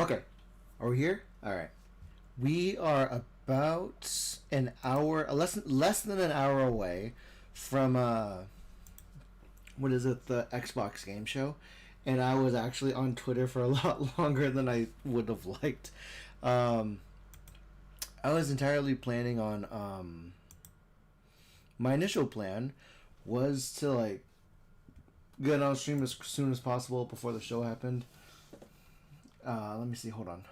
Okay, are we here? All right. We are about an hour, less than an hour away from what is it, the Xbox game show, and I was actually on Twitter for a lot longer than I would have liked. Um, I was entirely planning on my initial plan was to like get on stream as soon as possible before the show happened. Let me see. Hold on.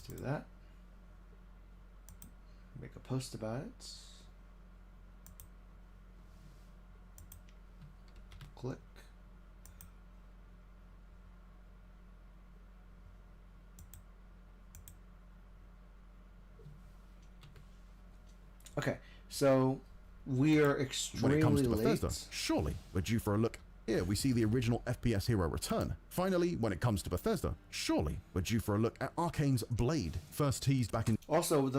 Let's do that. Make a post about it. Click. Okay, so we are When it comes extremely to late. Bethesda, surely we're due for a look. Here we see the original FPS hero return. Finally, when it comes to Bethesda, surely we're due for a look at Arcane's Blade, first teased back in Also,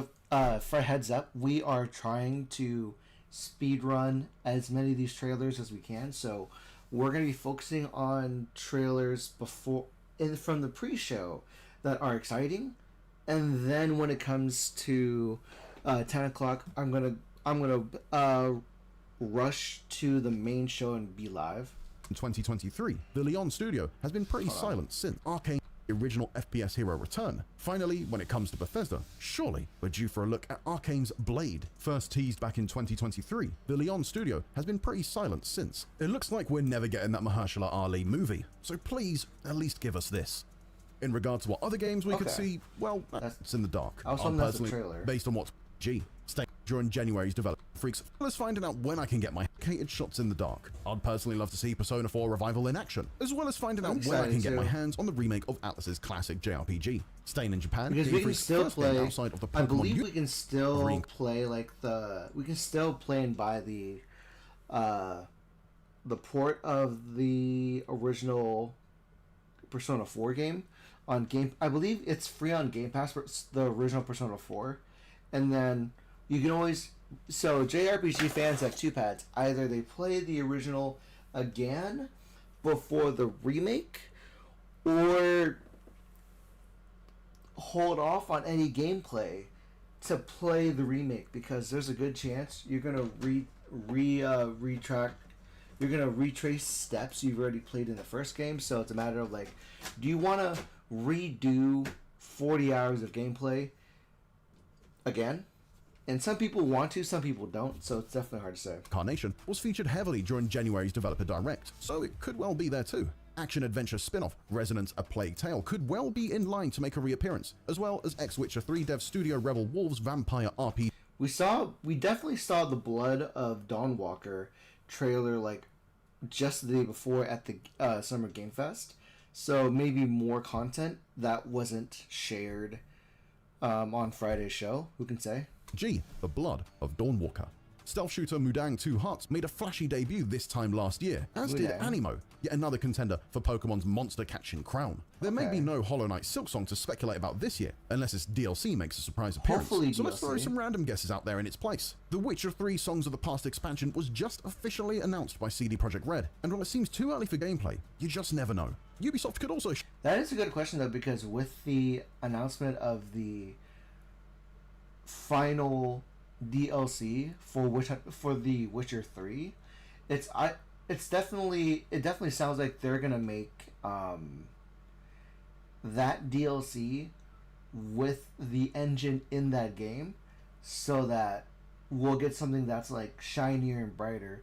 for heads up, we are trying to speed run as many of these trailers as we can. So we're going to be focusing on trailers from the pre-show that are exciting, and then when it comes to 10 o'clock, I'm gonna rush to the main show and be live. 2023. The Leon studio has been pretty silent since Arcane the original FPS hero return. Finally, when it comes to Bethesda, surely we're due for a look at Arcane's Blade, first teased back in 2023. The Leon studio has been pretty silent since. It looks like we're never getting that Mahershala Ali movie, so please at least give us this. In regards to what other games we could see, well, that's in the dark. I was hoping that's a trailer. Based on what stay during January's development freaks, let's finding out when I can get my hated shots in the dark. I'd personally love to see Persona 4 Revival in action, as well as finding out when I can get my hands on the remake of Atlus's classic JRPG. Staying in Japan, because we can still play. Outside of the Pokemon I believe we can still play we can still play and buy the port of the original Persona 4 game on Game. I believe it's free on Game Pass for the original Persona 4, and then you can always. So JRPG fans have two paths. Either they play the original again before the remake, or hold off on any gameplay to play the remake, because there's a good chance you're gonna you're gonna retrace steps you've already played in the first game. So it's a matter of like, do you want to redo 40 hours of gameplay again? And some people want to, some people don't, so it's definitely hard to say. Carnation was featured heavily during January's Developer Direct, so it could well be there too. Action-adventure spin-off Resonance: A Plague Tale could well be in line to make a reappearance, as well as X-Witcher 3 dev studio Rebel Wolves vampire RPG. We definitely saw the Blood of Dawnwalker trailer like just the day before at the Summer Game Fest, so maybe more content that wasn't shared on Friday's show. Who can say? The Blood of Dawnwalker. Stealth shooter Mudang 2 Hearts made a flashy debut this time last year, as did Animo, yet another contender for Pokemon's monster-catching crown. There may be no Hollow Knight Silksong to speculate about this year, unless its DLC makes a surprise appearance. Hopefully so DLC. Let's throw some random guesses out there in its place. The Witcher 3 Songs of the Past expansion was just officially announced by CD Projekt Red, and while it seems too early for gameplay, you just never know. Ubisoft could also... That is a good question though, because with the announcement of the final DLC for the Witcher 3, it definitely sounds like they're gonna make that DLC with the engine in that game, so that we'll get something that's like shinier and brighter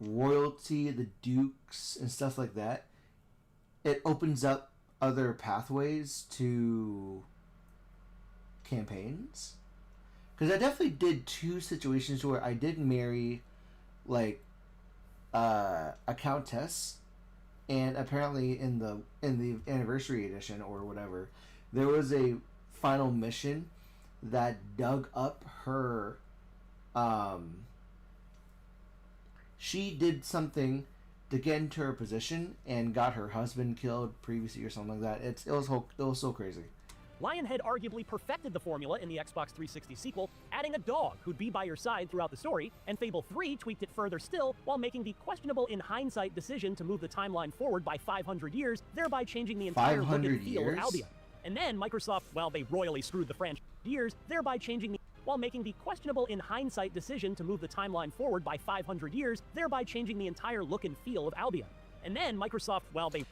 royalty, the dukes, and stuff like that, it opens up other pathways to campaigns. Because I definitely did 2 situations where I did marry, like, a countess, and apparently in the anniversary edition or whatever, there was a final mission that dug up her. She did something to get into her position and got her husband killed previously or something like that. It was so crazy. Lionhead arguably perfected the formula in the Xbox 360 sequel, adding a dog who'd be by your side throughout the story, and Fable 3 tweaked it further still while making the questionable in hindsight decision to move the timeline forward by 500 years, thereby changing the entire look and feel of Albion. And then Microsoft, well, they royally screwed the franchise years, thereby changing the while making the questionable in hindsight decision to move the timeline forward by 500 years, thereby changing the entire look and feel of Albion. And then Microsoft, well, they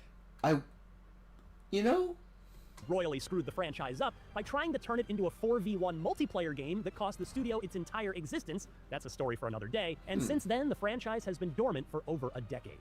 royally screwed the franchise up by trying to turn it into a 4v1 multiplayer game that cost the studio its entire existence. That's a story for another day. And since then, the franchise has been dormant for over a decade.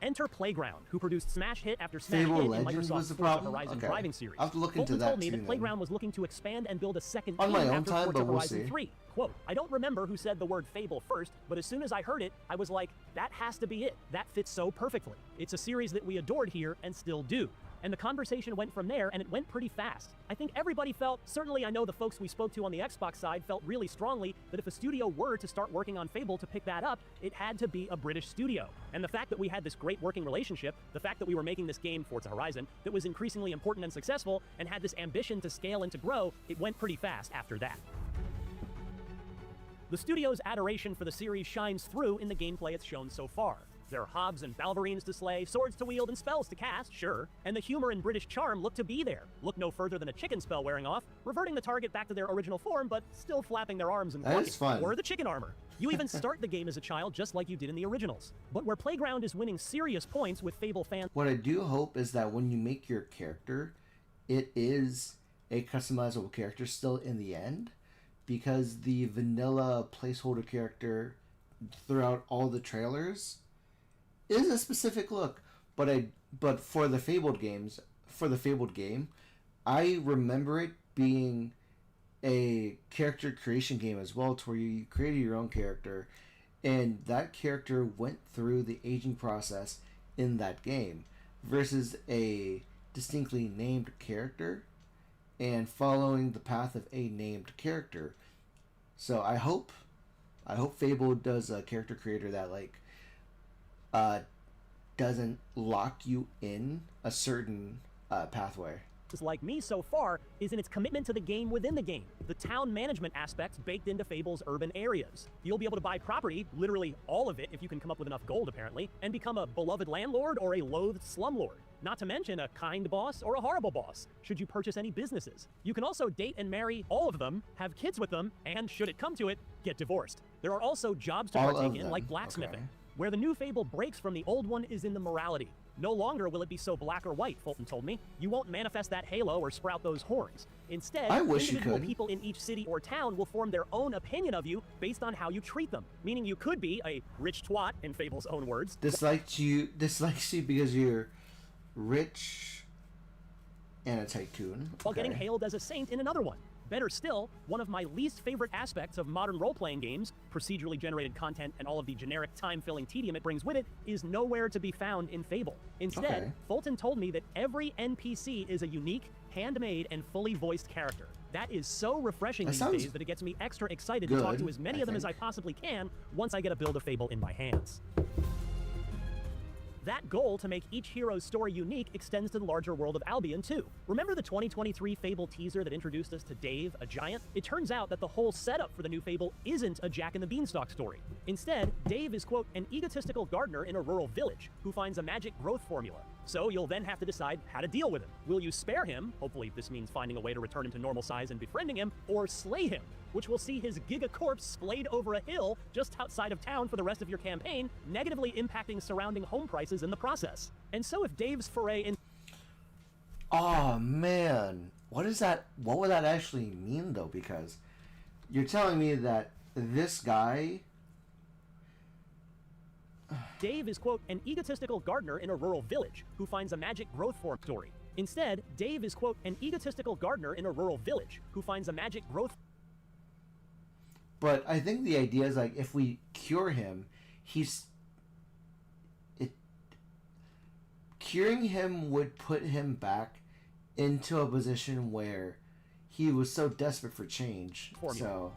Enter Playground, who produced smash hit after smash Fable hit in Legends Microsoft's Forza Horizon driving series. I'll have to look into Fulton that told me too, that Playground was looking to expand and build a second on my team own after time, Forza but we'll Horizon see. 3. Quote, I don't remember who said the word Fable first, but as soon as I heard it, I was like, that has to be it. That fits so perfectly. It's a series that we adored here and still do. And the conversation went from there, and it went pretty fast. I think everybody felt, certainly I know the folks we spoke to on the Xbox side felt really strongly that if a studio were to start working on Fable to pick that up, it had to be a British studio. And the fact that we had this great working relationship, the fact that we were making this game, Forza Horizon, that was increasingly important and successful, and had this ambition to scale and to grow, it went pretty fast after that. The studio's adoration for the series shines through in the gameplay it's shown so far. There are hobs and balverines to slay, swords to wield, and spells to cast, sure. And the humor and British charm look to be there. Look no further than a chicken spell wearing off, reverting the target back to their original form, but still flapping their arms and That is clucking. fun. Or the chicken armor. You even start the game as a child just like you did in the originals. But where Playground is winning serious points with Fable fans... What I do hope is that when you make your character, it is a customizable character still in the end, because the vanilla placeholder character throughout all the trailers is a specific look. But for the Fabled game, I remember it being a character creation game as well, to where you created your own character, and that character went through the aging process in that game, versus a distinctly named character and following the path of a named character. So I hope Fable does a character creator that doesn't lock you in a certain pathway. like me so far is in its commitment to the game within the game. The town management aspects baked into Fable's urban areas. You'll be able to buy property, literally all of it if you can come up with enough gold apparently, and become a beloved landlord or a loathed slumlord. Not to mention a kind boss or a horrible boss, should you purchase any businesses. You can also date and marry all of them, have kids with them, and should it come to it, get divorced. There are also jobs to partake in, like blacksmithing. Okay. Where the new Fable breaks from the old one is in the morality. No longer will it be so black or white, Fulton told me. You won't manifest that halo or sprout those horns. Instead, I wish you individual could. people in each city or town will form their own opinion of you based on how you treat them. Meaning you could be a rich twat, in Fable's own words, Dislikes you because you're rich and a tycoon. while getting Okay. hailed as a saint in another one. Better still, one of my least favorite aspects of modern role-playing games, procedurally generated content and all of the generic time-filling tedium it brings with it, is nowhere to be found in Fable. Instead, Okay. Fulton told me that every NPC is a unique, handmade, and fully voiced character. That is so refreshing That these sounds days that it gets me extra excited to talk good, to as many I of them as I think. possibly can once I get a build of Fable in my hands. That goal to make each hero's story unique extends to the larger world of Albion, too. Remember the 2023 Fable teaser that introduced us to Dave, a giant? It turns out that the whole setup for the new Fable isn't a Jack and the Beanstalk story. Instead, Dave is, quote, an egotistical gardener in a rural village who finds a magic growth formula. So you'll then have to decide how to deal with him. Will you spare him, hopefully this means finding a way to return him to normal size and befriending him, or slay him, which will see his giga corpse splayed over a hill just outside of town for the rest of your campaign, negatively impacting surrounding home prices in the process. And so if Dave's foray in Oh man, what is that? What would that actually mean though? Because you're telling me that this guy Dave is, quote, an egotistical gardener in a rural village who finds a magic growth form story. Instead, Dave is, quote, an egotistical gardener in a rural village who finds a magic growth. But I think the idea is like if we cure him, curing him would put him back into a position where he was so desperate for change.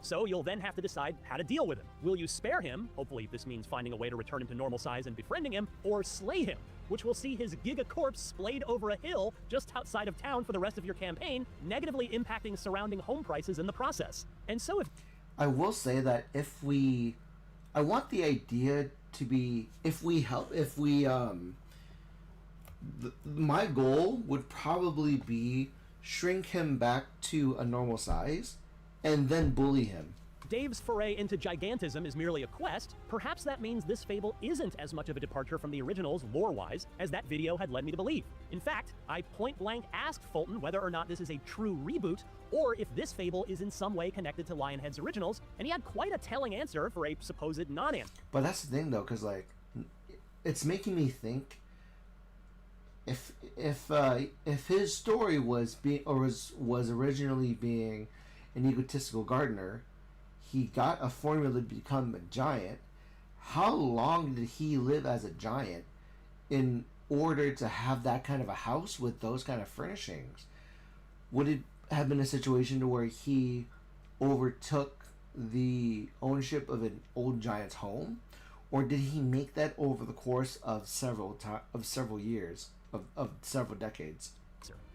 So you'll then have to decide how to deal with him. Will you spare him? Hopefully this means finding a way to return him to normal size and befriending him, or slay him, which will see his giga corpse splayed over a hill just outside of town for the rest of your campaign, negatively impacting surrounding home prices in the process. And so if... I will say that I want the idea to be, my goal would probably be shrink him back to a normal size and then bully him. Dave's foray into gigantism is merely a quest. Perhaps that means this fable isn't as much of a departure from the originals lore-wise as that video had led me to believe. In fact, I point-blank asked Fulton whether or not this is a true reboot or if this fable is in some way connected to Lionhead's originals, and he had quite a telling answer for a supposed non-answer. But that's the thing though, because like it's making me think if his story was originally being an egotistical gardener, he got a formula to become a giant. How long did he live as a giant in order to have that kind of a house with those kind of furnishings? Would it have been a situation to where he overtook the ownership of an old giant's home, or did he make that over the course of several years? Of several decades.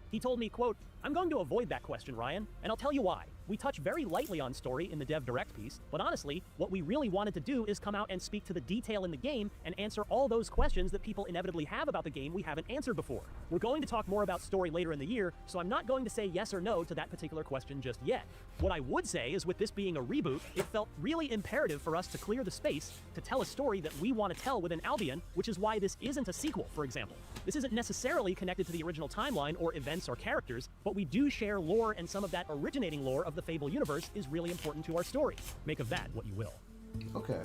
He told me, quote, I'm going to avoid that question, Ryan, and I'll tell you why. We touch very lightly on story in the Dev Direct piece, but honestly, what we really wanted to do is come out and speak to the detail in the game and answer all those questions that people inevitably have about the game we haven't answered before. We're going to talk more about story later in the year, so I'm not going to say yes or no to that particular question just yet. What I would say is with this being a reboot, it felt really imperative for us to clear the space to tell a story that we want to tell within Albion, which is why this isn't a sequel, for example. This isn't necessarily connected to the original timeline or events or characters, but we do share lore, and some of that originating lore of the Fable universe is really important to our story. Make of that what you will. Okay.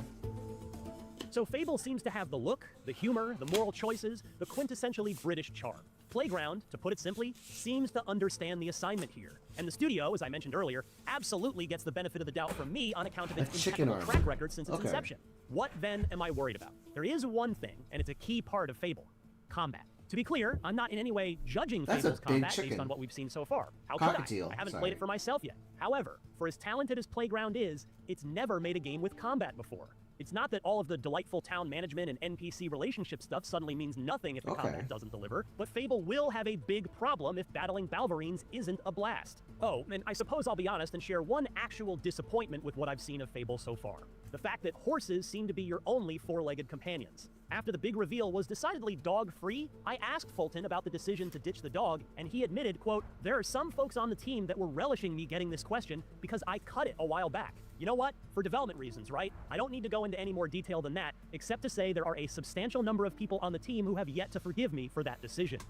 So Fable seems to have the look, the humor, the moral choices, the quintessentially British charm. Playground, to put it simply, seems to understand the assignment here. And the studio, as I mentioned earlier, absolutely gets the benefit of the doubt from me on account of its impeccable track record since its inception. What then am I worried about? There is one thing, and it's a key part of Fable: combat. To be clear, I'm not in any way judging Fable's combat based on what we've seen so far. How could I? I haven't played it for myself yet. However, for as talented as Playground is, it's never made a game with combat before. It's not that all of the delightful town management and NPC relationship stuff suddenly means nothing if the combat doesn't deliver, but Fable will have a big problem if battling Balverines isn't a blast. Oh, and I suppose I'll be honest and share one actual disappointment with what I've seen of Fable so far: the fact that horses seem to be your only four-legged companions. After the big reveal was decidedly dog-free, I asked Fulton about the decision to ditch the dog, and he admitted, quote, there are some folks on the team that were relishing me getting this question because I cut it a while back. You know what? For development reasons, right? I don't need to go into any more detail than that, except to say there are a substantial number of people on the team who have yet to forgive me for that decision.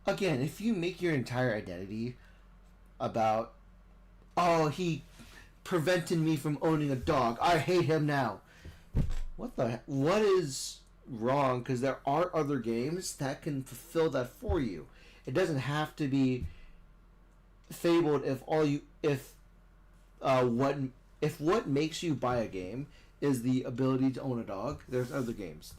Again, if you make your entire identity about, oh, he prevented me from owning a dog, I hate him now. What is wrong? Because there are other games that can fulfill that for you. It doesn't have to be Fabled if what makes you buy a game is the ability to own a dog. There's other games.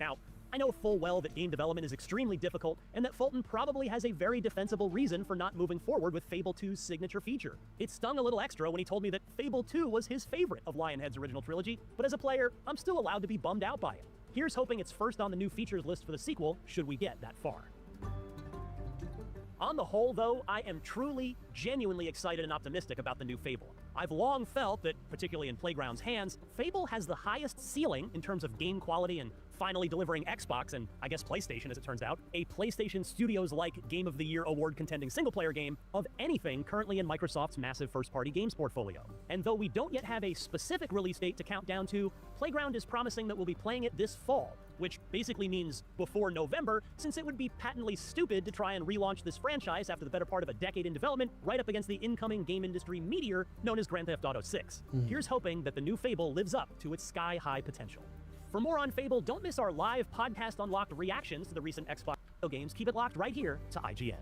Now, I know full well that game development is extremely difficult, and that Fulton probably has a very defensible reason for not moving forward with Fable 2's signature feature. It stung a little extra when he told me that Fable 2 was his favorite of Lionhead's original trilogy, but as a player, I'm still allowed to be bummed out by it. Here's hoping it's first on the new features list for the sequel, should we get that far. On the whole, though, I am truly, genuinely excited and optimistic about the new Fable. I've long felt that, particularly in Playground's hands, Fable has the highest ceiling in terms of game quality and finally delivering Xbox, and I guess PlayStation as it turns out, a PlayStation Studios-like Game of the Year award-contending single-player game of anything currently in Microsoft's massive first-party games portfolio. And though we don't yet have a specific release date to count down to, Playground is promising that we'll be playing it this fall, which basically means before November, since it would be patently stupid to try and relaunch this franchise after the better part of a decade in development right up against the incoming game industry meteor known as Grand Theft Auto 6. Here's hoping that the new Fable lives up to its sky-high potential. For more on Fable, don't miss our live podcast unlocked reactions to the recent Xbox games. Keep it locked right here to IGN.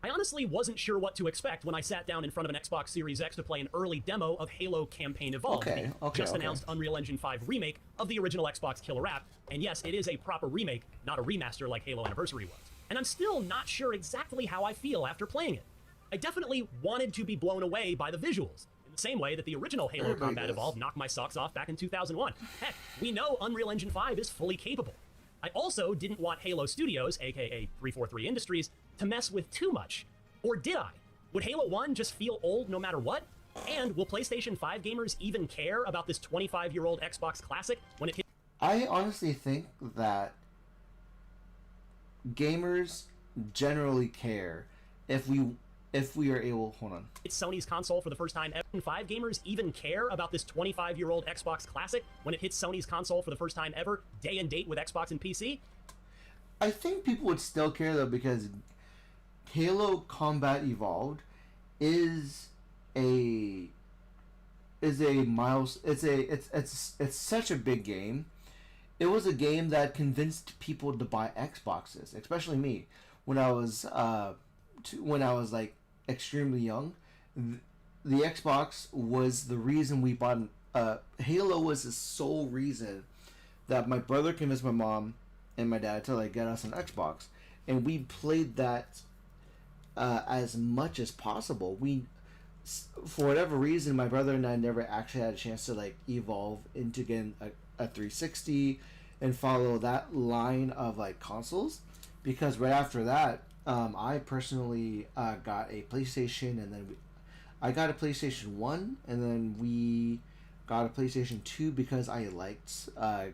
I honestly wasn't sure what to expect when I sat down in front of an Xbox Series X to play an early demo of Halo Campaign Evolved, the just-announced Unreal Engine 5 remake of the original Xbox killer app. And yes, it is a proper remake, not a remaster like Halo Anniversary was. And I'm still not sure exactly how I feel after playing it. I definitely wanted to be blown away by the visuals, in the same way that the original Halo Combat Evolved knocked my socks off back in 2001. Heck, we know Unreal Engine 5 is fully capable. I also didn't want Halo Studios, aka 343 Industries, to mess with too much. Or did I? Would Halo 1 just feel old no matter what? And will PlayStation 5 gamers even care about this 25-year-old Xbox classic when it hits? I honestly think that gamers generally care if we are able, hold on. It's Sony's console for the first time ever. 5 gamers even care about this 25-year-old Xbox classic when it hits Sony's console for the first time ever, day and date with Xbox and PC? I think people would still care though, because Halo Combat Evolved is a it's such a big game. It was a game that convinced people to buy Xboxes, especially me when I was like extremely young. The Xbox was the reason we bought Halo was the sole reason that my brother convinced my mom and my dad to like get us an Xbox, and we played that as much as possible. We, for whatever reason, my brother and I never actually had a chance to like evolve into getting a 360 and follow that line of like consoles, because right after that, I personally got a PlayStation, and then I got a PlayStation 1, and then we got a PlayStation 2 because I liked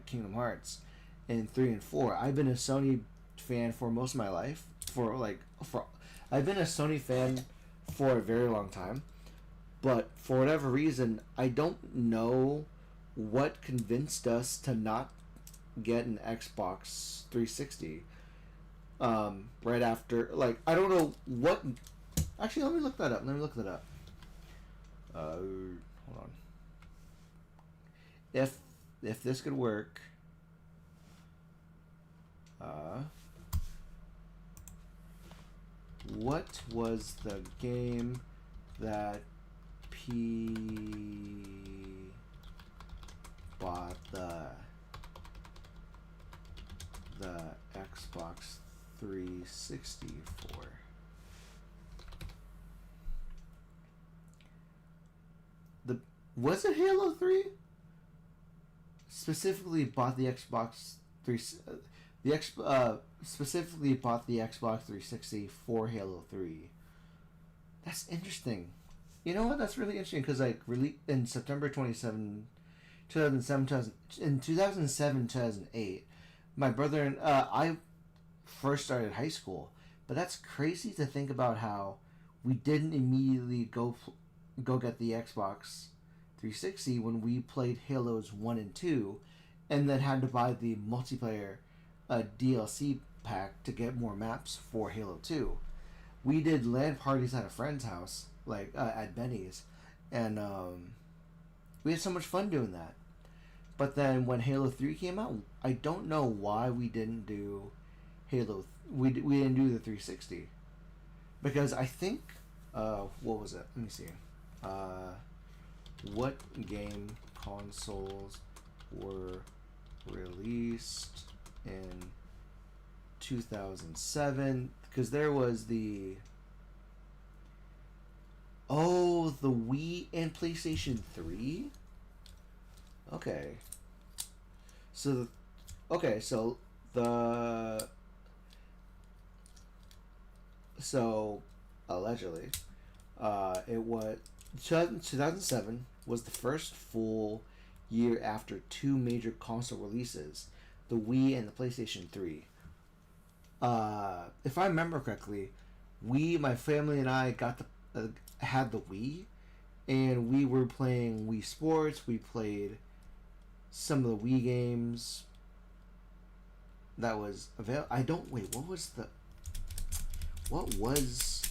Kingdom Hearts and 3 and 4. I've been a Sony fan for most of my life. I've been a Sony fan for a very long time, but for whatever reason, I don't know what convinced us to not get an Xbox 360 right after. Like, I don't know what. Actually, let me look that up. Hold on. If this could work. What was the game that P bought the Xbox 360 for? Was it Halo 3? Specifically bought the Xbox 3 specifically bought the Xbox 360 for Halo 3. That's interesting. You know what? That's really interesting, because like in September 2007, my brother and I first started high school. But that's crazy to think about how we didn't immediately go get the Xbox 360 when we played Halos 1 and 2, and then had to buy the multiplayer DLC pack to get more maps for Halo 2. We did LAN parties at a friend's house, like at Benny's, and we had so much fun doing that. But then when Halo 3 came out, I don't know why we didn't do Halo. We didn't do the 360, because I think what was it? Let me see. What game consoles were released in 2007? Because there was the Wii and PlayStation 3. Okay. So allegedly, it was 2007 was the first full year after two major console releases, the Wii and the PlayStation 3. If I remember correctly, my family and I had the Wii, and we were playing Wii Sports. We played some of the Wii games that was available. What was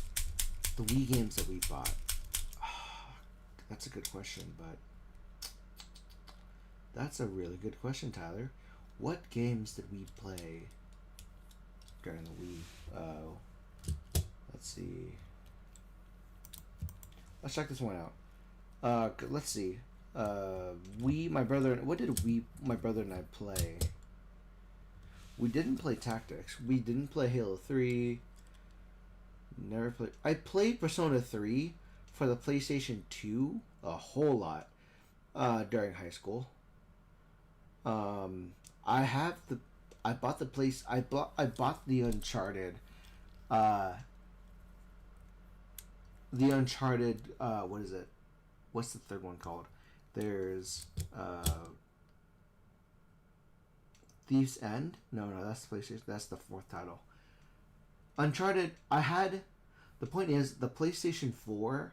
the Wii games that we bought? That's a good question, but That's a really good question, Tyler. What games did we play during the Wii? Let's see. Let's check this one out. Let's see. My brother and I play? We didn't play Tactics. We didn't play Halo 3. Never played. I played Persona 3 for the PlayStation 2 a whole lot during high school. I bought the Uncharted. What is it? What's the third one called? There's Thief's End? No, that's the PlayStation. That's the fourth title. Uncharted. The point is, the PlayStation 4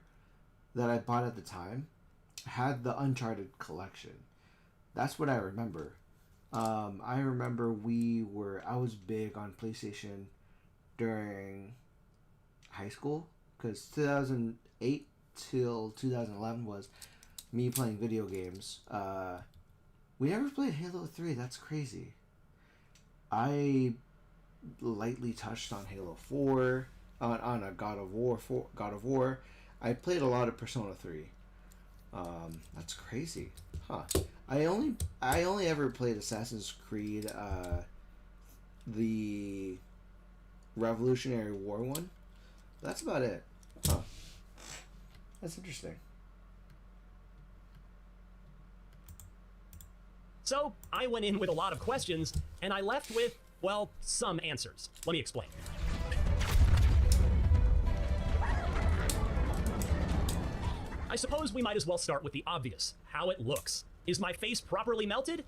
that I bought at the time had the Uncharted collection. That's what I remember. I remember I was big on PlayStation during high school, because 2008 till 2011 was me playing video games. We never played Halo 3. That's crazy. I lightly touched on Halo 4, on a God of War. I played a lot of Persona 3. That's crazy, huh? I only ever played Assassin's Creed, the Revolutionary War one. That's about it. Huh. That's interesting. So, I went in with a lot of questions, and I left with, well, some answers. Let me explain. I suppose we might as well start with the obvious, how it looks. Is my face properly melted?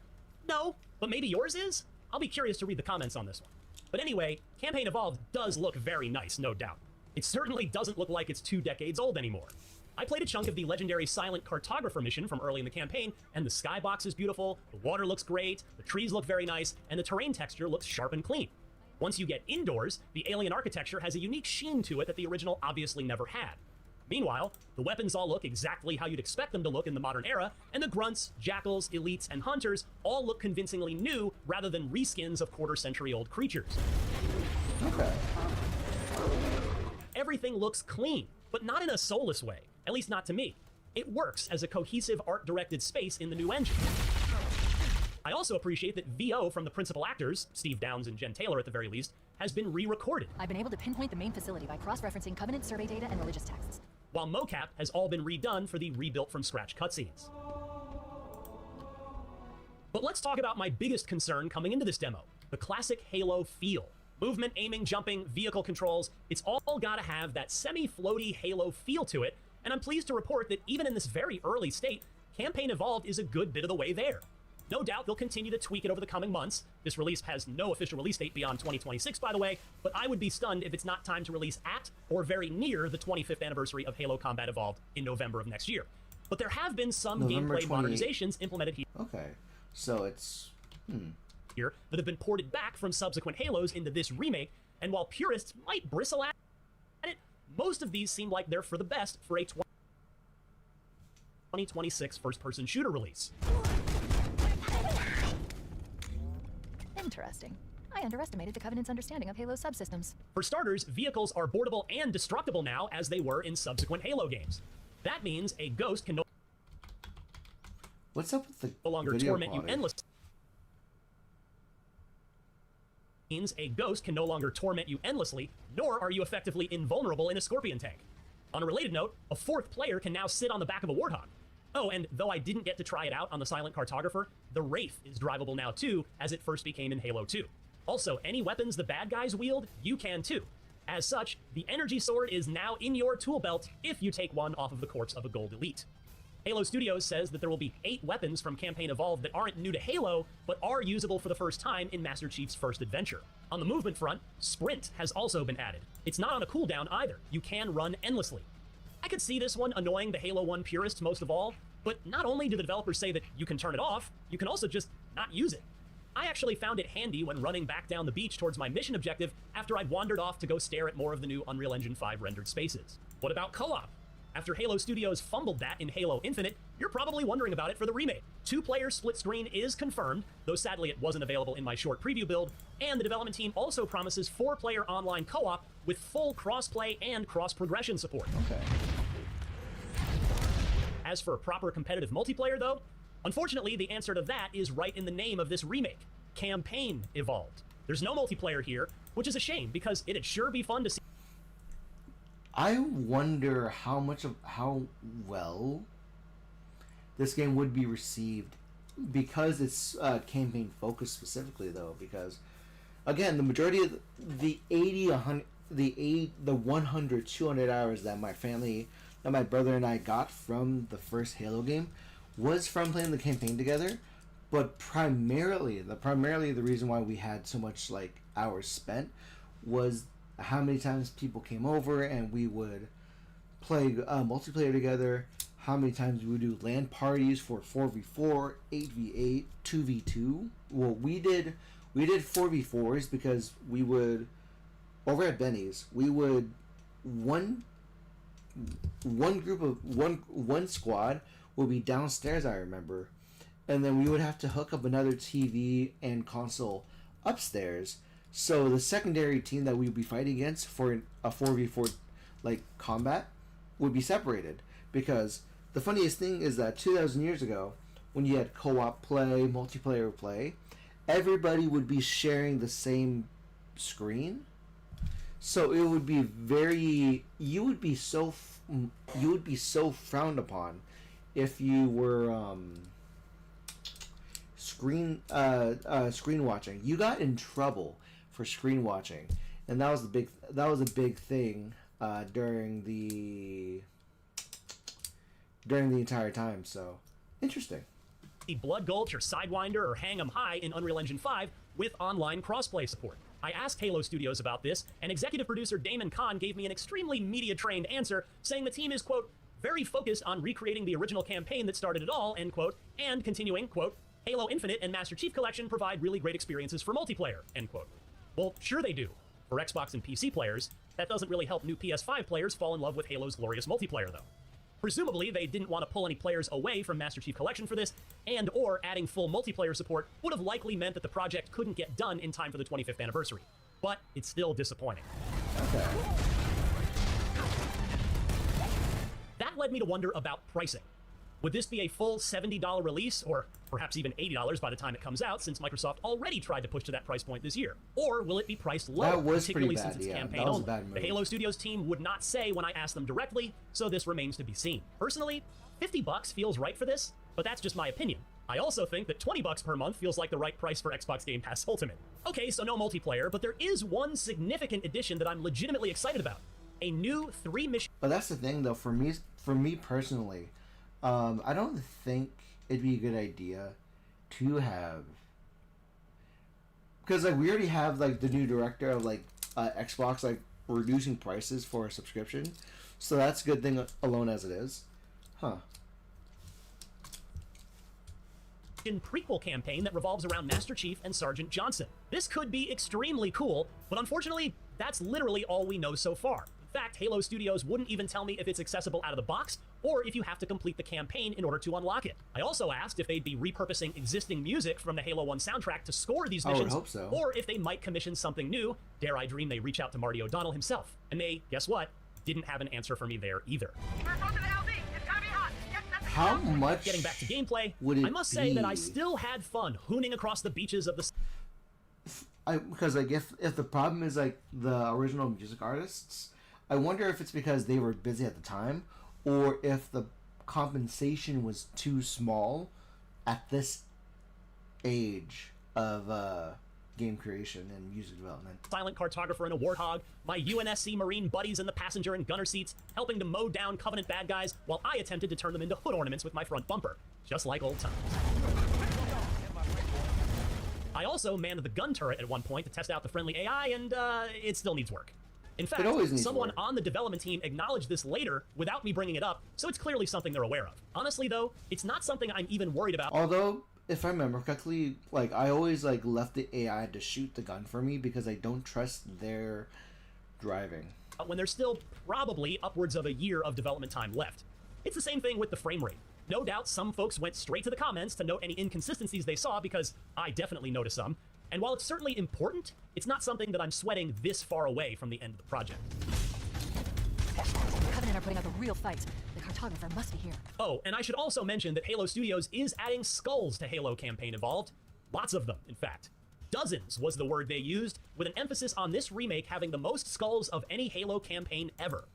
No, but maybe yours is? I'll be curious to read the comments on this one. But anyway, Campaign Evolved does look very nice, no doubt. It certainly doesn't look like it's 2 decades old anymore. I played a chunk of the legendary Silent Cartographer mission from early in the campaign, and the skybox is beautiful, the water looks great, the trees look very nice, and the terrain texture looks sharp and clean. Once you get indoors, the alien architecture has a unique sheen to it that the original obviously never had. Meanwhile, the weapons all look exactly how you'd expect them to look in the modern era, and the grunts, jackals, elites, and hunters all look convincingly new rather than reskins of quarter-century-old creatures. Okay. Everything looks clean, but not in a soulless way, at least not to me. It works as a cohesive art-directed space in the new engine. I also appreciate that VO from the principal actors, Steve Downes and Jen Taylor at the very least, has been re-recorded. I've been able to pinpoint the main facility by cross-referencing Covenant survey data and religious texts. While mocap has all been redone for the rebuilt from scratch cutscenes. But let's talk about my biggest concern coming into this demo, the classic Halo feel. Movement, aiming, jumping, vehicle controls, it's all gotta have that semi-floaty Halo feel to it, and I'm pleased to report that even in this very early state, Campaign Evolved is a good bit of the way there. No doubt they'll continue to tweak it over the coming months. This release has no official release date beyond 2026, by the way, but I would be stunned if it's not time to release at or very near the 25th anniversary of Halo Combat Evolved in November of next year. But there have been some November gameplay 28th. modernizations implemented here. Okay. So it's Here that have been ported back from subsequent Halos into this remake, and while purists might bristle at it, most of these seem like they're for the best for a 2026 first-person shooter release. Interesting. I underestimated the Covenant's understanding of Halo subsystems. For starters, vehicles are boardable and destructible now as they were in subsequent Halo games. That means a ghost can what's up with the no longer video torment quality? you endlessly. Means a ghost can no longer torment you endlessly, nor are you effectively invulnerable in a Scorpion tank. On a related note, a 4th player can now sit on the back of a Warthog. Oh, and though I didn't get to try it out on the Silent Cartographer, the Wraith is drivable now too, as it first became in Halo 2. Also, any weapons the bad guys wield, you can too. As such, the Energy Sword is now in your tool belt if you take one off of the corpse of a Gold Elite. Halo Studios says that there will be 8 weapons from Campaign Evolved that aren't new to Halo, but are usable for the first time in Master Chief's first adventure. On the movement front, Sprint has also been added. It's not on a cooldown either. You can run endlessly. I could see this one annoying the Halo 1 purists most of all, but not only do the developers say that you can turn it off, you can also just not use it. I actually found it handy when running back down the beach towards my mission objective after I'd wandered off to go stare at more of the new Unreal Engine 5 rendered spaces. What about co-op? After Halo Studios fumbled that in Halo Infinite, you're probably wondering about it for the remake. 2-player split screen is confirmed, though sadly it wasn't available in my short preview build, and the development team also promises 4-player online co-op with full cross-play and cross-progression support. Okay. As for proper competitive multiplayer, though, unfortunately the answer to that is right in the name of this remake. Campaign Evolved. There's no multiplayer here, which is a shame because it'd sure be fun to see. I wonder how well this game would be received because it's campaign focused specifically, though. Because again, the majority of the 100, 200 hours that my brother and I got from the first Halo game was from playing the campaign together. But primarily the reason why we had so much like hours spent was how many times people came over and we would play multiplayer together, how many times we would do LAN parties for 4v4, 8v8, 2v2. Well, we did 4v4s because we would, over at Benny's, we would one squad would be downstairs, I remember, and then we would have to hook up another TV and console upstairs. So the secondary team that we would be fighting against for a 4v4 like combat would be separated, because the funniest thing is that 2,000 years ago, when you had co-op play, multiplayer play, everybody would be sharing the same screen. So it would be you would be so frowned upon if you were screen watching. You got in trouble for screen watching, and that was a big thing during the entire time. So interesting. The Blood Gulch or Sidewinder or Hang 'em High in Unreal Engine 5 with online crossplay support. I asked Halo Studios about this, and executive producer Damon Kahn gave me an extremely media-trained answer, saying the team is, quote, very focused on recreating the original campaign that started it all, end quote, and continuing, quote, Halo Infinite and Master Chief Collection provide really great experiences for multiplayer, end quote. Well, sure they do. For Xbox and PC players, that doesn't really help new PS5 players fall in love with Halo's glorious multiplayer, though. Presumably, they didn't want to pull any players away from Master Chief Collection for this, and or adding full multiplayer support would have likely meant that the project couldn't get done in time for the 25th anniversary. But it's still disappointing. Okay. That led me to wonder about pricing. Would this be a full $70 release, or perhaps even $80 by the time it comes out, since Microsoft already tried to push to that price point this year? Or will it be priced low, That was particularly pretty bad, since it's yeah. campaign That was a only? bad move. The Halo Studios team would not say when I asked them directly, so this remains to be seen. Personally, $50 feels right for this, but that's just my opinion. I also think that $20 per month feels like the right price for Xbox Game Pass Ultimate. Okay, so no multiplayer, but there is one significant addition that I'm legitimately excited about. A new 3-mission... But that's the thing, though. For me personally, I don't think it'd be a good idea to have, because like we already have like the new director of like Xbox like reducing prices for a subscription, so that's a good thing alone as it is, huh? Prequel campaign that revolves around Master Chief and Sergeant Johnson. This could be extremely cool, but unfortunately, that's literally all we know so far. In fact, Halo Studios wouldn't even tell me if it's accessible out of the box, or if you have to complete the campaign in order to unlock it. I also asked if they'd be repurposing existing music from the Halo 1 soundtrack to score these missions, I would hope so. or if they might commission something new. Dare I dream they reach out to Marty O'Donnell himself. And they, guess what, didn't have an answer for me there either. How much? Getting back to gameplay, would it I must say that I be? still had fun hooning across the beaches of the... Because like if the problem is like the original music artists, I wonder if it's because they were busy at the time, or if the compensation was too small at this age of game creation and music development. Silent cartographer and a warthog, my UNSC Marine buddies in the passenger and gunner seats, helping to mow down Covenant bad guys while I attempted to turn them into hood ornaments with my front bumper, just like old times. I also manned the gun turret at one point to test out the friendly AI, and it still needs work. In fact, always needs someone work. on the development team acknowledged this later without me bringing it up, so it's clearly something they're aware of. Honestly, though, it's not something I'm even worried about. Although, if I remember correctly, like I always like left the AI to shoot the gun for me because I don't trust their driving. When there's still probably upwards of a year of development time left. It's the same thing with the frame rate. No doubt some folks went straight to the comments to note any inconsistencies they saw, because I definitely noticed some. And while it's certainly important, it's not something that I'm sweating this far away from the end of the project. The Covenant are putting up a real fight. The cartographer must be here. Oh, and I should also mention that Halo Studios is adding skulls to Halo Campaign Evolved. Lots of them, in fact. Dozens was the word they used, with an emphasis on this remake having the most skulls of any Halo campaign ever.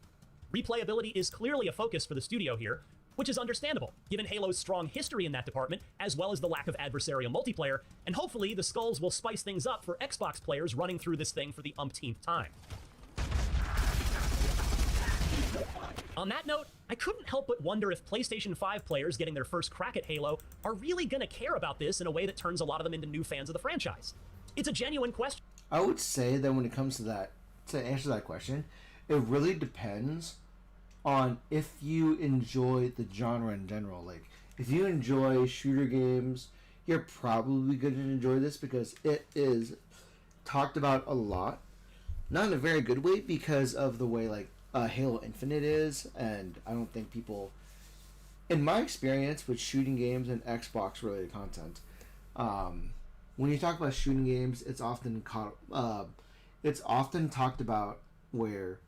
Replayability is clearly a focus for the studio here, which is understandable, given Halo's strong history in that department, as well as the lack of adversarial multiplayer, and hopefully the skulls will spice things up for Xbox players running through this thing for the umpteenth time. On that note, I couldn't help but wonder if PlayStation 5 players getting their first crack at Halo are really gonna care about this in a way that turns a lot of them into new fans of the franchise. It's a genuine question. I would say that when it comes to that, to answer that question, it really depends on if you enjoy the genre in general. Like, if you enjoy shooter games, you're probably going to enjoy this because it is talked about a lot. Not in a very good way because of the way, like, Halo Infinite is, and I don't think people, in my experience with shooting games and Xbox related content, when you talk about shooting games, it's often talked about where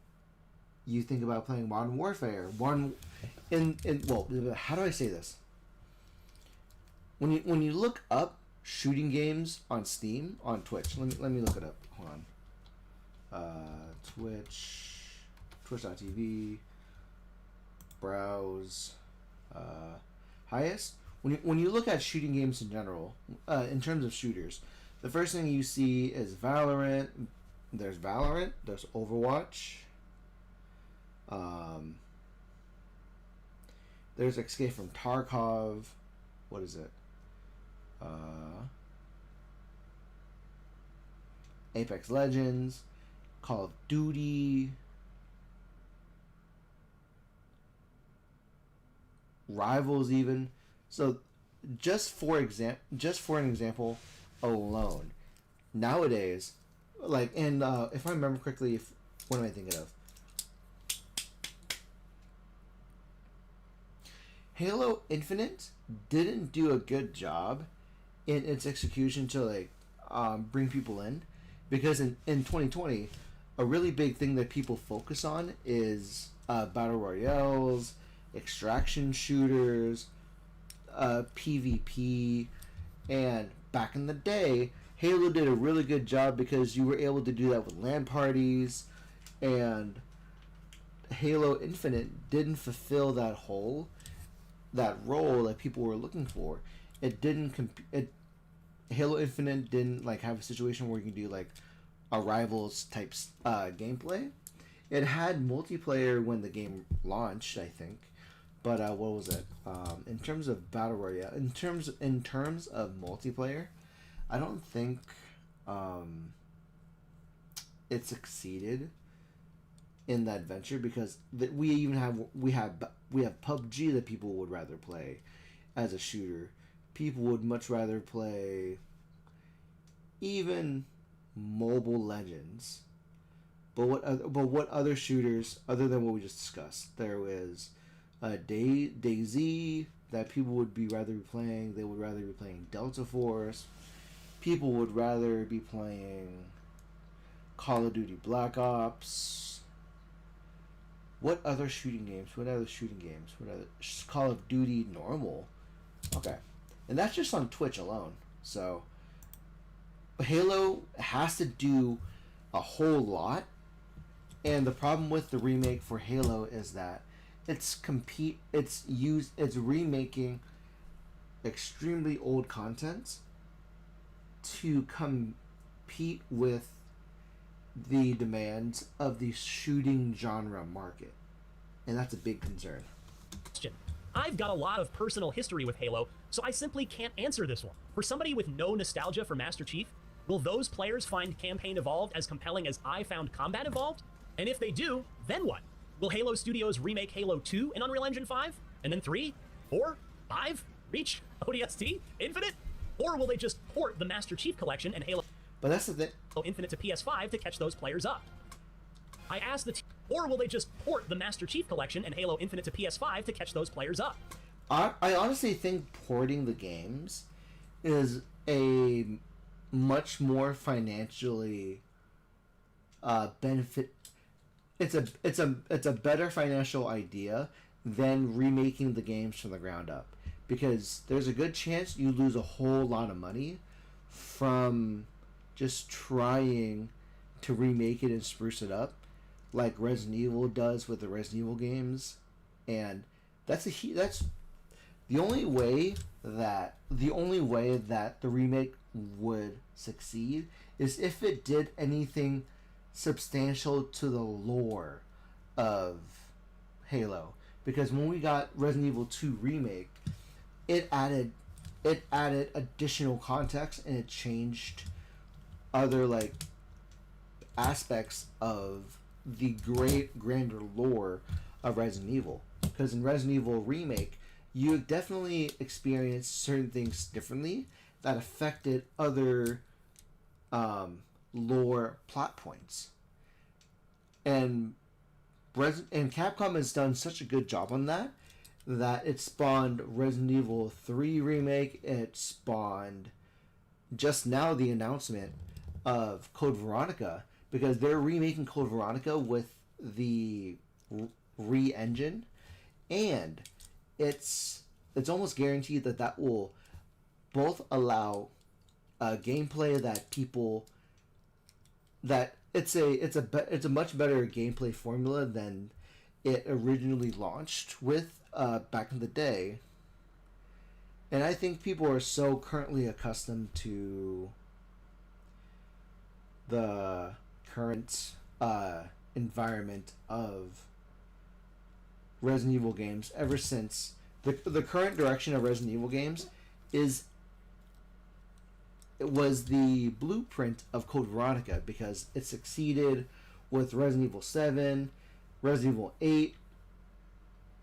you think about playing Modern Warfare. Well, how do I say this? When you look up shooting games on Steam, on Twitch, let me look it up. Hold on. Twitch.tv, browse, highest. When you look at shooting games in general, in terms of shooters, the first thing you see is Valorant. There's Valorant. There's Overwatch. There's Escape from Tarkov. What is it? Apex Legends, Call of Duty, Rivals, even. So, just for an example alone, nowadays, like, and if I remember correctly, what am I thinking of? Halo Infinite didn't do a good job in its execution to, like, bring people in, because in 2020, a really big thing that people focus on is battle royales, extraction shooters, PvP, and back in the day, Halo did a really good job because you were able to do that with LAN parties, and Halo Infinite didn't fulfill that role that people were looking for. It didn't Halo Infinite didn't, like, have a situation where you can do, like, a Rivals type gameplay. It had multiplayer when the game launched, I think, but what was it? In terms of battle royale, in terms of multiplayer, I don't think it succeeded in that venture, because we have PUBG that people would rather play as a shooter. People would much rather play even Mobile Legends. But what other shooters other than what we just discussed? There was DayZ that people would rather be playing. They would rather be playing Delta Force. People would rather be playing Call of Duty Black Ops. What other shooting games? Call of Duty normal. Okay. And that's just on Twitch alone. So Halo has to do a whole lot. And the problem with the remake for Halo is that it's remaking extremely old content to compete with the demands of the shooting genre market, and that's a big concern. I've got a lot of personal history with Halo, so I simply can't answer this one. For somebody with no nostalgia for Master Chief, will those players find Campaign Evolved as compelling as I found Combat Evolved? And if they do, then what? Will Halo Studios remake Halo 2 in Unreal Engine 5? And then 3, 4, 5, Reach, ODST, Infinite? Or will they just port the Master Chief collection and Halo But that's the thing. Infinite to PS5 to catch those players up? I asked the team, or will they just port the Master Chief Collection and Halo Infinite to PS5 to catch those players up? I honestly think porting the games is a much more financially benefit. It's a better financial idea than remaking the games from the ground up, because there's a good chance you lose a whole lot of money from just trying to remake it and spruce it up, like Resident Evil does with the Resident Evil games, and that's the only way that the remake would succeed is if it did anything substantial to the lore of Halo. Because when we got Resident Evil 2 remake, it added additional context, and it changed other like aspects of the grander lore of Resident Evil. Because in Resident Evil remake, you definitely experienced certain things differently that affected other lore plot points. And Capcom has done such a good job on that it spawned Resident Evil 3 remake. It spawned just now the announcement of Code Veronica, because they're remaking Code Veronica with the re-engine, and it's almost guaranteed that will both allow gameplay that people that it's a much better gameplay formula than it originally launched with back in the day. And I think people are so currently accustomed to the current environment of Resident Evil games, ever since the current direction of Resident Evil games was the blueprint of Code Veronica, because it succeeded with Resident Evil 7, Resident Evil 8.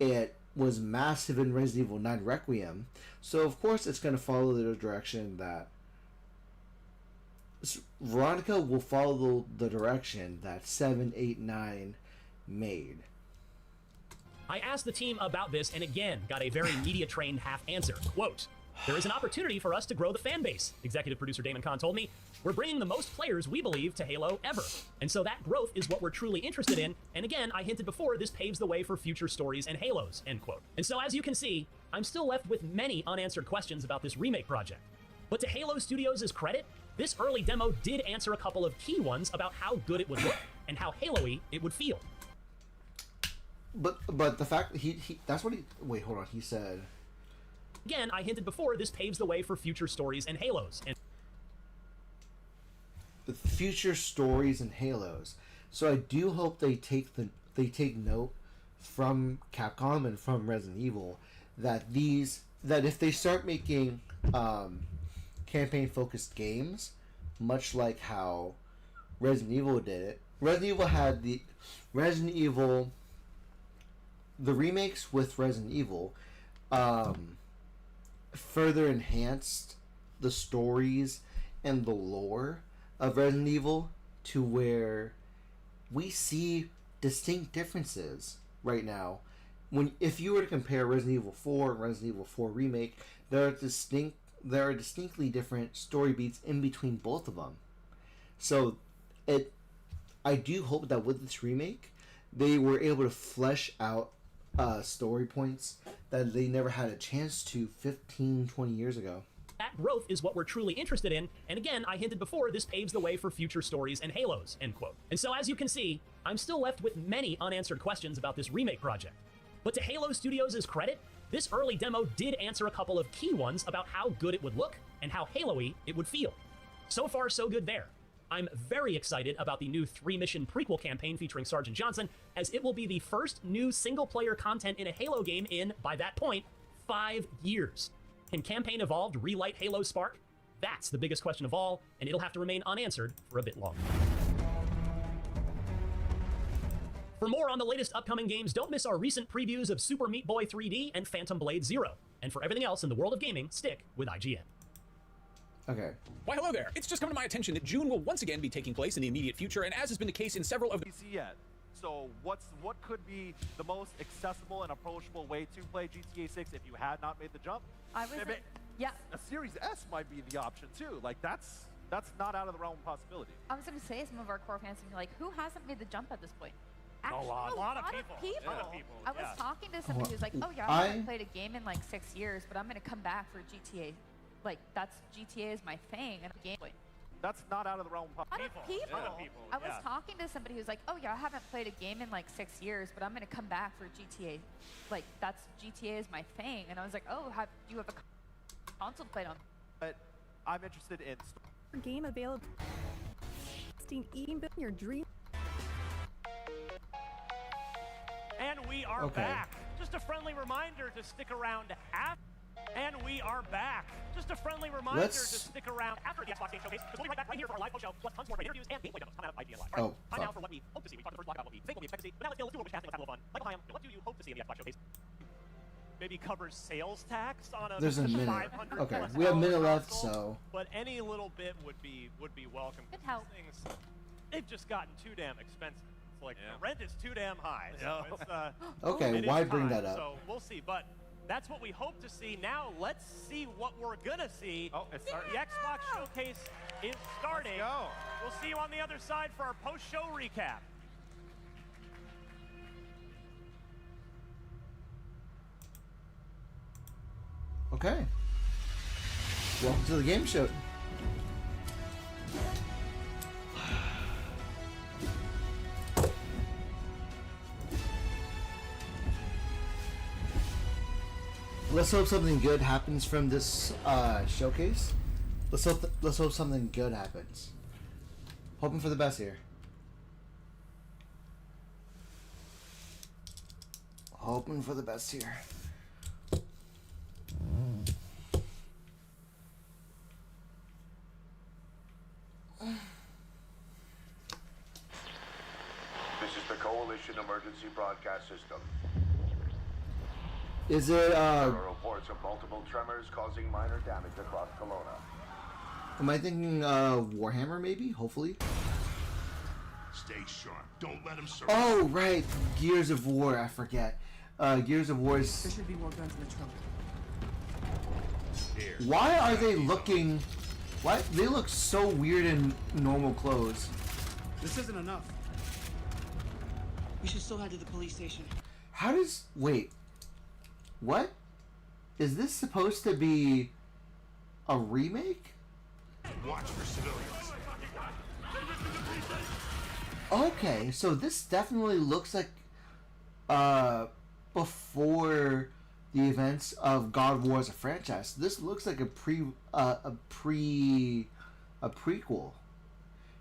It was massive in Resident Evil 9 Requiem. So of course it's going to follow the direction that Veronica will follow the direction that 7, 8, 9 made. I asked the team about this and again got a very media-trained half answer. Quote, "There is an opportunity for us to grow the fan base," executive producer Damon Kahn told me. "We're bringing the most players we believe to Halo ever. And so that growth is what we're truly interested in. And again, I hinted before, this paves the way for future stories and Halos," end quote. And so as you can see, I'm still left with many unanswered questions about this remake project. But to Halo Studios' credit, this early demo did answer a couple of key ones about how good it would look and how Halo-y it would feel. But the fact that that's what he wait, hold on, he said, again, I hinted before, this paves the way for future stories and Halos. And the future stories and Halos. So I do hope they take note from Capcom and from Resident Evil that if they start making campaign focused games, much like how Resident Evil did it. Resident Evil had the remakes with Resident Evil further enhanced the stories and the lore of Resident Evil to where we see distinct differences right now. If you were to compare Resident Evil 4 and Resident Evil 4 Remake, there are distinctly different story beats in between both of them. So I do hope that with this remake, they were able to flesh out story points that they never had a chance to 15, 20 years ago. That growth is what we're truly interested in, and again, I hinted before, this paves the way for future stories and Halos, end quote. And so as you can see, I'm still left with many unanswered questions about this remake project. But to Halo Studios' credit, this early demo did answer a couple of key ones about how good it would look and how Halo-y it would feel. So far, so good there. I'm very excited about the new 3-mission prequel campaign featuring Sergeant Johnson, as it will be the first new single-player content in a Halo game in, by that point, 5 years. Can Campaign Evolved relight Halo's spark? That's the biggest question of all, and it'll have to remain unanswered for a bit longer. For more on the latest upcoming games, don't miss our recent previews of Super Meat Boy 3D and Phantom Blade Zero. And for everything else in the world of gaming, stick with IGN. Okay. Why, hello there. It's just come to my attention that June will once again be taking place in the immediate future, and as has been the case in several of the... Yet. So what could be the most accessible and approachable way to play GTA 6 if you had not made the jump? I was, Maybe yeah. A Series S might be the option too. Like that's not out of the realm of possibility. I was gonna say some of our core fans would be like, who hasn't made the jump at this point? Actually, lot. a lot of people. people. A lot of people, I was yeah. talking to somebody who's like, oh yeah, I haven't I- played a game in like 6 years, but I'm gonna come back for GTA. Like that's GTA is my thing and game. That's not out of the realm of A lot of possibility. people. A lot of people, I was yeah. talking to somebody who's like, oh yeah, I haven't played a game in like 6 years, but I'm gonna come back for GTA. Like that's GTA is my thing, and I was like, oh, do you have a console to play it on? But I'm interested in Game available. Steam Even your dream. And we are Okay. back. Just a friendly reminder to stick around after. And we are back. Just a friendly reminder Let's- to stick around after the Xbox Game Showcase, because we'll be right back right here for our live show, plus tons more great interviews and gameplay demos coming out of IGN Live. All right, Oh, time now fuck. for what we hope to see. We talked the first block about what we think we'll be expected to see, but now let's do a casting. Let's have a little fun. Michael Hyam, what do you hope to see in the Xbox Showcase? Maybe covers sales tax on a There's a minute. $500 Okay, plus we have a minute left, console, so but any little bit would be welcome. Could help. These things, they've just gotten too damn expensive. It's like the rent is too damn high. So it's, okay. it is Why bring time, that up? So we'll see, but that's what we hope to see. Now let's see what we're gonna see. Oh, it's starting. The Xbox Showcase is starting. Let's go. We'll see you on the other side for our post-show recap. Okay. Welcome to the game show. Let's hope something good happens from this showcase. Let's hope something good happens. Hoping for the best here. Hoping for the best here. This is the Coalition Emergency Broadcast System. Is it There are reports of multiple tremors causing minor damage across Kelowna. am I thinking Warhammer maybe? Hopefully. Stay sharp. Don't let him surrender. Oh right, Gears of War, I forget. Gears of War is... There should be more guns in the trunk. Here. Why are they looking... Why? They look so weird in normal clothes. This isn't enough. We should still head to the police station. How does... Wait. What? Is this supposed to be a remake? Watch for civilians. Okay, so this definitely looks like before the events of God of War as a franchise. This looks like a prequel,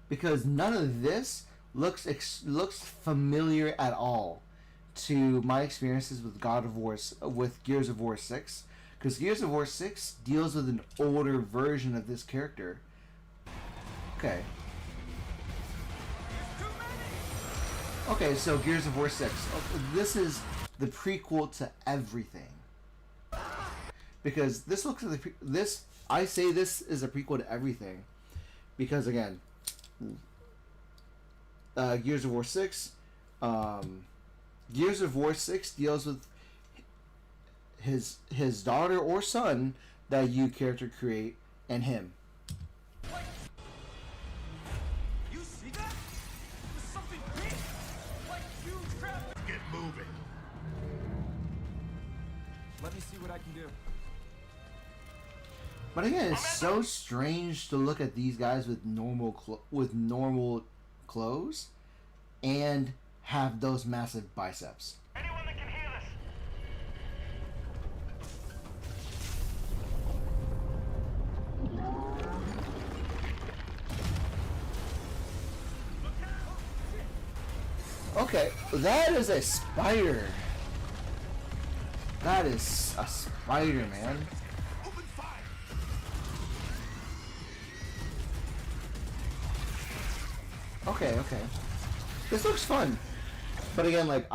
because none of this looks familiar at all to my experiences with with Gears of War 6, because Gears of War 6 deals with an older version of this character. Okay. Okay, so Gears of War 6. This is the prequel to everything. Because this looks like I say this is a prequel to everything. Because again, Gears of War 6, Gears of War 6 deals with his daughter or son that you character create and him. You see that? There's something big. Like huge crap. Get moving. Let me see what I can do. But again, it's so strange to look at these guys with normal clothes and have those massive biceps. Anyone that can hear this? Okay, that is a spider. That is a spider, man. Open fire. Okay. This looks fun. But again, like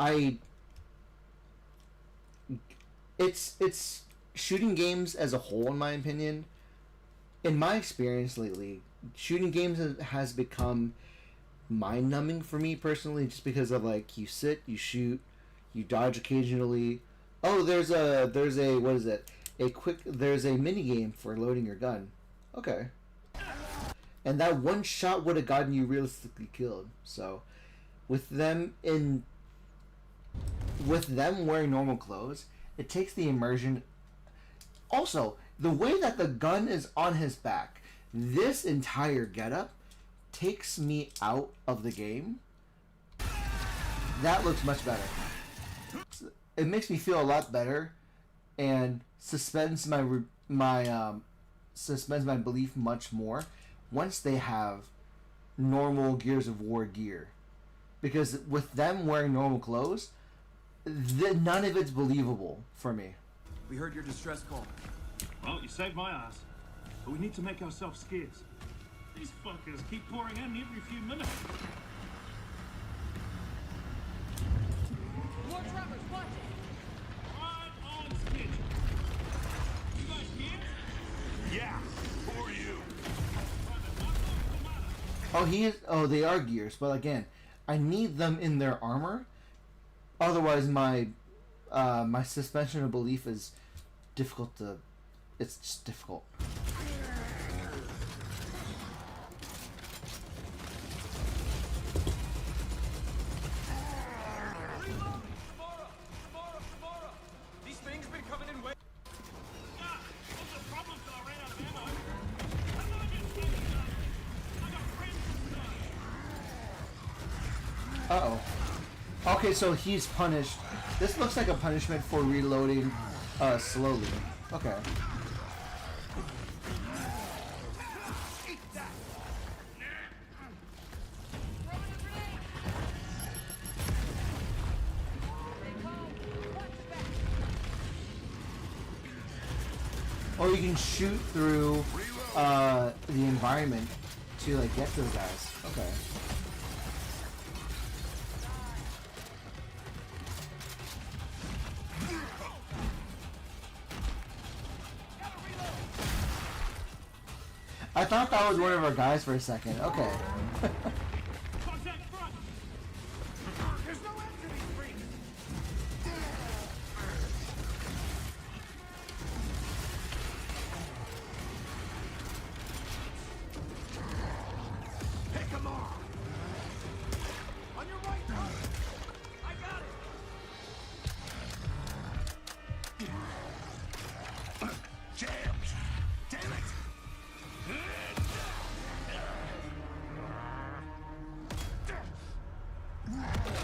it's shooting games as a whole, in my opinion. In my experience lately, shooting games has become mind numbing for me personally, just because of like you sit, you shoot, you dodge occasionally. Oh, there's a what is it? There's a mini game for loading your gun. Okay. And that one shot would have gotten you realistically killed. So, with them wearing normal clothes, it takes the immersion. Also, the way that the gun is on his back, this entire getup takes me out of the game. That looks much better. It makes me feel a lot better, and suspends my belief much more once they have normal Gears of War gear, because with them wearing normal clothes, none of it's believable for me. We heard your distress call. Well, you saved my ass. But we need to make ourselves scarce. These fuckers keep pouring in every few minutes. More trappers, watch it! Right on schedule. You guys here? Yeah, for you. Oh, they are gears, but again, I need them in their armor. Otherwise, my suspension of belief is difficult to. It's just difficult. These things been coming in way. Uh-oh. Okay, so he's punished. This looks like a punishment for reloading slowly. Okay. Or you can shoot through the environment to like get to the guys. Okay. I thought that was one of our guys for a second. Okay.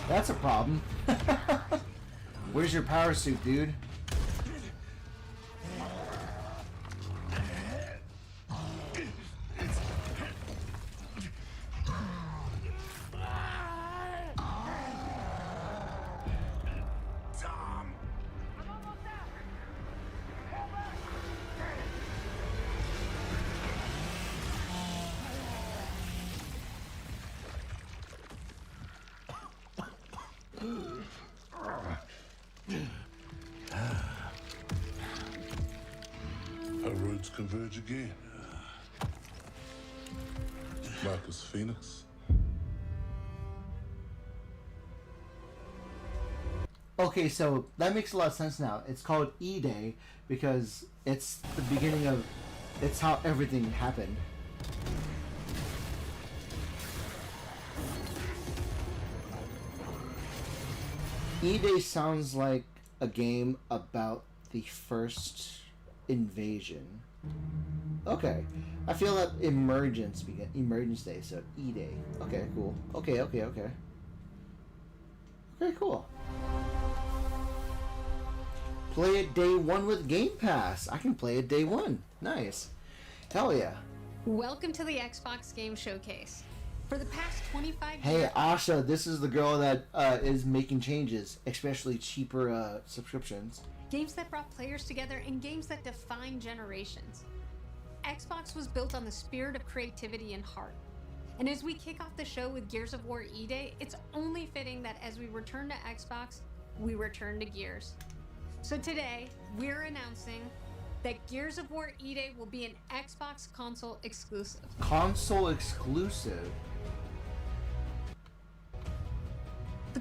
That's a problem. Where's your power suit, dude? Our roads converge again. Marcus Phoenix. Okay, so that makes a lot of sense now. It's called E-Day because it's the beginning of... It's how everything happened. E-Day sounds like a game about the first invasion. Okay. I feel that Emergence Day, so E-Day. Okay, cool. Okay. Okay, cool. Play it day one with Game Pass. I can play it day one. Nice. Hell yeah. Welcome to the Xbox Game Showcase. For the past 25 Hey, years... Asha, this is the girl that is making changes, especially cheaper subscriptions. Games that brought players together and games that define generations. Xbox was built on the spirit of creativity and heart. And as we kick off the show with Gears of War E-Day, it's only fitting that as we return to Xbox, we return to Gears. So today, we're announcing that Gears of War E-Day will be an Xbox console exclusive. Console exclusive?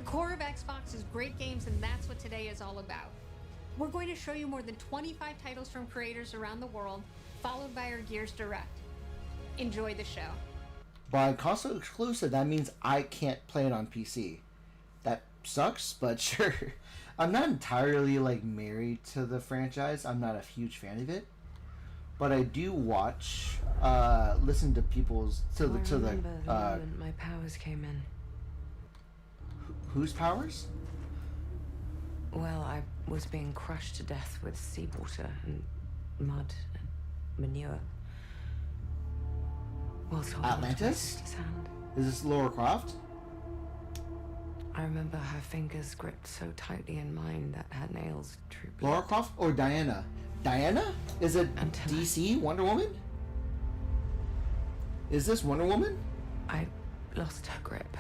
core of Xbox is great games, and that's what today is all about. We're going to show you more than 25 titles from creators around the world, followed by our Gears Direct. Enjoy the show. By console exclusive, that means I can't play it on PC. That sucks, but sure. I'm not entirely like married to the franchise. I'm not a huge fan of it, but I do watch, listen to people's the moment my powers came in. Whose powers? Well, I was being crushed to death with seawater and mud and manure. Whilst holding Atlantis? his hand. Is this Lara Croft? I remember her fingers gripped so tightly in mine that her nails drooped. Lara Croft or Diana? Diana? Is it DC Wonder Woman? Is this Wonder Woman? I lost her grip.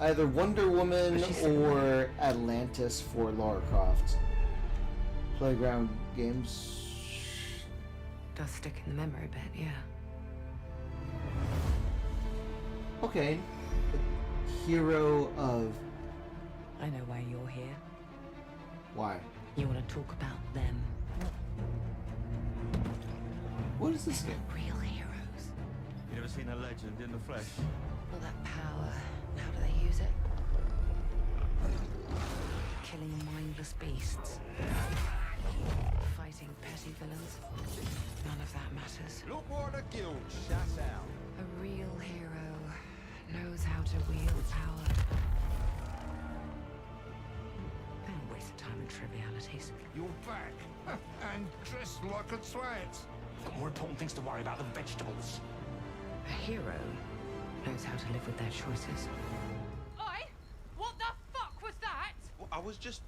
Either Wonder Woman or Atlantis for Lara Croft. Playground games. Does stick in the memory a bit, yeah. Okay. Hero of... I know why you're here. Why? You want to talk about them. What is this game? Real heroes. You ever seen a legend in the flesh? All that power. How do they use it? Killing mindless beasts. Fighting petty villains. None of that matters. Look what the guild shut out. A real hero knows how to wield power. Don't waste time on trivialities. You're back. And dressed like a twat. Got more important things to worry about than vegetables. A hero knows how to live with their choices. Oi! What the fuck was that? Well, I was just...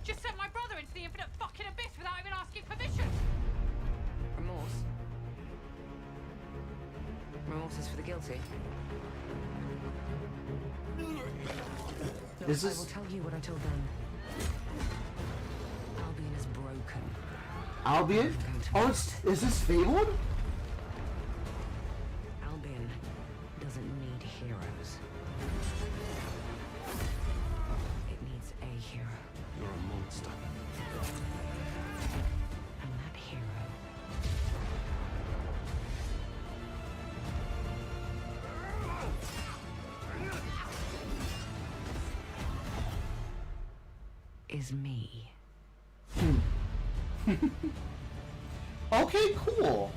Just sent my brother into the infinite fucking abyss without even asking permission. Remorse. Remorse is for the guilty. Look, Is I this... will tell you what I told them. Albion is broken. Albion? Oh, is this Fabled? Albion doesn't need heroes. It needs a hero. You're a monster. And that hero is me. Okay, cool.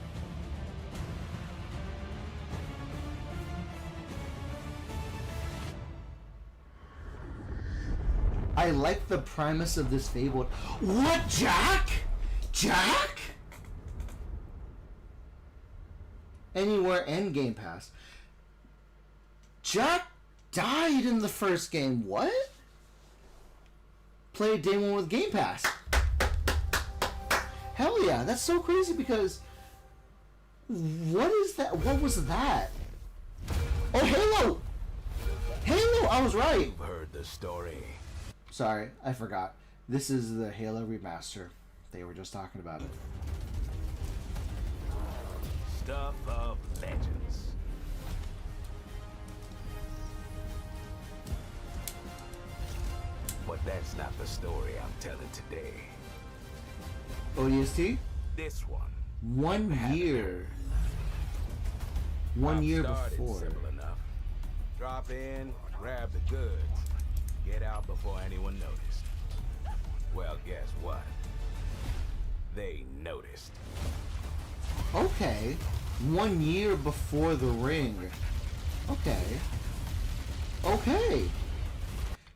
I like the premise of this Fable. What, Jack? Jack? Anywhere and Game Pass. Jack died in the first game. What? Played day one with Game Pass. Hell yeah, that's so crazy because what is that? What was that? Oh, Halo! Halo, I was right. You've heard the story. Sorry, I forgot. This is the Halo remaster. They were just talking about it. Stuff of legends. But that's not the story I'm telling today. ODST? This one. 1 year. 1 year Started before. simple enough. Drop in, grab the goods, get out before anyone noticed. Well, guess what? They noticed. Okay. 1 year before the ring. Okay. Okay.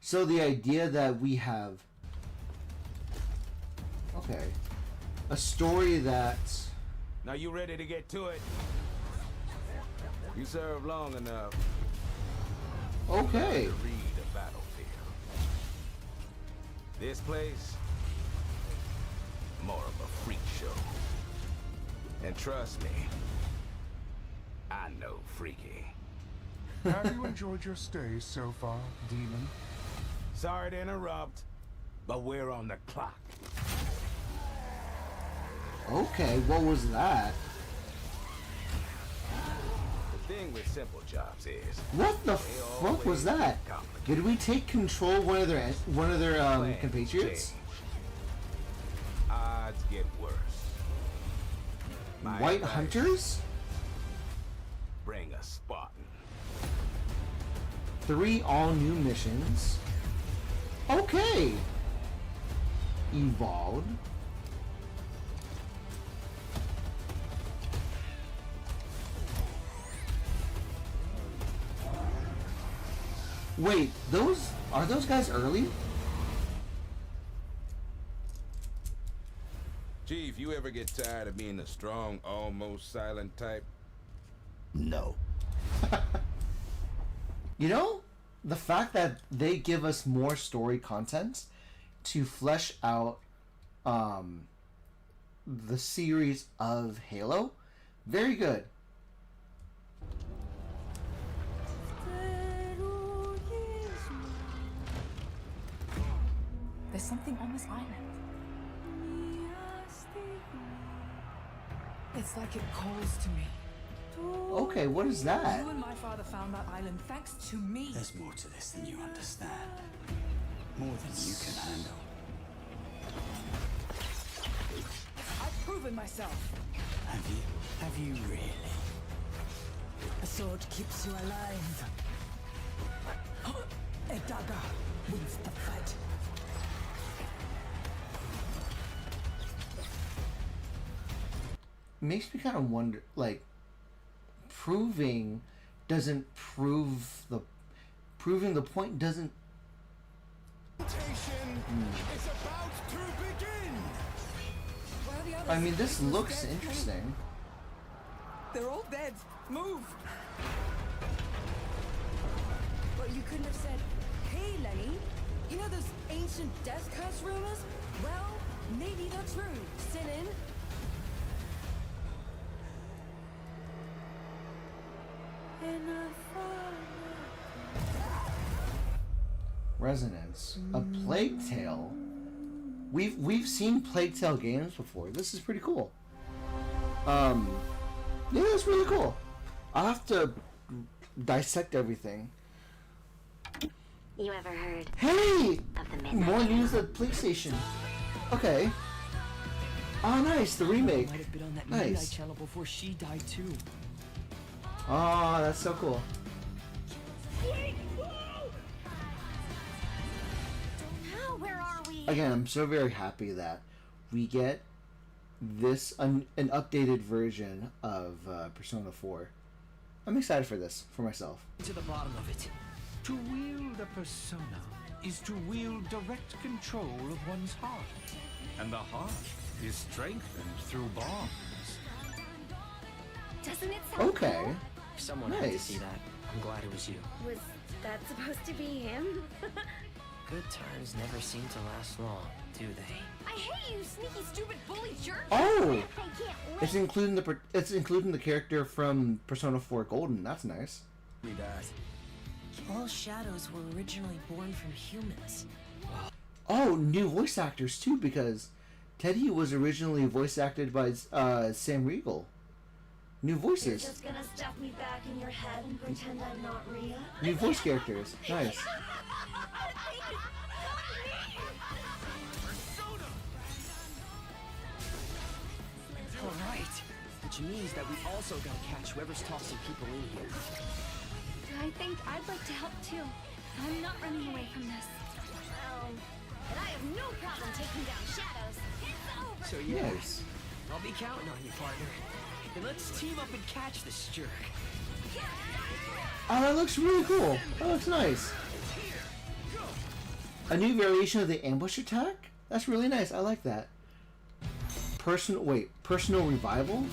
So the idea that we have... Okay. A story that... Now you ready to get to it? You served long enough. Okay. To read a battlefield. This place, more of a freak show. And trust me, I know freaky. Have you enjoyed your stay so far, Demon? Sorry to interrupt, but we're on the clock. Okay, what was that? The thing thing with simple jobs is What the fuck was that? Did we take control of one of their compatriots? Odds get worse. My White advice, Hunters? Bring a Spartan. 3 all-new missions. Okay. Evolved. Wait, are those guys early? Chief, you ever get tired of being the strong, almost silent type? No. You know, the fact that they give us more story content to flesh out the series of Halo, very good. There's something on this island. It's like it calls to me. Okay, what is that? You and my father found that island thanks to me. There's more to this than you understand. More than you can handle. I've proven myself. Have you? Have you really? A sword keeps you alive. A dagger wins the fight. Makes me kind of wonder, like, proving the point doesn't. I mean, this looks interesting. They're all dead. Move. But you couldn't have said, "Hey, Lenny, you know those ancient death curse rumors? Well, maybe they're true. Sit in." Resonance. A Plague Tale. We've seen Plague Tale games before. This is pretty cool. Yeah, that's really cool. I'll have to dissect everything. You ever heard? Hey! Of the Midnight More news at PlayStation. Okay. Oh, nice. The remake. Might have been on that Midnight Nice. Channel before she died too. Oh, that's so cool. Now, where are we? Again, I'm so very happy that we get this an updated version of Persona 4. I'm excited for this for myself. To the bottom of it. To wield a persona is to wield direct control of one's heart. And the heart is strengthened through bonds. Doesn't it sound Okay. cool? Someone had to Nice. see that. I'm glad it was you. Was that supposed to be him? Good times never seem to last long, do they? I hate you, sneaky, stupid, bully jerk! Oh! I can't wait. It's including the character from Persona 4 Golden. That's nice. He dies. All shadows were originally born from humans. Oh, new voice actors too, because Teddy was originally voice acted by Sam Riegel. New You're voices. just gonna stuff me back in your head and pretend I'm not real? New voice characters. Nice. Alright. Which means that we also gotta catch whoever's tossing people in here. I think I'd like to help too. I'm not running away from this. Oh, but I have no problem taking down shadows. It's over. So yeah, Nice. I'll be counting on you, partner. And let's team up and catch this jerk. Oh, that looks really cool. That looks nice. A new variation of the ambush attack? That's really nice. I like that. Personal revival?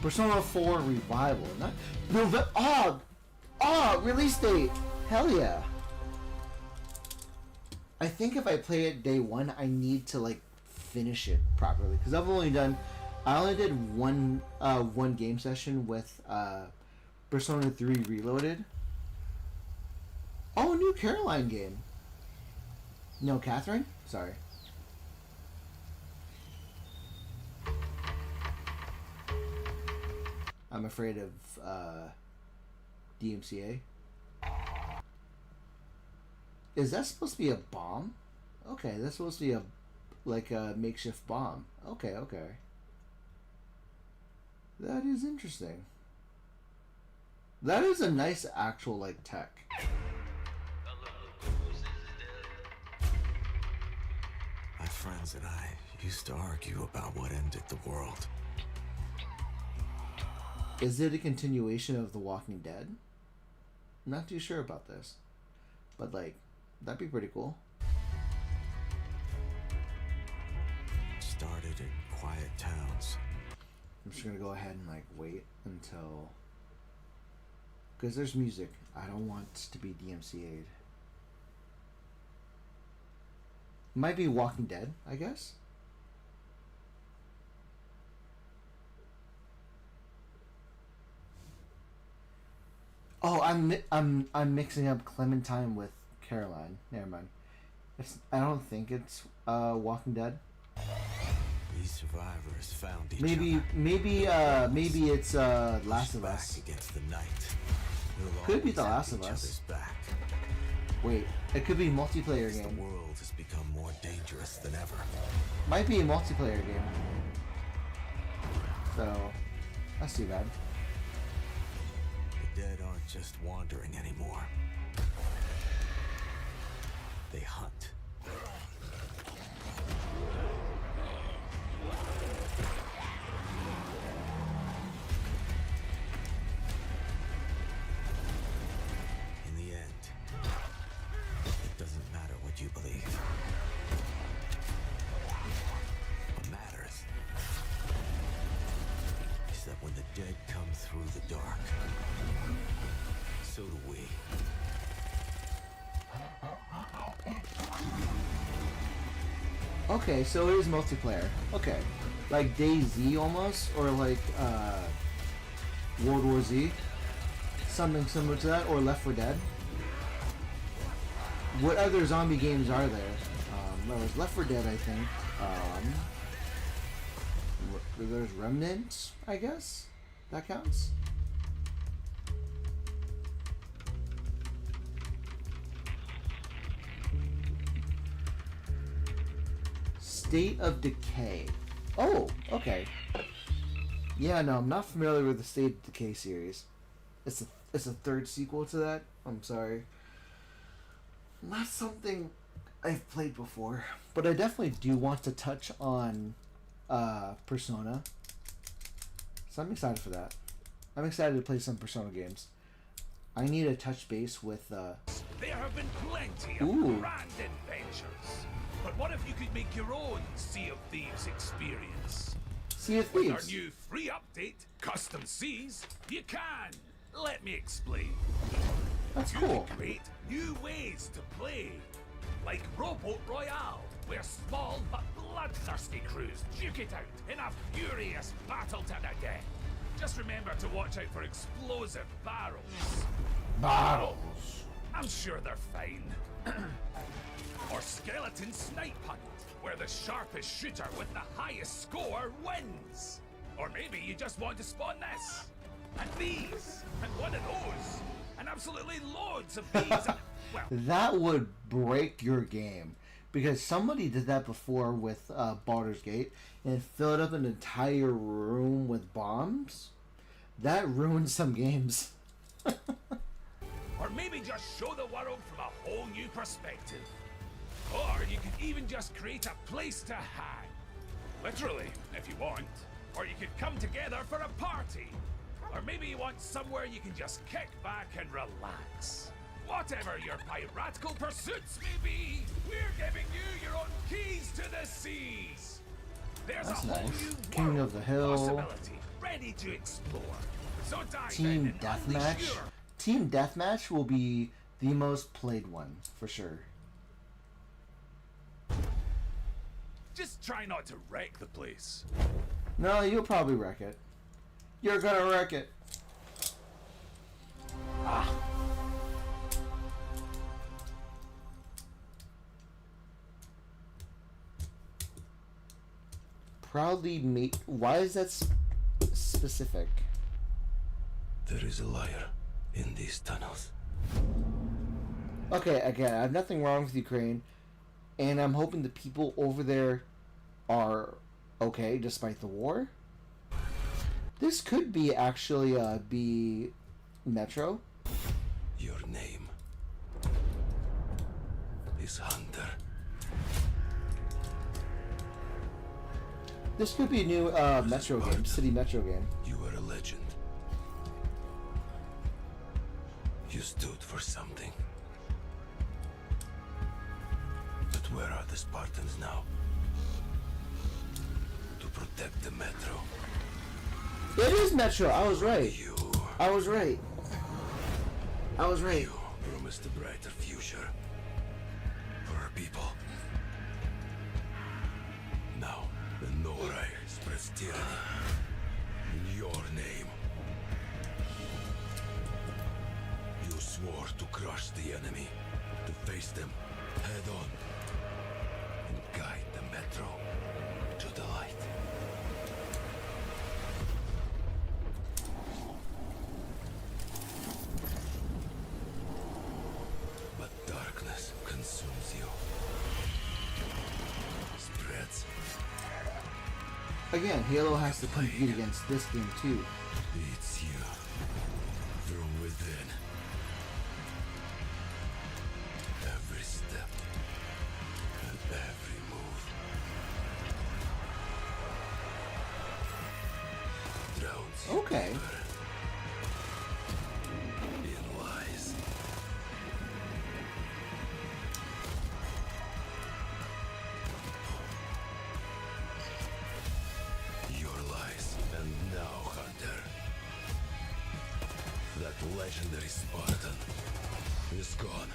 Persona 4 revival. Not release date. Hell yeah. I think if I play it day one, I need to like finish it properly because I only did one game session with Persona 3 Reloaded. Oh, new Caroline game. No, Catherine? Sorry. I'm afraid of DMCA. Is that supposed to be a bomb? Okay, that's supposed to be a makeshift bomb. Okay, okay. That is interesting. That is a nice actual like tech. My friends and I used to argue about what ended the world. Is it a continuation of The Walking Dead? I'm not too sure about this. But like, that'd be pretty cool. Started in quiet towns. I'm just gonna go ahead and like wait until, because there's music. I don't want to be DMCA'd. Might be Walking Dead, I guess. Oh, I'm mixing up Clementine with Caroline. Never mind. I don't think it's Walking Dead. These survivors found each Maybe it's Last of Us. against the night. Could be The Last of Us. Back. Wait, it could be a multiplayer As game. the world has become more dangerous than ever. Might be a multiplayer game. So, that's too bad. The dead aren't just wandering anymore. They hunt. In the end, it doesn't matter what you believe. What matters is that when the dead come through the dark, so do we. Okay, so it is multiplayer. Okay. Like DayZ almost, or like World War Z. Something similar to that, or Left 4 Dead. What other zombie games are there? There was Left 4 Dead, I think. There's Remnant, I guess? That counts? State of Decay. Oh, okay. Yeah, no, I'm not familiar with the State of Decay series. It's a third sequel to that. I'm sorry. Not something I've played before, but I definitely do want to touch on Persona. So I'm excited for that. I'm excited to play some Persona games. I need to touch base with There have been plenty of grand adventures. But what if you could make your own Sea of Thieves experience? Sea of With our Thieves. new free update, Custom Seas, you can. Let me explain. That's you cool. can create new ways to play. Like Rowboat Royale, where small but bloodthirsty crews duke it out in a furious battle to the death. Just remember to watch out for explosive barrels. Barrels. I'm sure they're fine. Or Skeleton Snipe Hunt, where the sharpest shooter with the highest score wins. Or maybe you just want to spawn this, and these, and one of those, and absolutely loads of these. Well, That would break your game. Because somebody did that before with Baldur's Gate and filled up an entire room with bombs. That ruined some games. or maybe just show the world from a whole new perspective. Or you could even just create a place to hang. Literally, if you want. Or you could come together for a party. Or maybe you want somewhere you can just kick back and relax. Whatever your piratical pursuits may be, we're giving you your own keys to the seas. There's That's a whole nice. new King of the Hill. possibility ready to explore. So dive in Team and unleash Deathmatch. your Team Deathmatch will be the most played one, for sure. Just try not to wreck the place. No, you'll probably wreck it. You're gonna wreck it. Ah. Proudly mate. Why is that specific? There is a liar in these tunnels. Okay, again, I have nothing wrong with Ukraine, and I'm hoping the people over there are okay despite the war. This could be actually be Metro. Your name is Hunter. This could be a new Metro game, City Metro game. You were a legend. You stood for something. But where are the Spartans now? To protect the Metro. It is Metro. I was right. I was right. I was right. You promised a brighter future for our people. Now, the Norai spreads tyranny in your name. You swore to crush the enemy, to face them head on, and guide the Metro to the light. But darkness consumes you. Spreads. Again, Halo has to compete against this game too. It's you. From within. Every step. And every move. Drowns you Okay. deeper in lies. Your lies. And now, Hunter. That legendary Spartan is gone.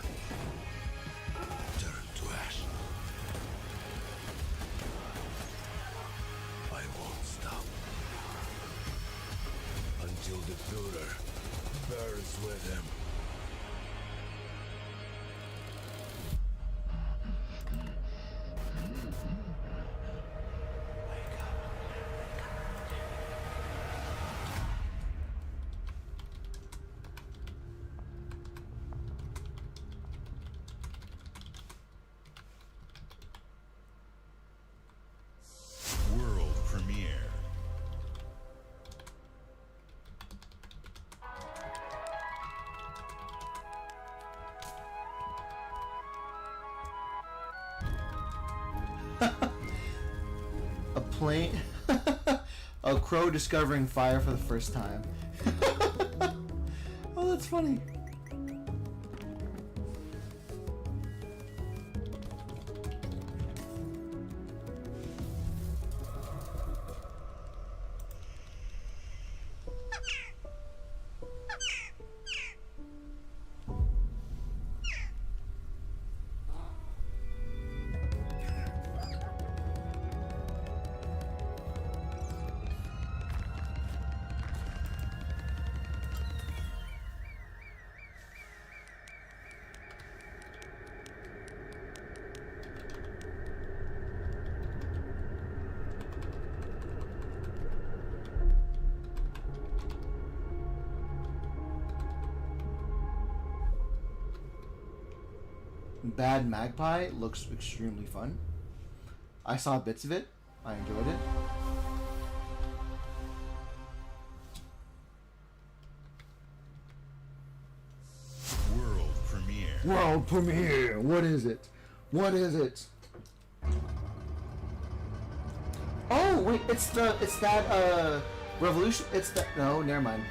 Turned to ash. I won't stop. Until the Führer burns with him. World premiere. A plane. A crow discovering fire for the first time. Oh, that's funny. Bad Magpie looks extremely fun. I saw bits of it. I enjoyed it. World premiere. World premiere. What is it? What is it? Oh wait, it's that Revolution. It's that no, never mind.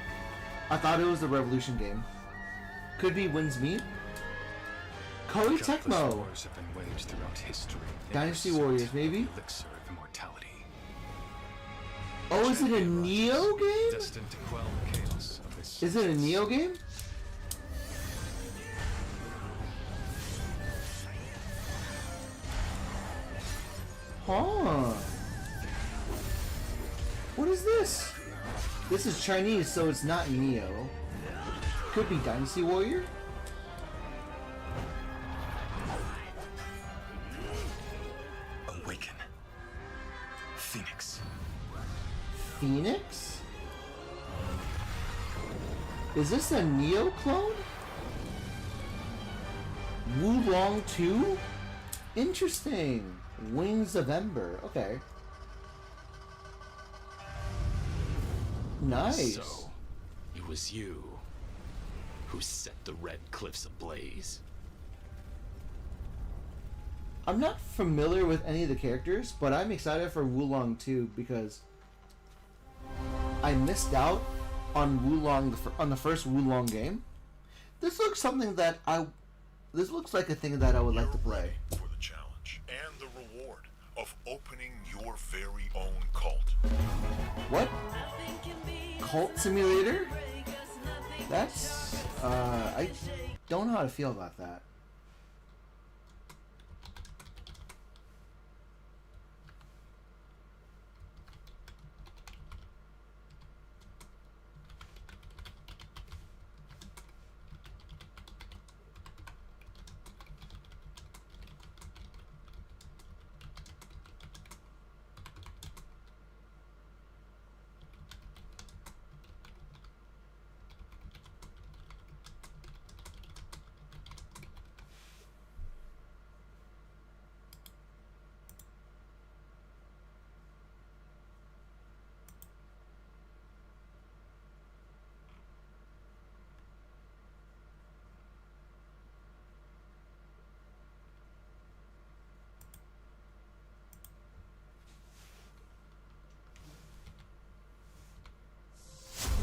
I thought it was the Revolution game. Could be Wins Meat. Koei Tecmo. Wars have been waged throughout history. Dynasty Warriors, maybe. Elixir of immortality. Oh, is it a Neo game? Destined to quell the chaos of this. Is it a Neo game? Huh. What is this? This is Chinese, so it's not Neo. Could be Dynasty Warrior? Awaken. Phoenix. Phoenix? Is this a Neo clone? Wulong 2? Interesting. Wings of Ember. Okay. Nice. So, it was you who set the Red Cliffs ablaze. I'm not familiar with any of the characters, but I'm excited for Wulong 2 because I missed out on Wulong on the first Wulong game. This looks something that this looks like a thing that I would like to play. For the challenge and the reward of opening your very own cult. What? Cult Simulator? That's I don't know how to feel about that.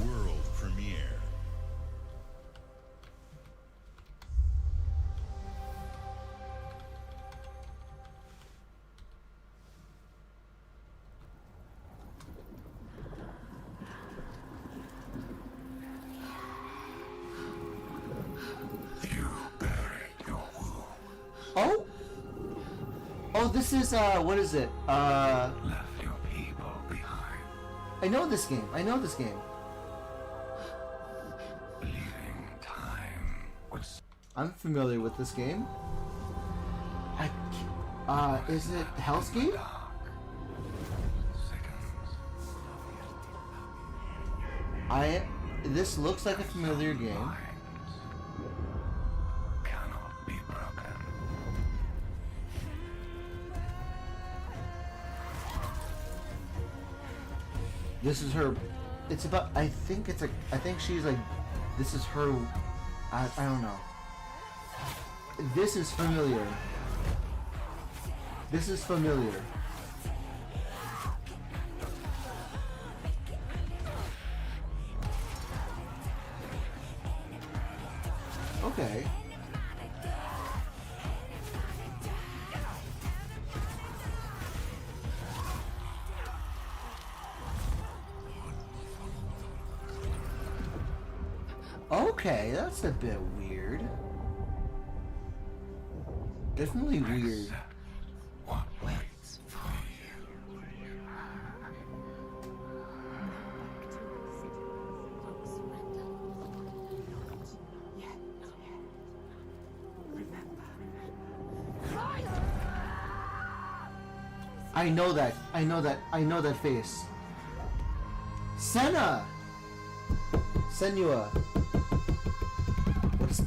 World premiere. Oh? Oh, this is what is it? Left your people behind. I know this game. I know this game. Leaving time was. I'm familiar with this game. Is it Hell's Gate? This looks like a familiar game. Cannot be broken. This is her. It's about. I think she's like. This is her. I don't know. This is familiar. This is familiar. Okay. Okay, that's a bit weird. Definitely weird. What waits for you? I know that. I know that. I know that face. Senna! Senua. What is...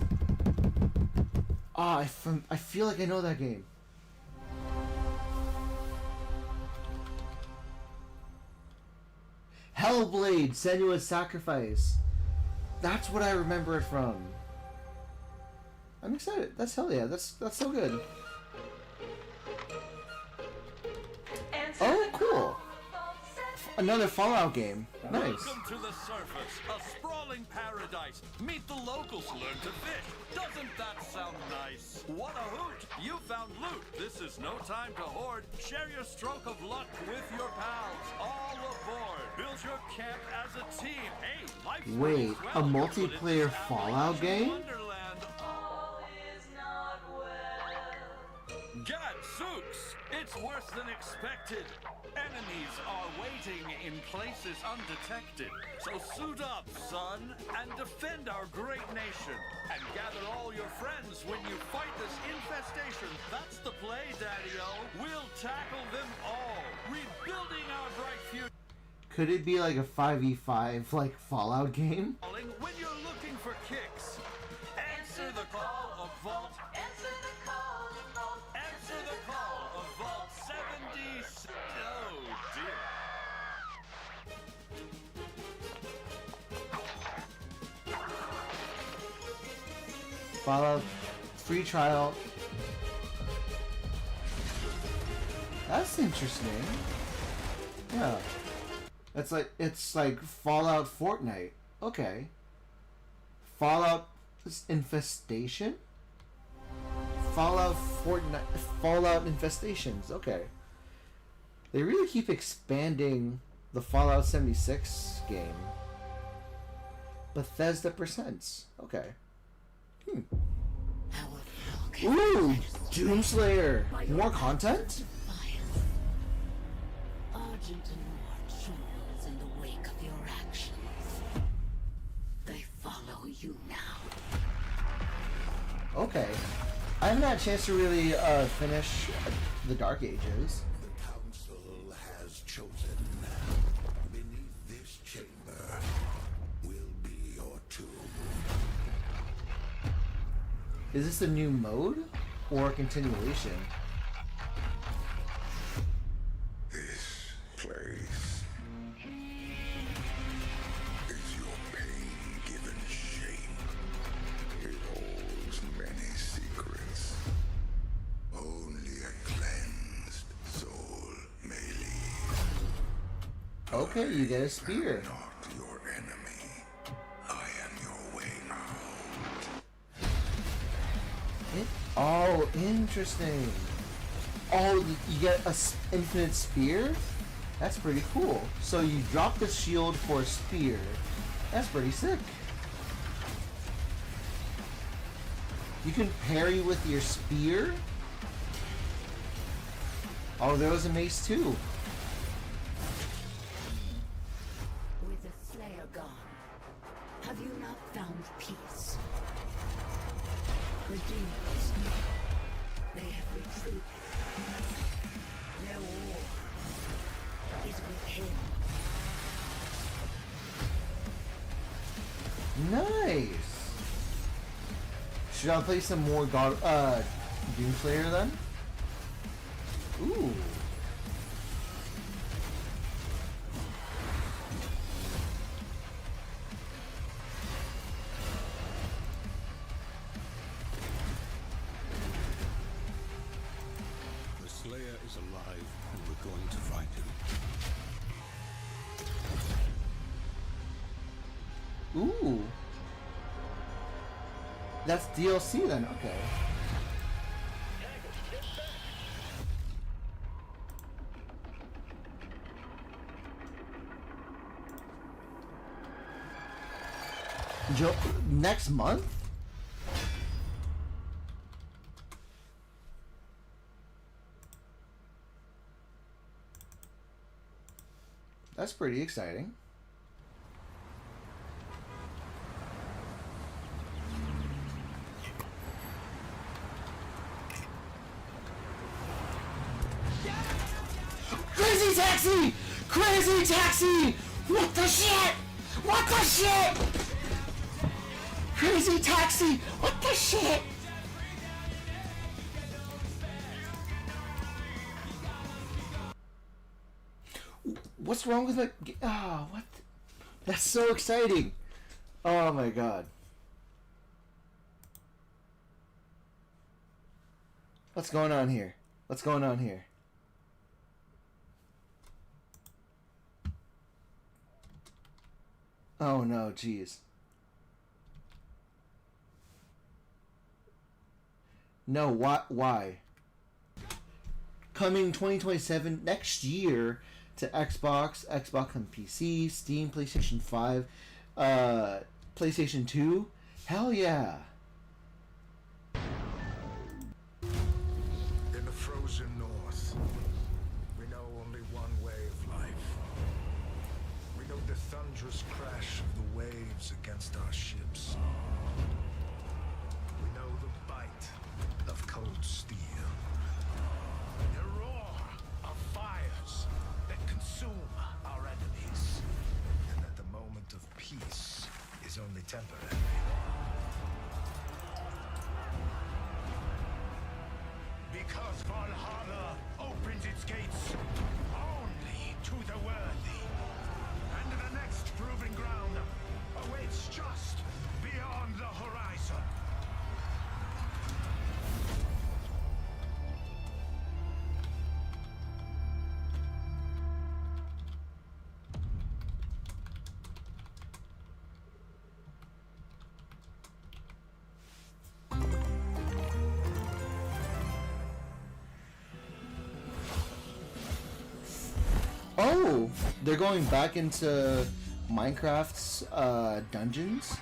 Ah, I feel like I know that game. Hellblade, Senua's Sacrifice. That's what I remember it from. I'm excited. That's hell yeah. That's so good. Oh, cool. Another Fallout game. Nice. Welcome to the surface, a sprawling paradise. Meet the locals, learn to fish. Doesn't that sound nice? What a hoot! You found loot. This is no time to hoard. Share your stroke of luck with your pals. All aboard. Build your camp as a team. Hey, life's Wait, well, a multiplayer Fallout game? Wonderland. All is not well. Gadzooks! It's worse than expected. Enemies are waiting in places undetected. So suit up, son, and defend our great nation. And gather all your friends when you fight this infestation. That's the play, Daddy-O. We'll tackle them all. Rebuilding our bright future. Could it be like a 5v5 like Fallout game? When you're looking Fallout free trial. That's interesting. Yeah. It's like Fallout Fortnite. Okay. Fallout Infestation? Fallout Fortnite, Fallout Infestations. Okay. They really keep expanding the Fallout 76 game. Bethesda Presents. Okay. Ooh, Doomslayer. More content? Argent and Mort trembles in the wake of your actions. They follow you now. Okay. I haven't had a chance to really finish the Dark Ages. The council has chosen. Beneath this chamber will be your tomb. Is this a new mode or a continuation? This place is your pain-given shape. It holds many secrets. Only a cleansed soul may leave. Okay, you get a spear. Not your enemy. I am your way out. Oh, interesting. Oh, you get a infinite spear? That's pretty cool. So you drop the shield for a spear. That's pretty sick. You can parry with your spear? Oh, there was a mace too. With the Slayer gone, have you not found peace? The demons, they have retreated. Their war is with him. Nice. Should I play some more Doomslayer then? Ooh. The Slayer is alive, and we're going to find him. Ooh. That's DLC then, okay. Next month? That's pretty exciting. Crazy Taxi! Crazy Taxi! What the shit? What the shit? Crazy Taxi! What the shit? What's wrong with my... Oh, what? That's so exciting. Oh my god. What's going on here? What's going on here? Oh no, jeez. No, why? Coming 2027 next year to Xbox, Xbox and PC, Steam, PlayStation 5, PlayStation 2. Hell yeah. In the frozen north, we know only one way of life. We know the thunderous crash of the waves against our ships. We know the bite of cold steel. The roar of fires that consume our enemies. And that the moment of peace is only temporary. Because Valhalla opens its gates only to the worthy. And the next proving ground awaits just beyond the horizon. Oh, they're going back into Minecraft's dungeons.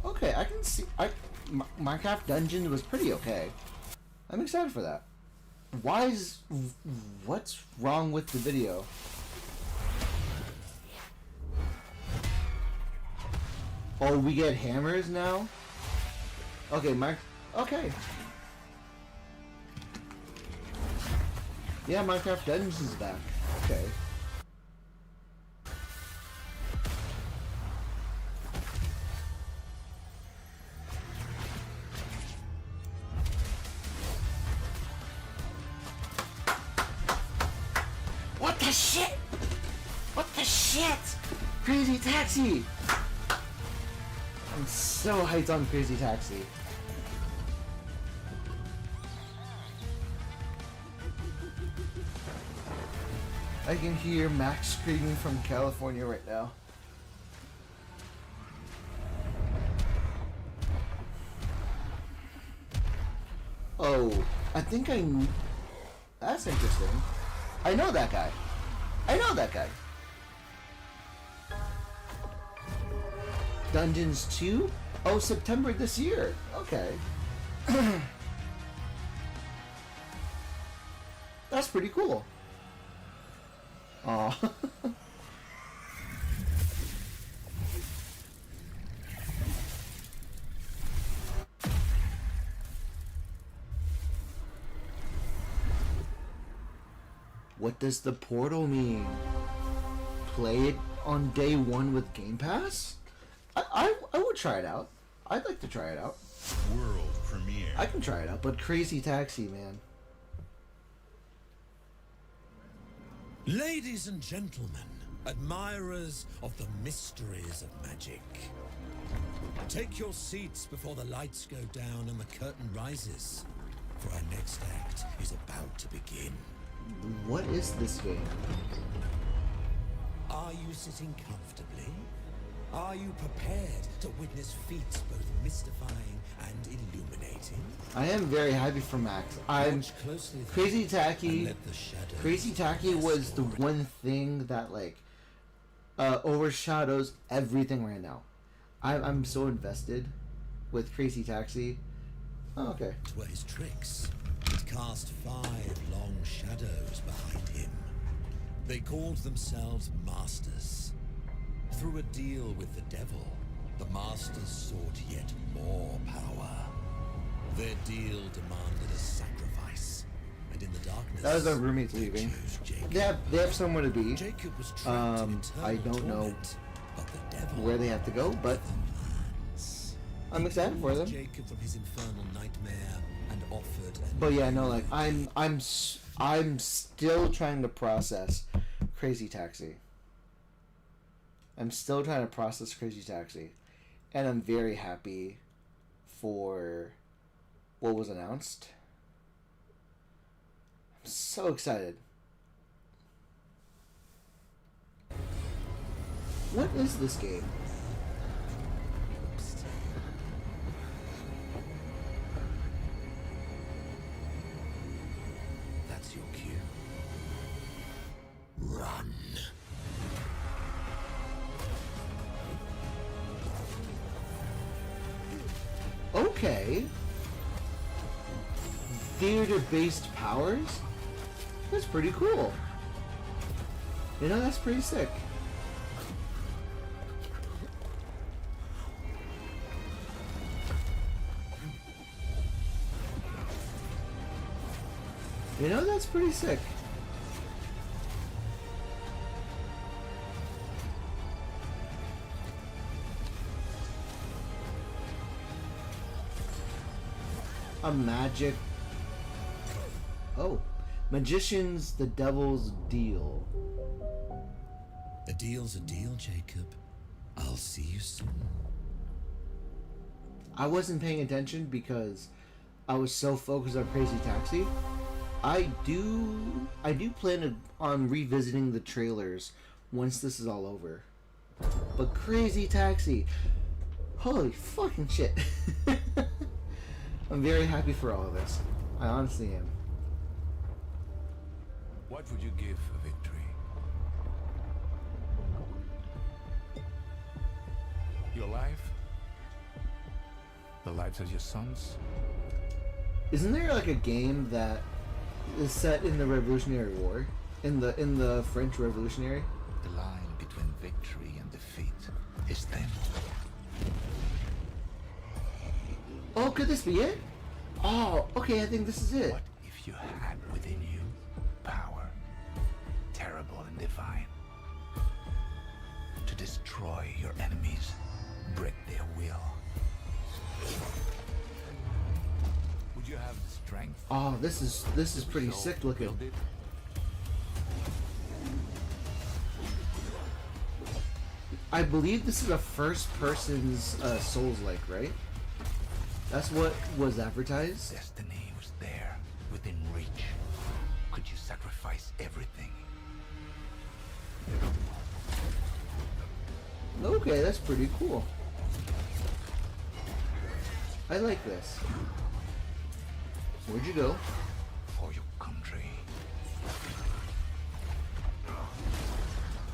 Okay, I can see. Minecraft Dungeon was pretty okay. I'm excited for that. What's wrong with the video? Oh, we get hammers now? Okay, okay. Yeah, Minecraft Dungeons is back. Okay. What the shit? What the shit? Crazy Taxi! I'm so hyped on Crazy Taxi. I can hear Max screaming from California right now. Oh, I think that's interesting. I know that guy. I know that guy. Dungeons 2? Oh, September this year. Okay. That's pretty cool. Aw. What does the portal mean? Play it on day one with Game Pass? I would try it out. I'd like to try it out. World premiere. I can try it out, but Crazy Taxi, man. Ladies and gentlemen, admirers of the mysteries of magic, take your seats before the lights go down and the curtain rises, for our next act is about to begin. What is this game? Are you sitting comfortably? Are you prepared to witness feats both mystifying and illuminating? I am very happy for Max. Crazy Taxi. Crazy Taxi was the one thing that like overshadows everything right now. I'm so invested with Crazy Taxi. Oh, okay. Were his tricks. It cast 5 long shadows behind him. They called themselves Masters. Through a deal with the devil, the Masters sought yet more power. Their deal demanded a sacrifice, and in the darkness, that was our roommates leaving. They have somewhere to be. Jacob was I don't know where they have to go, but I'm excited for them. Jacob from his infernal nightmare and offered. But yeah, no, like I'm still trying to process Crazy Taxi. I'm still trying to process Crazy Taxi, and I'm very happy for what was announced. I'm so excited. What is this game? That's your cue. Run. Okay. Theater-based powers? That's pretty cool. You know, that's pretty sick. You know, that's pretty sick. A magic. Oh. Magicians, the Devil's Deal. A deal's a deal, Jacob. I'll see you soon. I wasn't paying attention because I was so focused on Crazy Taxi. I do plan on revisiting the trailers once this is all over. But Crazy Taxi, holy fucking shit. I'm very happy for all of this. I honestly am. What would you give for victory? Your life? The lives of your sons? Isn't there like a game that is set in the Revolutionary War? In the French Revolutionary? The line between victory and defeat is thin. Oh, could this be it? Oh, okay, I think this is it. What if you had within you power, terrible and divine, to destroy your enemies, break their will? Would you have the strength? Oh, this is pretty sick looking. I believe this is a first person's Souls-like, right? That's what was advertised. Destiny was there, within reach. Could you sacrifice everything? Okay, that's pretty cool. I like this. Where'd you go? For your country.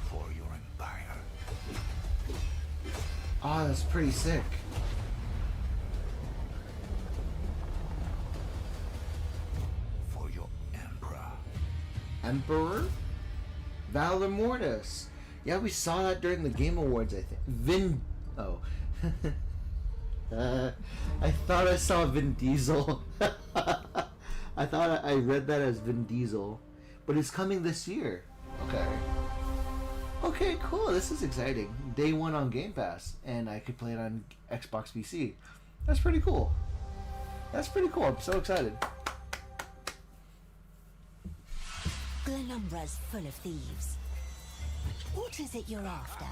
For your empire. Oh, that's pretty sick. For your emperor. Emperor? Valor Mortis. Yeah, we saw that during the Game Awards, I think. Oh. I thought I saw Vin Diesel. I thought I read that as Vin Diesel. But it's coming this year. Okay. Okay, cool. This is exciting. Day one on Game Pass. And I could play it on Xbox PC. That's pretty cool. That's pretty cool. I'm so excited. Glenumbra's full of thieves. What is it you're after?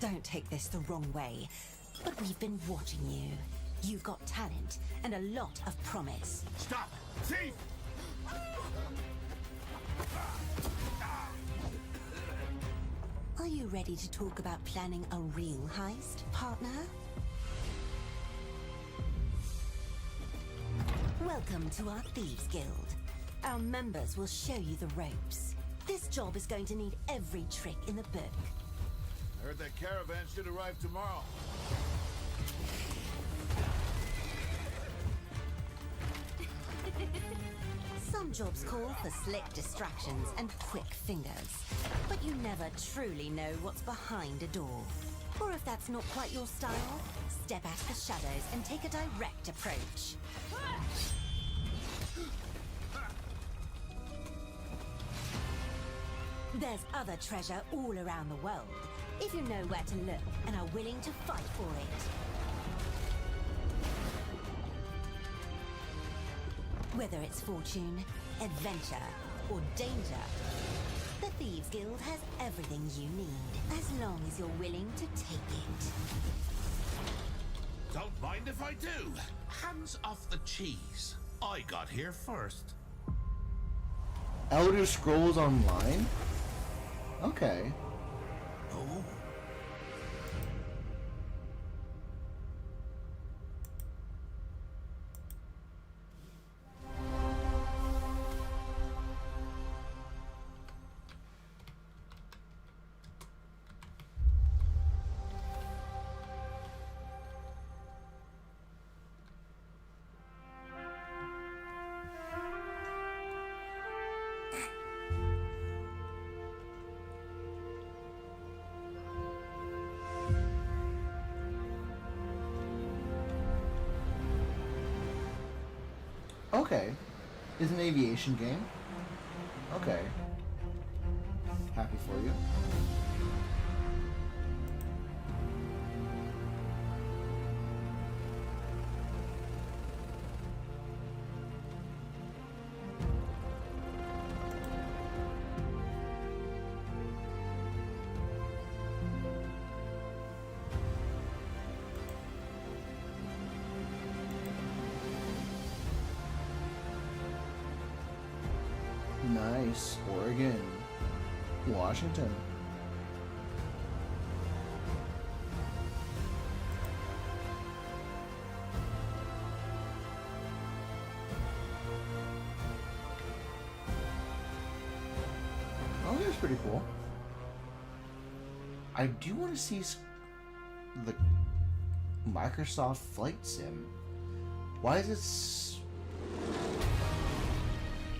Don't take this the wrong way, but we've been watching you. You've got talent and a lot of promise. Stop! Thief! Are you ready to talk about planning a real heist, partner? Welcome to our Thieves Guild. Our members will show you the ropes. This job is going to need every trick in the book. I heard that caravan should arrive tomorrow. Some jobs call for slick distractions and quick fingers, but you never truly know what's behind a door. Or if that's not quite your style, step out of the shadows and take a direct approach. There's other treasure all around the world, if you know where to look and are willing to fight for it. Whether it's fortune, adventure, or danger, the Thieves Guild has everything you need, as long as you're willing to take it. Don't mind if I do. Hands off the cheese. I got here first. Elder Scrolls Online? Okay. Oh. Okay. It's an aviation game. Okay. Happy for you. Nice. Oregon. Washington. pretty cool. I do want to see the Microsoft Flight Sim. Why is it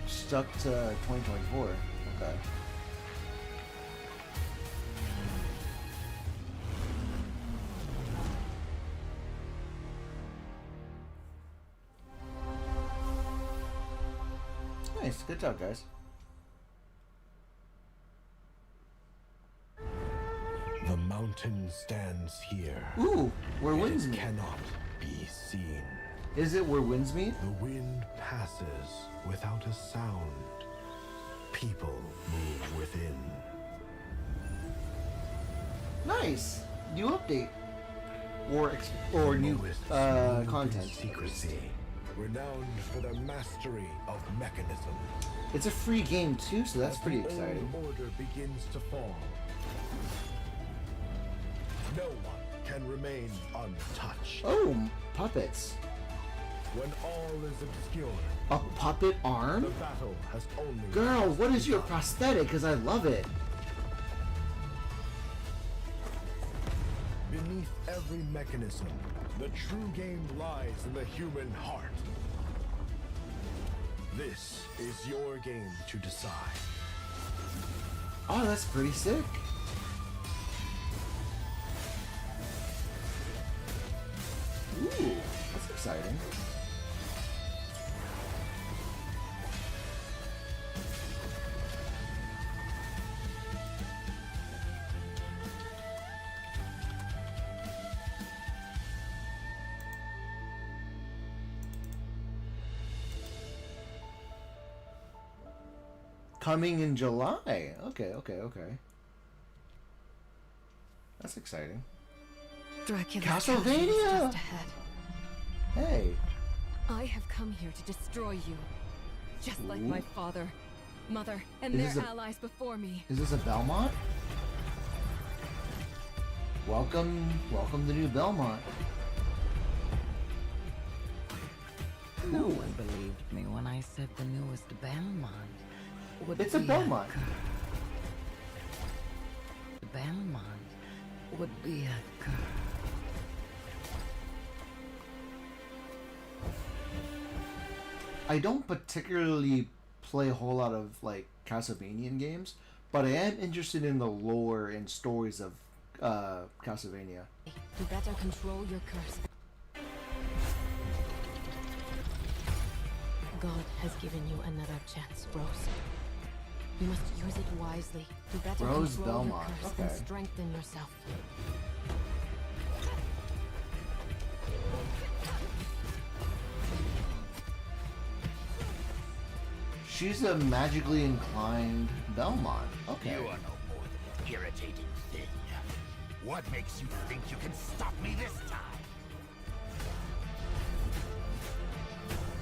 stuck to 2024? Okay. Nice, good job, guys. The mountain stands here. Ooh, where winds meet. Cannot be seen. Is it where winds meet? The wind passes without a sound. People move within. Nice. New update. Or new content. Secrecy, renowned for their mastery of mechanism. It's a free game too, so that's pretty exciting. The order begins to fall. No one can remain untouched. Oh, puppets. When all is obscured, a puppet arm? The battle has only Girl, what is your prosthetic? Because I love it. Beneath every mechanism, the true game lies in the human heart. This is your game to decide. Oh, that's pretty sick. Ooh, that's exciting. Coming in July. Okay. That's exciting. Dracula's Castlevania! is just ahead. Hey. I have come here to destroy you. Just like Ooh. my father, mother, and Is their this allies before me. Is this a Belmont? Welcome to New Belmont. No one believed me when I said the newest Belmont would It's a be Belmont. The Belmont would be a girl. I don't particularly play a whole lot of like Castlevanian games, but I am interested in the lore and stories of Castlevania. You better control your curse. God has given you another chance, Rose. You must use it wisely. You better Rose control Belmont, your curse and okay. strengthen yourself. She's a magically inclined Belmont. Okay. You are no more than an irritating thing. What makes you think you can stop me this time?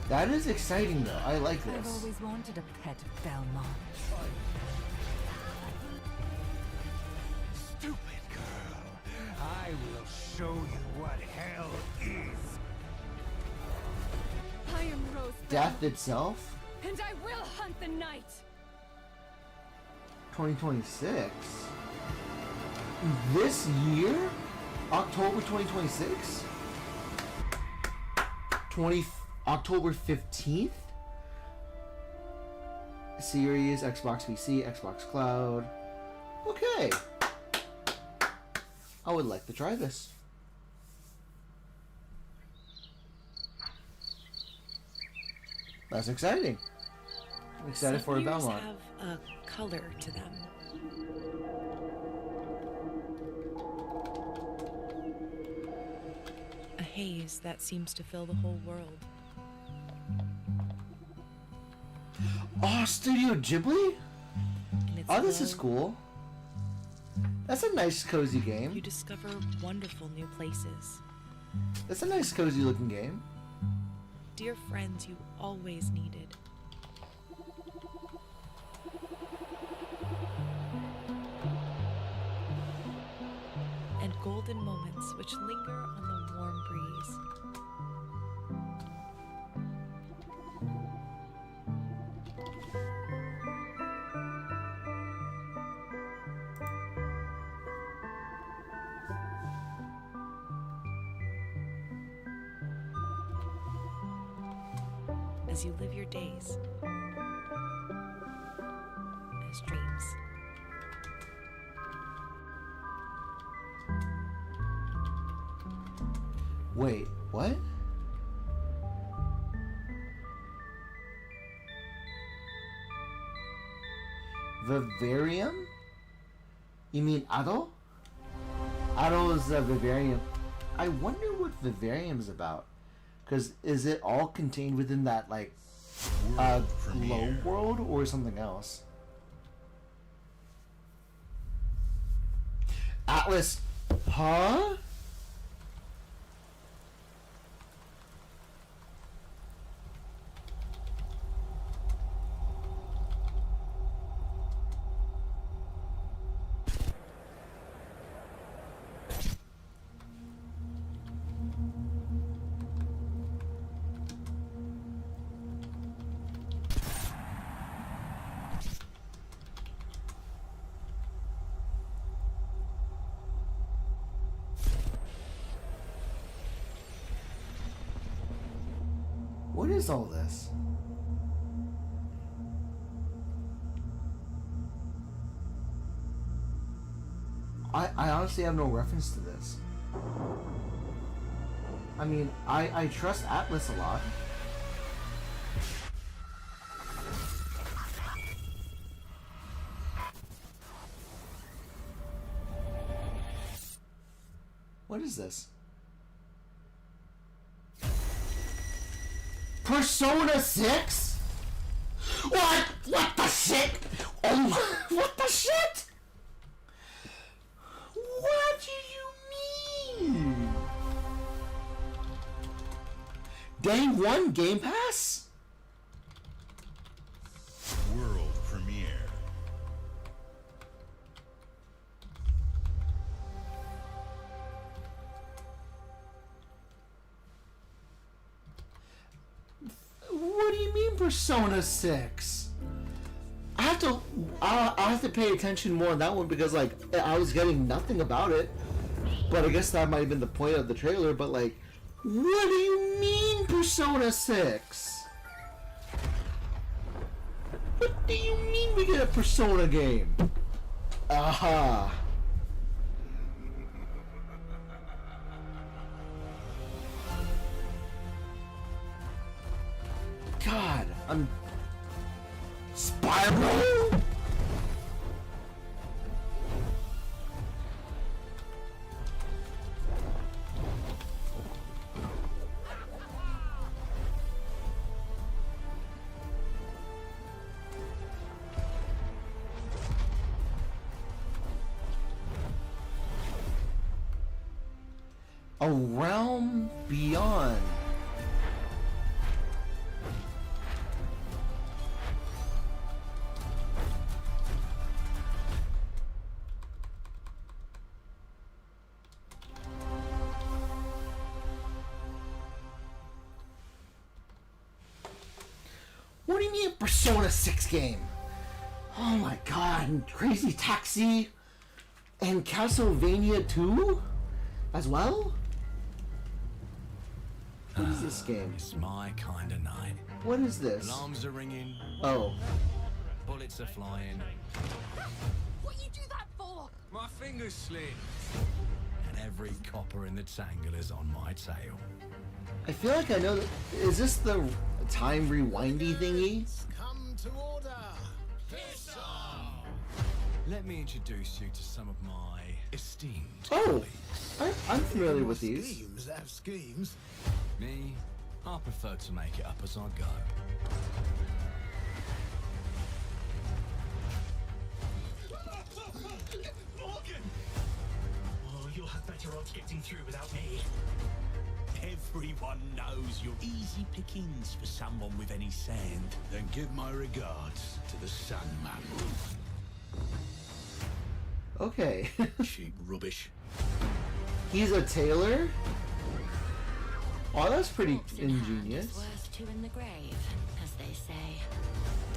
That is exciting though. I like I've this. always wanted a pet Belmont. Stupid girl. I will show you what hell is. I am Rose Death Belmont, itself? and I will hunt the night. 2026? This year? October 2026? October 15th? Series, Xbox PC, Xbox Cloud. Okay. I would like to try this. That's exciting. I'm excited Some for a mirrors Belmont. have a color to them. A haze that seems to fill the whole world. Oh, Studio Ghibli? In its Oh, this is glow, cool. That's a nice, cozy You game. discover wonderful new places. That's a nice, cozy looking game. Dear friends you always needed. And golden moments which linger on the warm breeze. as you live your days as dreams. Wait, what? Vivarium? You mean Adol? Adol is a vivarium. I wonder what vivarium is about. Because is it all contained within that, like, glow world or something else? Atlas. Huh? What is all this? I honestly have no reference to this. I mean, I trust Atlas a lot. What is this? Persona 6? What? What the shit? Oh my, what the shit? What do you mean? Day 1 Game Pass? World premiere. What do you mean Persona 6? I'll have to pay attention more on that one because like I was getting nothing about it. But I guess that might have been the point of the trailer, but like what do you mean Persona 6? What do you mean we get a Persona game? Aha. God, I'm Spyro? A realm beyond. What do you mean Persona 6 game? Oh my god, and Crazy Taxi and Castlevania 2 as well? What is this game? It's my kind of night. What is this? Alarms are ringing. Oh. Bullets are flying. What you do that for? My fingers slip. And every copper in the tangle is on my tail. I feel like I know that. Is this the time rewindy thingy? Come to order. Let me introduce you to some of my esteemed Oh, colleagues. I'm familiar with these. Schemes have schemes. Me, I prefer to make it up as I go. Morgan! Oh, you'll have better odds getting through without me. Everyone knows you're easy pickings for someone with any sand. Then give my regards to the Sandman. Okay. Cheap rubbish. He's a tailor? Oh, that's pretty ingenious. Worth two in the grave, as they say.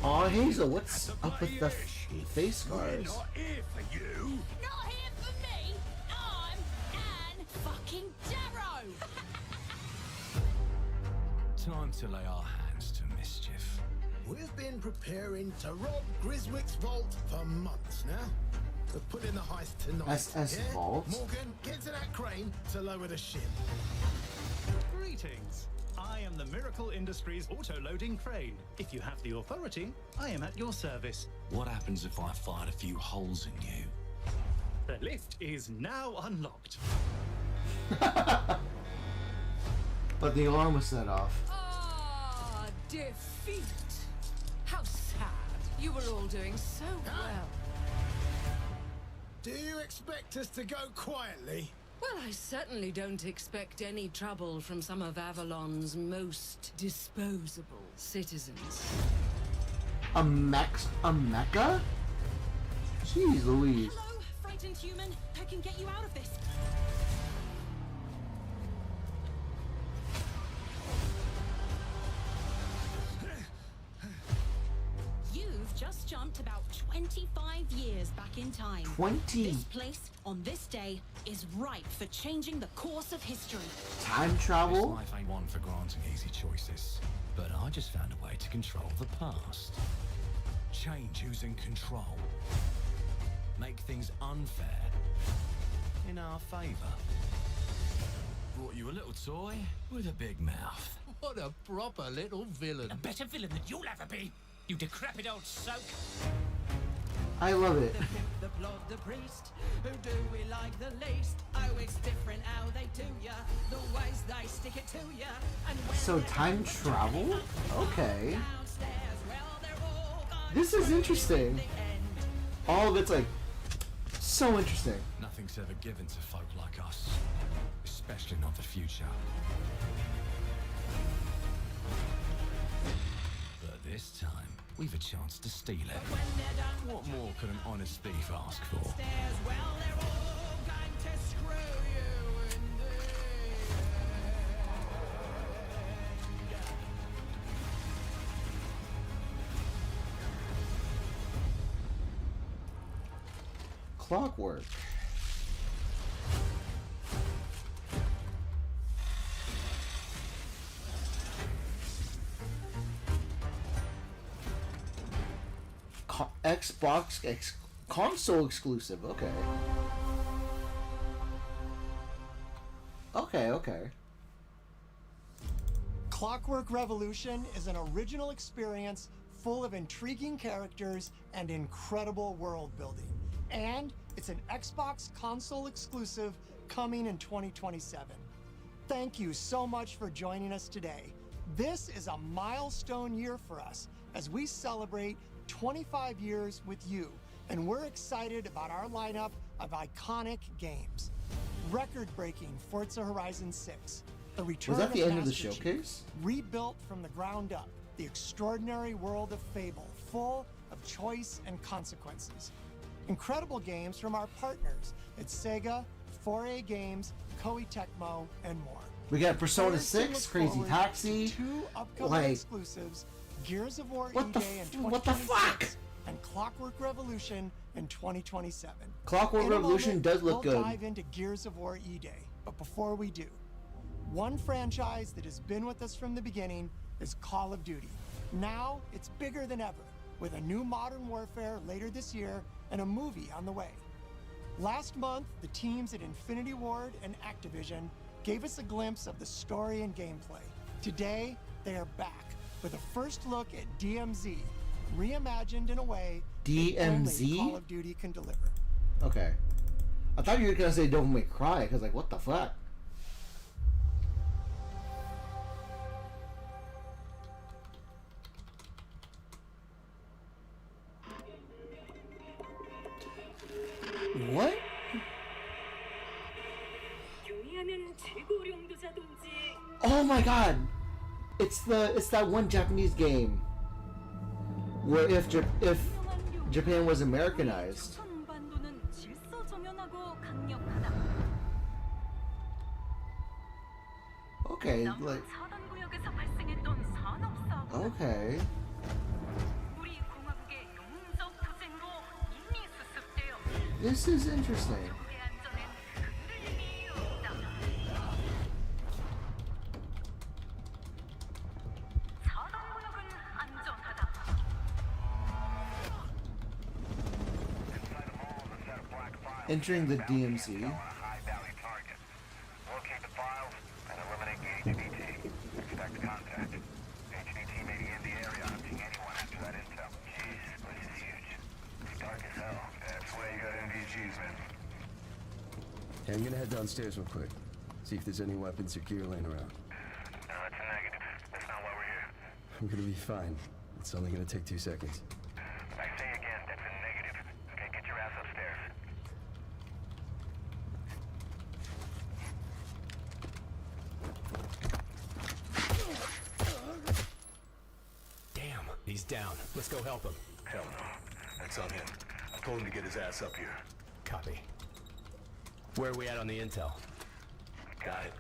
Aw, Hazel, what's up with the face scars? Not here for you. Not here for me. I'm Anne fucking Darrow. Time to lay our hands to mischief. We've been preparing to rob Griswick's vault for months now. We're putting the heist tonight. SS Vault? Morgan, get to that crane to lower the ship. Greetings. I am the Miracle Industries auto-loading crane. If you have the authority, I am at your service. What happens if I fired a few holes in you? The lift is now unlocked. But the alarm was set off. Ah, defeat. How sad. You were all doing so well. Do you expect us to go quietly? Well, I certainly don't expect any trouble from some of Avalon's most disposable citizens. A mecha? Jeez Louise. Hello, frightened human. I can get you out of this. You've just jumped about 25 years back in time. 20? This place, on this day, is ripe for changing the course of history. Time travel? This life ain't one for granting easy choices. But I just found a way to control the past. Change who's in control. Make things unfair in our favor. Brought you a little toy with a big mouth. What a proper little villain. A better villain than you'll ever be, you decrepit old soak. I love it. The blood, the priest, who do we like the least? Oh, it's different how they do ya, the ways they stick it to ya. And when So time travel? Okay. This is interesting. All of it's like so interesting. Nothing's ever given to folk like us, especially not the future. But this time, we've a chance to steal it. What more could an honest thief ask for? well, they're all going to screw you in the Clockwork. Xbox console exclusive. Okay. Okay. Clockwork Revolution is an original experience full of intriguing characters and incredible world building. And it's an Xbox console exclusive coming in 2027. Thank you so much for joining us today. This is a milestone year for us as we celebrate 25 years with you, and we're excited about our lineup of iconic games. Record-breaking Forza Horizon 6, the return Was that the of end of the Master Chief, showcase? rebuilt from the ground up, the extraordinary world of Fable, full of choice and consequences. Incredible games from our partners at Sega, 4A Games, Koei Tecmo, and more. We got Persona Players can 6, look Crazy forward Taxi. to 2 upcoming Like, exclusives, Gears of War What the E-Day in f- what the 2026 and Clockwork Revolution in 2027. Clockwork In a Revolution moment, does look we'll good. dive into Gears of War E-Day, but before we do, one franchise that has been with us from the beginning is Call of Duty. Now it's bigger than ever, with a new Modern Warfare later this year and a movie on the way. Last month, the teams at Infinity Ward and Activision gave us a glimpse of the story and gameplay. Today, they are back with a first look at DMZ, reimagined in a way that only DMZ? Call of Duty can deliver. Okay. I thought you were gonna say Devil May Cry, cause like what the fuck? What? Oh my god! It's that one Japanese game where if Japan was Americanized. Okay, like okay. This is interesting. entering the DMZ. Locate the files and eliminate the HVT. Expect contact. HVT may be in the area hunting anyone after that intel. Jeez, this is huge. It's dark as hell. That's why you got NVGs, man. Yeah, I'm gonna head downstairs real quick. See if there's any weapons or gear laying around. No, that's a negative. That's not why we're here. I'm gonna be fine. It's only gonna take 2 seconds. I say again, that's a negative. Okay, get your ass upstairs. Damn, he's down. Let's go help him. Hell no. That's on him. I told him to get his ass up here. Copy. Where are we at on the intel? Got it.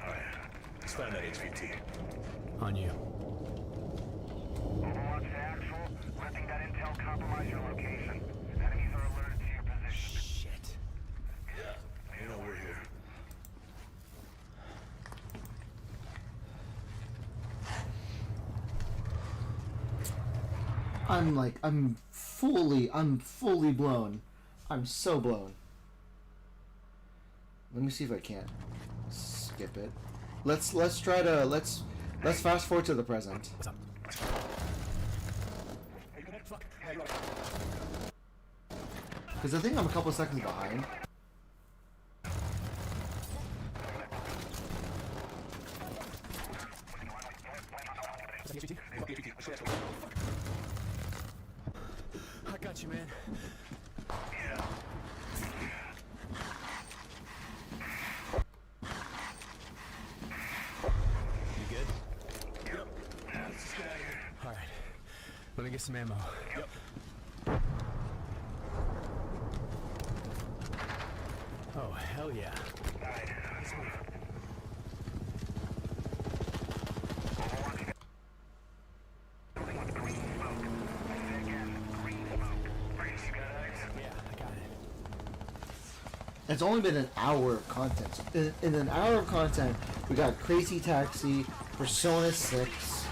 Alright. Let's find that HVT. On you. Overwatch to actual. Letting that intel compromise your location. Enemies are alerted to your position. Shit. Yeah. You know we're here. I'm fully blown. I'm so blown. Let me see if I can't skip it. Let's fast forward to the present. Because I think I'm a couple seconds behind. I got you, man. You good? Yep. Let's just get out of here. All right. Let me get some ammo. Yep. Oh, hell yeah. All right. Let's move. It's only been an hour of content. In an hour of content, we got Crazy Taxi, Persona 6,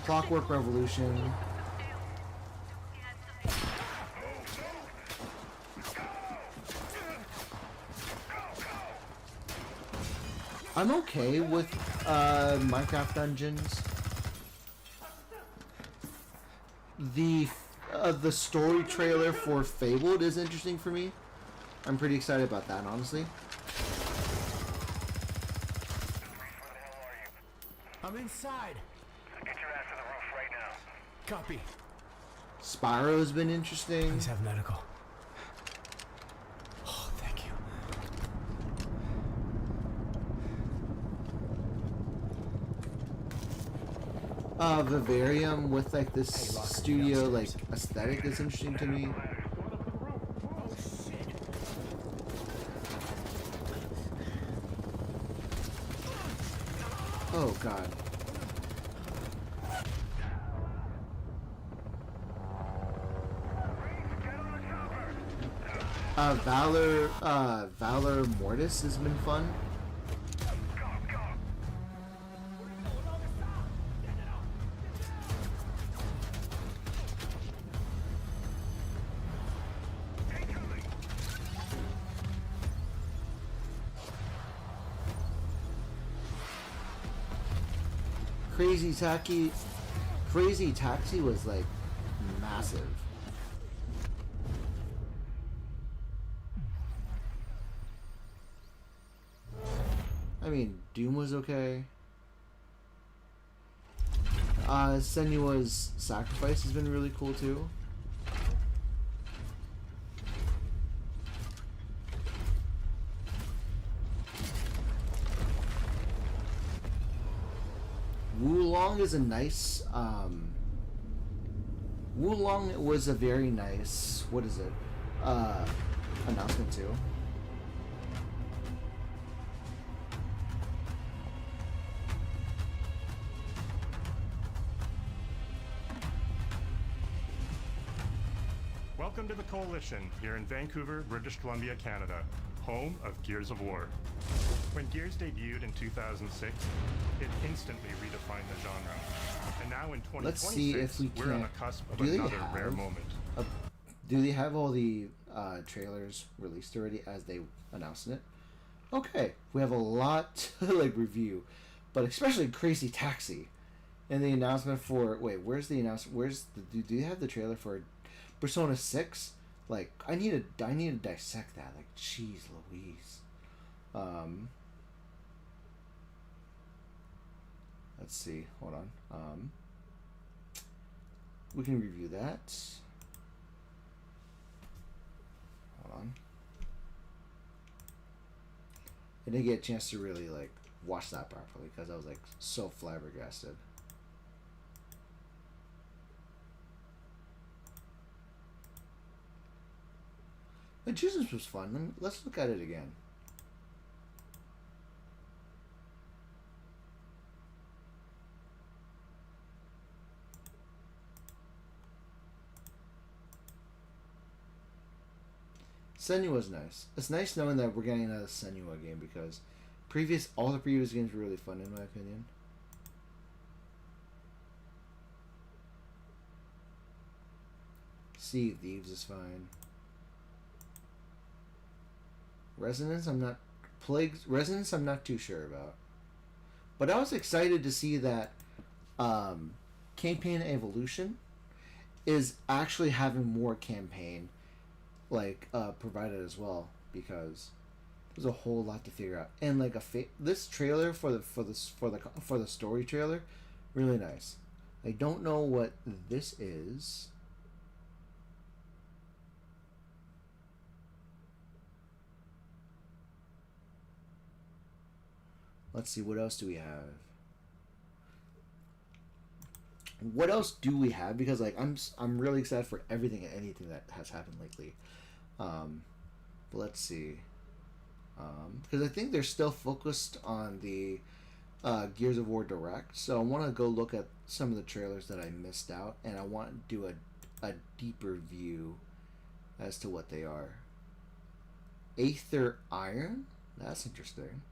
Clockwork Revolution. I'm okay with Minecraft Dungeons. The story trailer for Fabled is interesting for me. I'm pretty excited about that, honestly. I'm inside. Get your ass to the roof right now. Copy. Spyro's been interesting. Please have medical. Oh, thank you. Vivarium with like this studio like aesthetic is interesting to me. Oh god. Valor Mortis has been fun. Crazy Taxi was like massive. I mean, Doom was okay. Senua's Sacrifice has been really cool too. Wulong is a nice, Wulong was a very nice, what is it, announcement too. Welcome to the Coalition, here in Vancouver, British Columbia, Canada, home of Gears of War. When Gears debuted in 2006, it instantly redefined the genre. And now in 2026, Let's see if we we're on the can. cusp of Do they another rare have moment. do they have all the trailers released already as they announced it? Okay, we have a lot to like review, but especially Crazy Taxi, and the announcement for where's the announcement? Where's the do you have the trailer for Persona 6? Like I need to dissect that. Like jeez Louise. Let's see. Hold on. We can review that. Hold on. I didn't get a chance to really like watch that properly because I was like so flabbergasted. But Jesus was fun. Let's look at it again. Senua's nice. It's nice knowing that we're getting another Senua game because all the previous games were really fun in my opinion. Sea of Thieves is fine. Resonance I'm not too sure about. But I was excited to see that Campaign Evolution is actually having more campaign provided as well, because there's a whole lot to figure out. And like this trailer for the story trailer, really nice. I don't know what this is. Let's see, what else do we have? What else do we have? Because like I'm really excited for everything and anything that has happened lately. But let's see. Because I think they're still focused on the Gears of War Direct, so I want to go look at some of the trailers that I missed out, and I want to do a deeper view as to what they are. Aether Iron? That's interesting.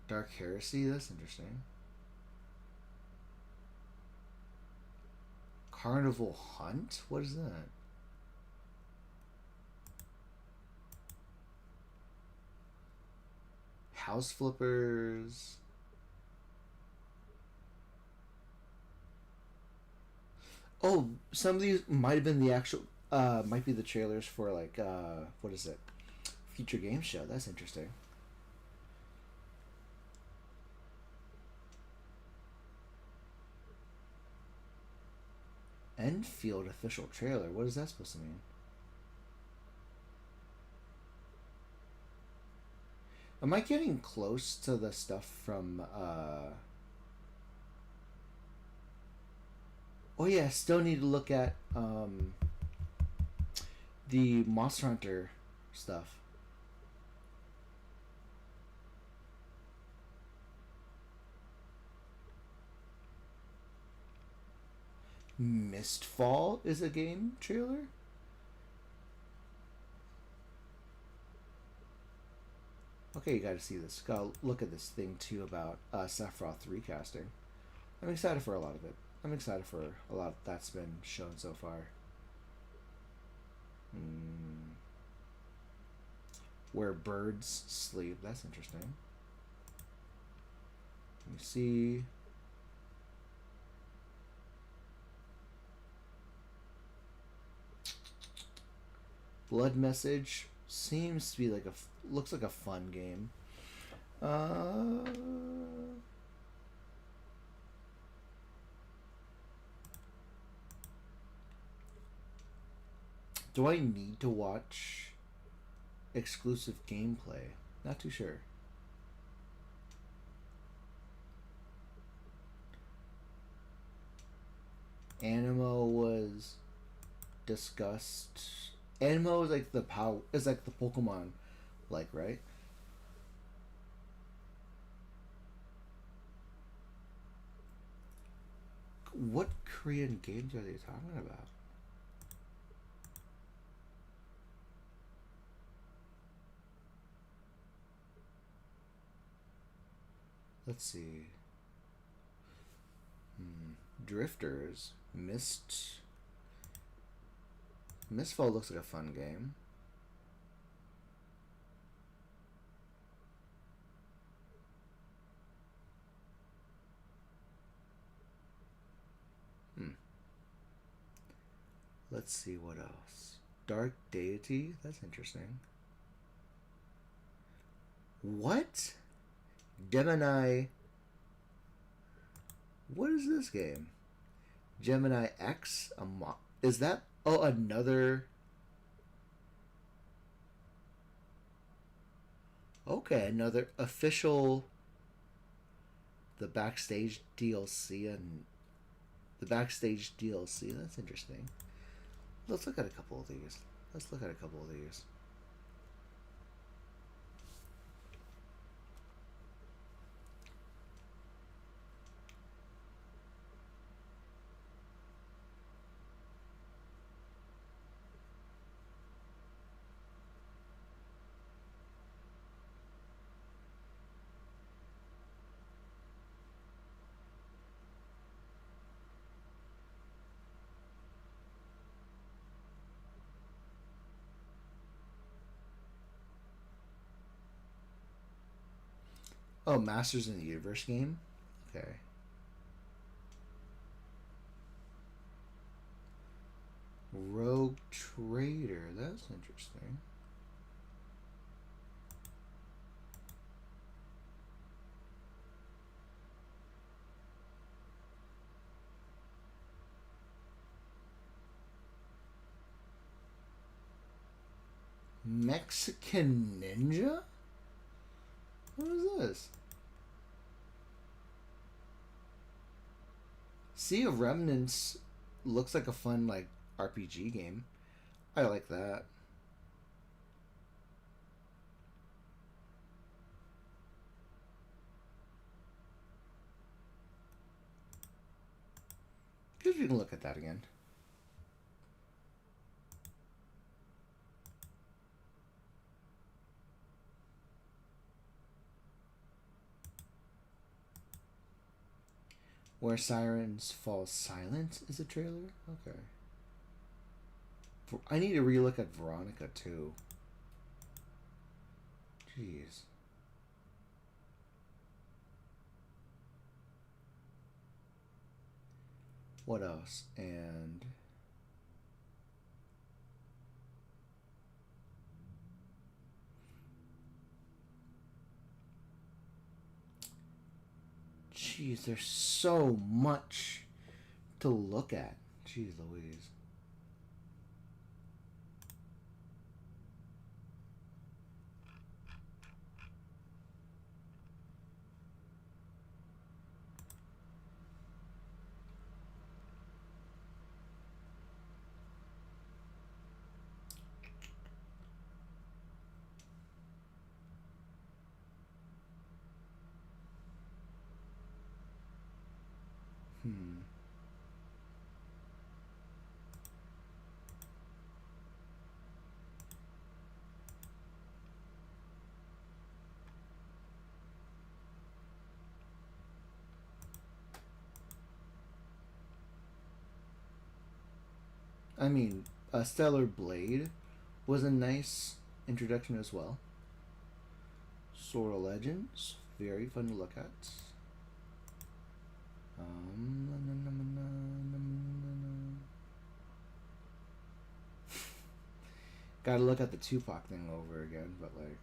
Dark Heresy? That's interesting. Carnival Hunt? What is that? House Flippers. Oh, some of these might have been the actual might be the trailers for like what is it? Future Game Show. That's interesting. Enfield official trailer. What is that supposed to mean? Am I getting close to the stuff from oh yeah, I still need to look at the Monster Hunter stuff. Mistfall is a game trailer? Okay, you gotta see this. Gotta look at this thing too about Sephiroth recasting. I'm excited for a lot of it. I'm excited for a lot that's been shown so far. Where Birds Sleep. That's interesting. Let me see. Blood Message seems to be like looks like a fun game. Do I need to watch exclusive gameplay? Not too sure. Animo was discussed. Animo is like the Pokemon, like, right? What Korean games are they talking about? Let's see. Drifters. Mistfall looks like a fun game. Let's see what else. Dark Deity? That's interesting. What? Gemini. What is this game? Gemini X? Is that... Oh, another... Okay, another official... The Backstage DLC and... The Backstage DLC. That's interesting. Let's look at a couple of these. Oh, Masters in the Universe game? Okay. Rogue Trader. That's interesting. Mexican Ninja? What is this? Sea of Remnants looks like a fun, like, RPG game. I like that. Guess we can look at that again. Where Sirens Fall Silent is a trailer? Okay. I need to relook at Veronica too. Jeez. What else? And... Jeez, there's so much to look at. Jeez Louise. I mean, Stellar Blade was a nice introduction as well. Sword of Legends, very fun to look at. Gotta look at the Tupac thing over again, but like...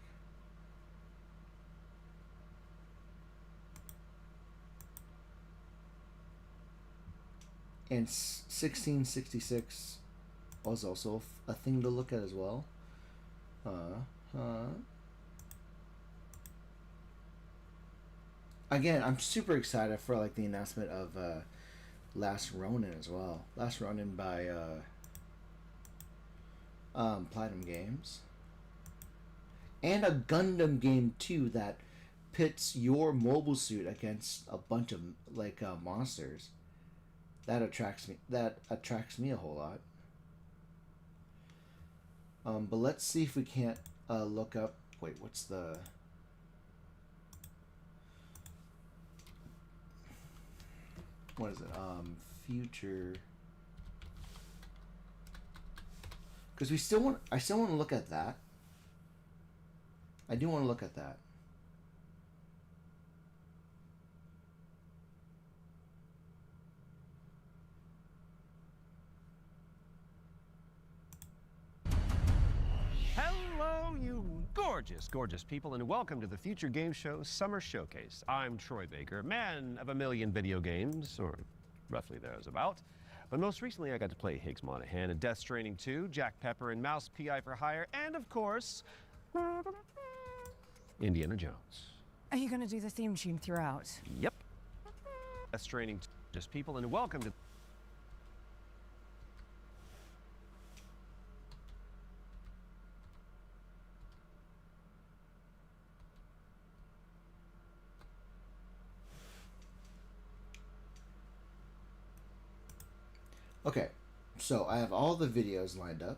And 1666 was also a thing to look at as well. Again, I'm super excited for like the announcement of Last Ronin as well. Last Ronin by Platinum Games. And a Gundam game too that pits your mobile suit against a bunch of like monsters. That attracts me a whole lot. But let's see if we can't look up. Wait, what's the? what is it? Future. Because I still want to look at that. I do want to look at that. Hello, you gorgeous, gorgeous people, and welcome to the Future Game Show Summer Showcase. I'm Troy Baker, man of a million video games, or roughly there's about. But most recently, I got to play Higgs Monaghan in Death Stranding 2, Jack Pepper and Mouse P.I. for Hire, and of course, Indiana Jones. Are you going to do the theme tune throughout? Yep. Death Stranding 2, just people, and welcome to... Okay, so I have all the videos lined up.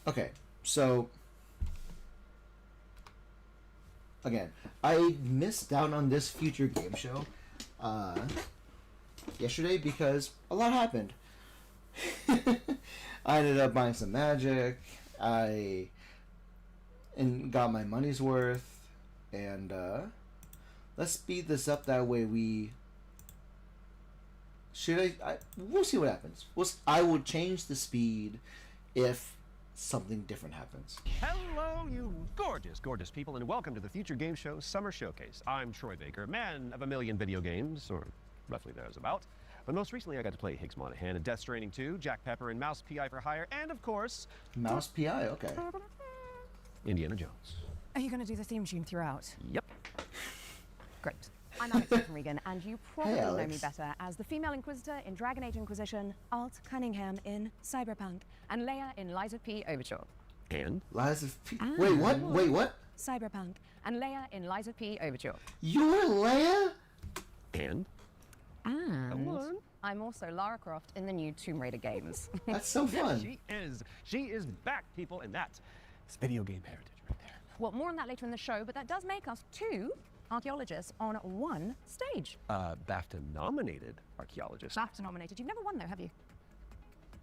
Okay, so again, I missed out on this Future Game Show yesterday because a lot happened. I ended up buying some Magic. I got my money's worth, and let's speed this up. That way, we'll see what happens. I will change the speed if something different happens. Hello, you gorgeous, gorgeous people, and welcome to the Future Game Show Summer Showcase. I'm Troy Baker, man of a million video games, or roughly there's about. But most recently, I got to play Higgs Monaghan in Death Stranding 2, Jack Pepper and Mouse P.I. for Hire, and of course... Mouse P.I., okay. Indiana Jones. Are you going to do the theme tune throughout? Yep. Great. I'm Alex Regan, and you probably know me Alex. better as the female Inquisitor in Dragon Age Inquisition, Alt Cunningham in Cyberpunk, and Leia in Liza P. Overture. And? Liza P. Wait, what? Wait, what? Cyberpunk, and Leia in Liza P. Overture. You're Leia? And? And I'm also Lara Croft in the new Tomb Raider games. That's so fun. She is. She is back, people, and that's video game heritage right there. Well, more on that later in the show, but that does make us two archaeologists on one stage. BAFTA-nominated archaeologist. BAFTA nominated. You've never won, though, have you?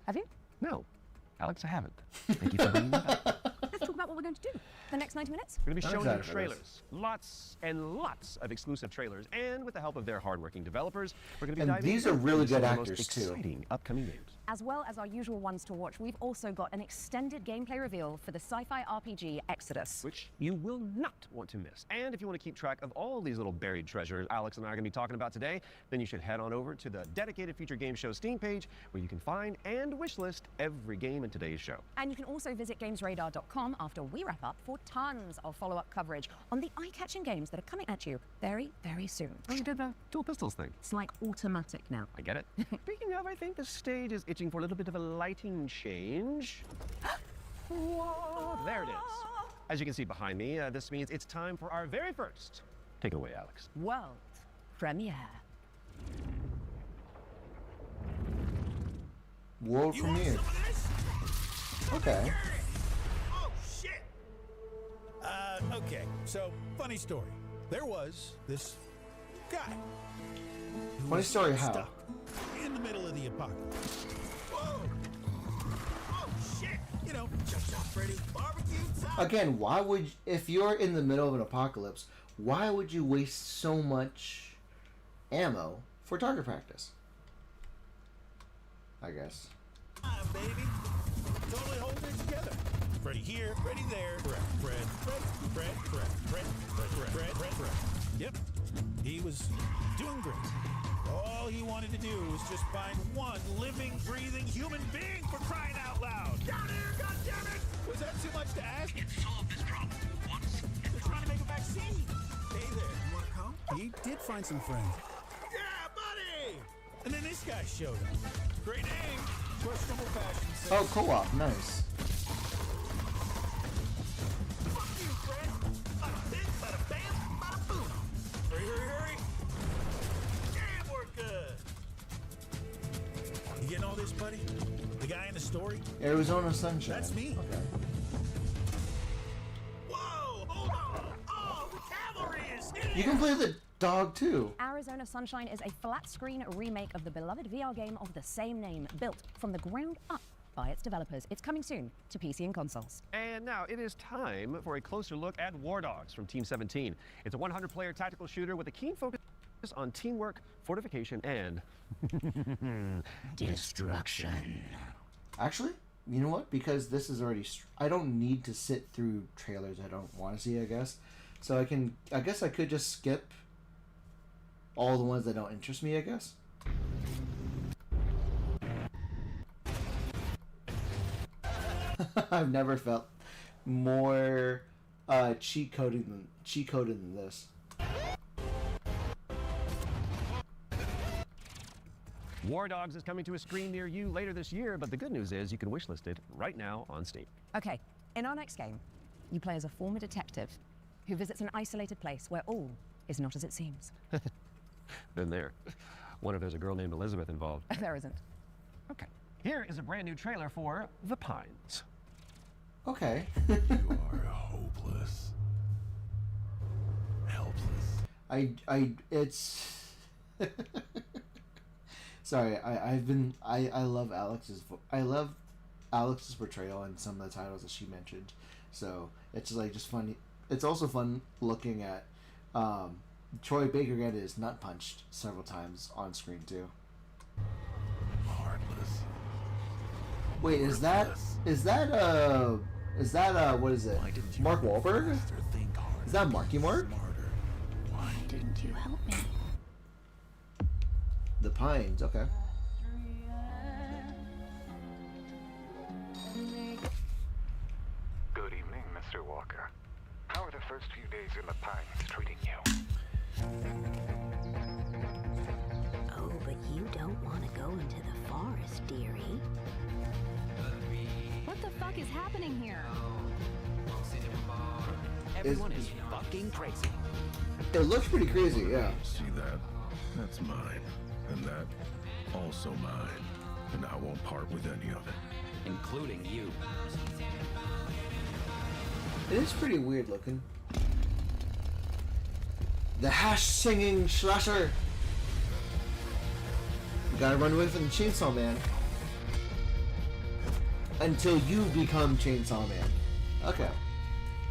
Have you? No, Alex, I haven't. Thank you for bringing that up. Let's talk about what we're going to do the next 90 minutes. We're going to be I'm showing you excited for this. trailers. Lots and lots of exclusive trailers. And with the help of their hardworking developers, we're going to be And diving these are into really some good of the most actors, too. exciting upcoming games. As well as our usual ones to watch, we've also got an extended gameplay reveal for the sci-fi RPG Exodus. Which you will not want to miss. And if you want to keep track of all these little buried treasures Alex and I are going to be talking about today, then you should head on over to the dedicated Future Game Show Steam page, where you can find and wishlist every game in today's show. And you can also visit GamesRadar.com after we wrap up for tons of follow-up coverage on the eye-catching games that are coming at you very, very soon. Oh, you did the dual pistols thing. It's like automatic now. I get it. Speaking of, I think the stage is itching for a little bit of a lighting change. Whoa, there it is. As you can see behind me, this means it's time for our very first. Take it away, Alex. World premiere. World premiere. Okay. Oh, shit! Okay, so, funny story. There was this guy. who Funny was story how? stuck in the middle of the apocalypse. Whoa! Oh, shit! You know, Chop Shop Freddy, barbecue time! Again, why would, if you're in the middle of an apocalypse, why would you waste so much ammo for target practice? I guess. Ah, baby. Totally holding it together. Freddy here, Freddy there. Fred. Yep. He was doing great. All he wanted to do was just find one living, breathing human being, for crying out loud. Down here, goddammit! Was that too much to ask? It solved this problem once. They're trying to make a vaccine. Hey there, you wanna come? He did find some friends. Yeah, buddy! And then this guy showed up. Great name. Questionable fashion sense. Oh, co-op, nice. Fuck you, Fred. Bada bing, bada bam, bada boom. getting all this, buddy? The guy in the story? Arizona Sunshine. That's me. Okay. Whoa! Hold on! Oh, the cavalry is here! You can play the dog too. Arizona Sunshine is a flat-screen remake of the beloved VR game of the same name, built from the ground up by its developers. It's coming soon to PC and consoles. And now it is time for a closer look at War Dogs from Team 17. It's a 100-player tactical shooter with a keen focus on teamwork, fortification, and destruction. Actually, you know what? Because this is already, I don't need to sit through trailers I don't want to see, I guess. So I guess I could just skip all the ones that don't interest me, I guess. I've never felt more cheat coded than this. War Dogs is coming to a screen near you later this year, but the good news is you can wishlist it right now on Steam. Okay, in our next game, you play as a former detective who visits an isolated place where all is not as it seems. Been there. Wonder if there's a girl named Elizabeth involved. There isn't. Okay. Here is a brand new trailer for The Pines. Okay. You are hopeless. Helpless. It's sorry, I love Alex's portrayal in some of the titles that she mentioned. So it's just funny. It's also fun looking at Troy Baker get his nut punched several times on screen too. Heartless. Wait, is that what is it? Mark Wahlberg? Is that Marky Mark? Why didn't you help me? The Pines, okay. Good evening, Mr. Walker. How are the first few days in the Pines treating you? Oh, but you don't want to go into the forest, dearie. What the fuck is happening here? Everyone is fucking crazy. It looks pretty crazy, yeah. See that? That's mine. And that, also mine. And I won't part with any of it. Including you. It is pretty weird looking. The hash singing slasher. You gotta run away from the Chainsaw Man. Until you become Chainsaw Man. Okay.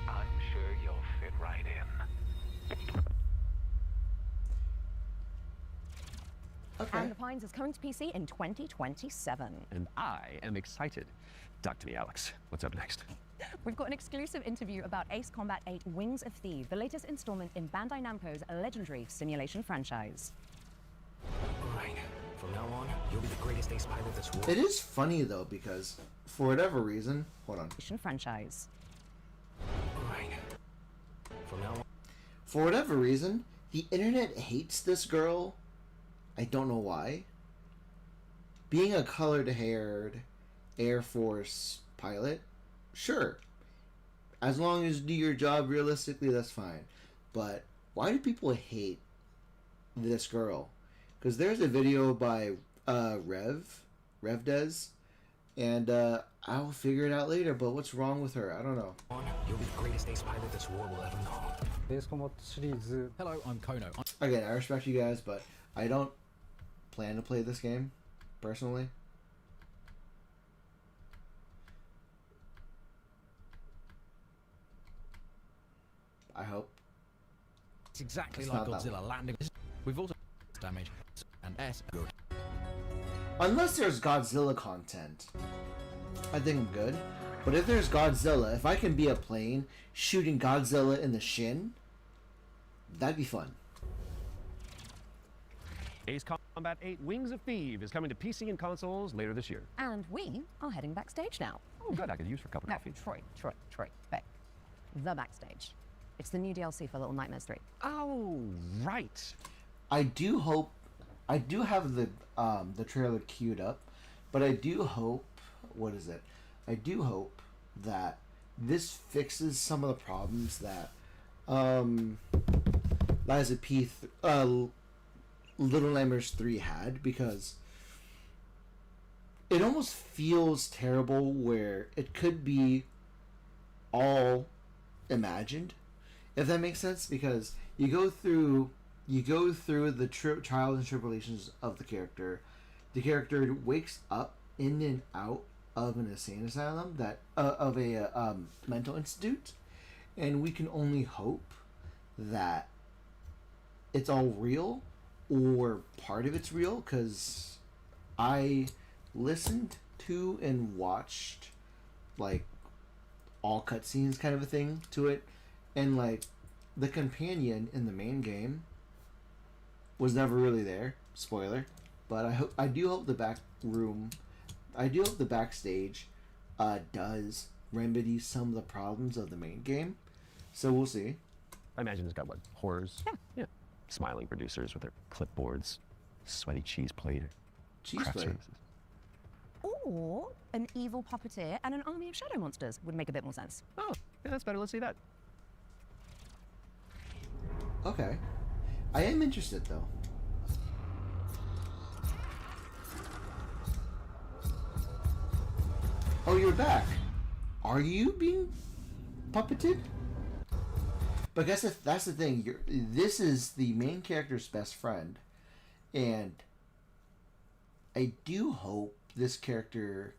I'm sure you'll fit right in. Okay. And The Pines is coming to PC in 2027. And I am excited. Talk to me, Alex. What's up next? We've got an exclusive interview about Ace Combat 8 Wings of Thieves, the latest installment in Bandai Namco's legendary simulation franchise. Right. From now on, you'll be the greatest ace pilot this world. It is funny though because for whatever reason, hold on. Franchise. Right. From now on. For whatever reason, the internet hates this girl. I don't know why. Being a colored-haired Air Force pilot, sure. As long as you do your job realistically, that's fine. But why do people hate this girl? Because there's a video by Revdez, and I'll figure it out later. But what's wrong with her? I don't know. You'll be the greatest ace pilot this world will ever know. Hello, I'm Kono. Again, I respect you guys, but I don't plan to play this game personally. I hope. It's exactly It's like not that Godzilla landing. We've also damage and S good. Unless there's Godzilla content, I think I'm good. But if there's Godzilla, if I can be a plane shooting Godzilla in the shin, that'd be fun. Ace Combat 8 Wings of Thieves is coming to PC and consoles later this year. And we are heading backstage now. Oh, good. I could use for a cup of coffee. Troy, back. The backstage. It's the new DLC for Little Nightmares 3. Oh, right. I do hope. I do have the trailer queued up, but I do hope. What is it? I do hope that this fixes some of the problems that Liza P. Little Nightmares 3 had, because it almost feels terrible where it could be all imagined, if that makes sense, because you go through the trials and tribulations of the character. The character wakes up in and out of an insane asylum, that of a mental institute, and we can only hope that it's all real or part of it's real, because I listened to and watched like all cutscenes kind of a thing to it, and like the companion in the main game was never really there, spoiler, but I do hope the backstage does remedy some of the problems of the main game, so we'll see. I imagine it's got what, horrors? Yeah. Smiling producers with their clipboards, sweaty cheese plate, cheese craft plate. services. Or an evil puppeteer and an army of shadow monsters would make a bit more sense. Oh, yeah, that's better. Let's see that. Okay. I am interested, though. Oh, you're back. Are you being puppeted? But I guess if that's the thing. This is the main character's best friend. And I do hope this character...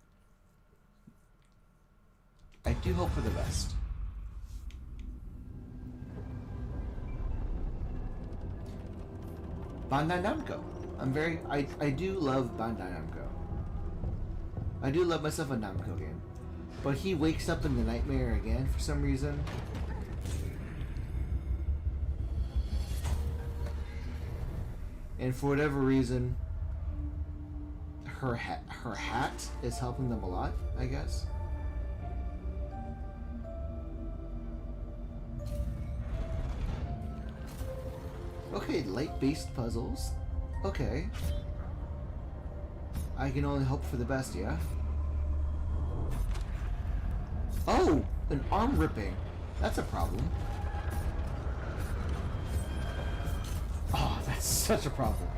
I do hope for the best. Bandai Namco. I do love Bandai Namco. I do love myself a Namco game. But he wakes up in the nightmare again for some reason. And for whatever reason, her hat is helping them a lot, I guess. Okay, light-based puzzles. Okay. I can only hope for the best, yeah? Oh! An arm ripping. That's a problem. Oh, that's such a problem.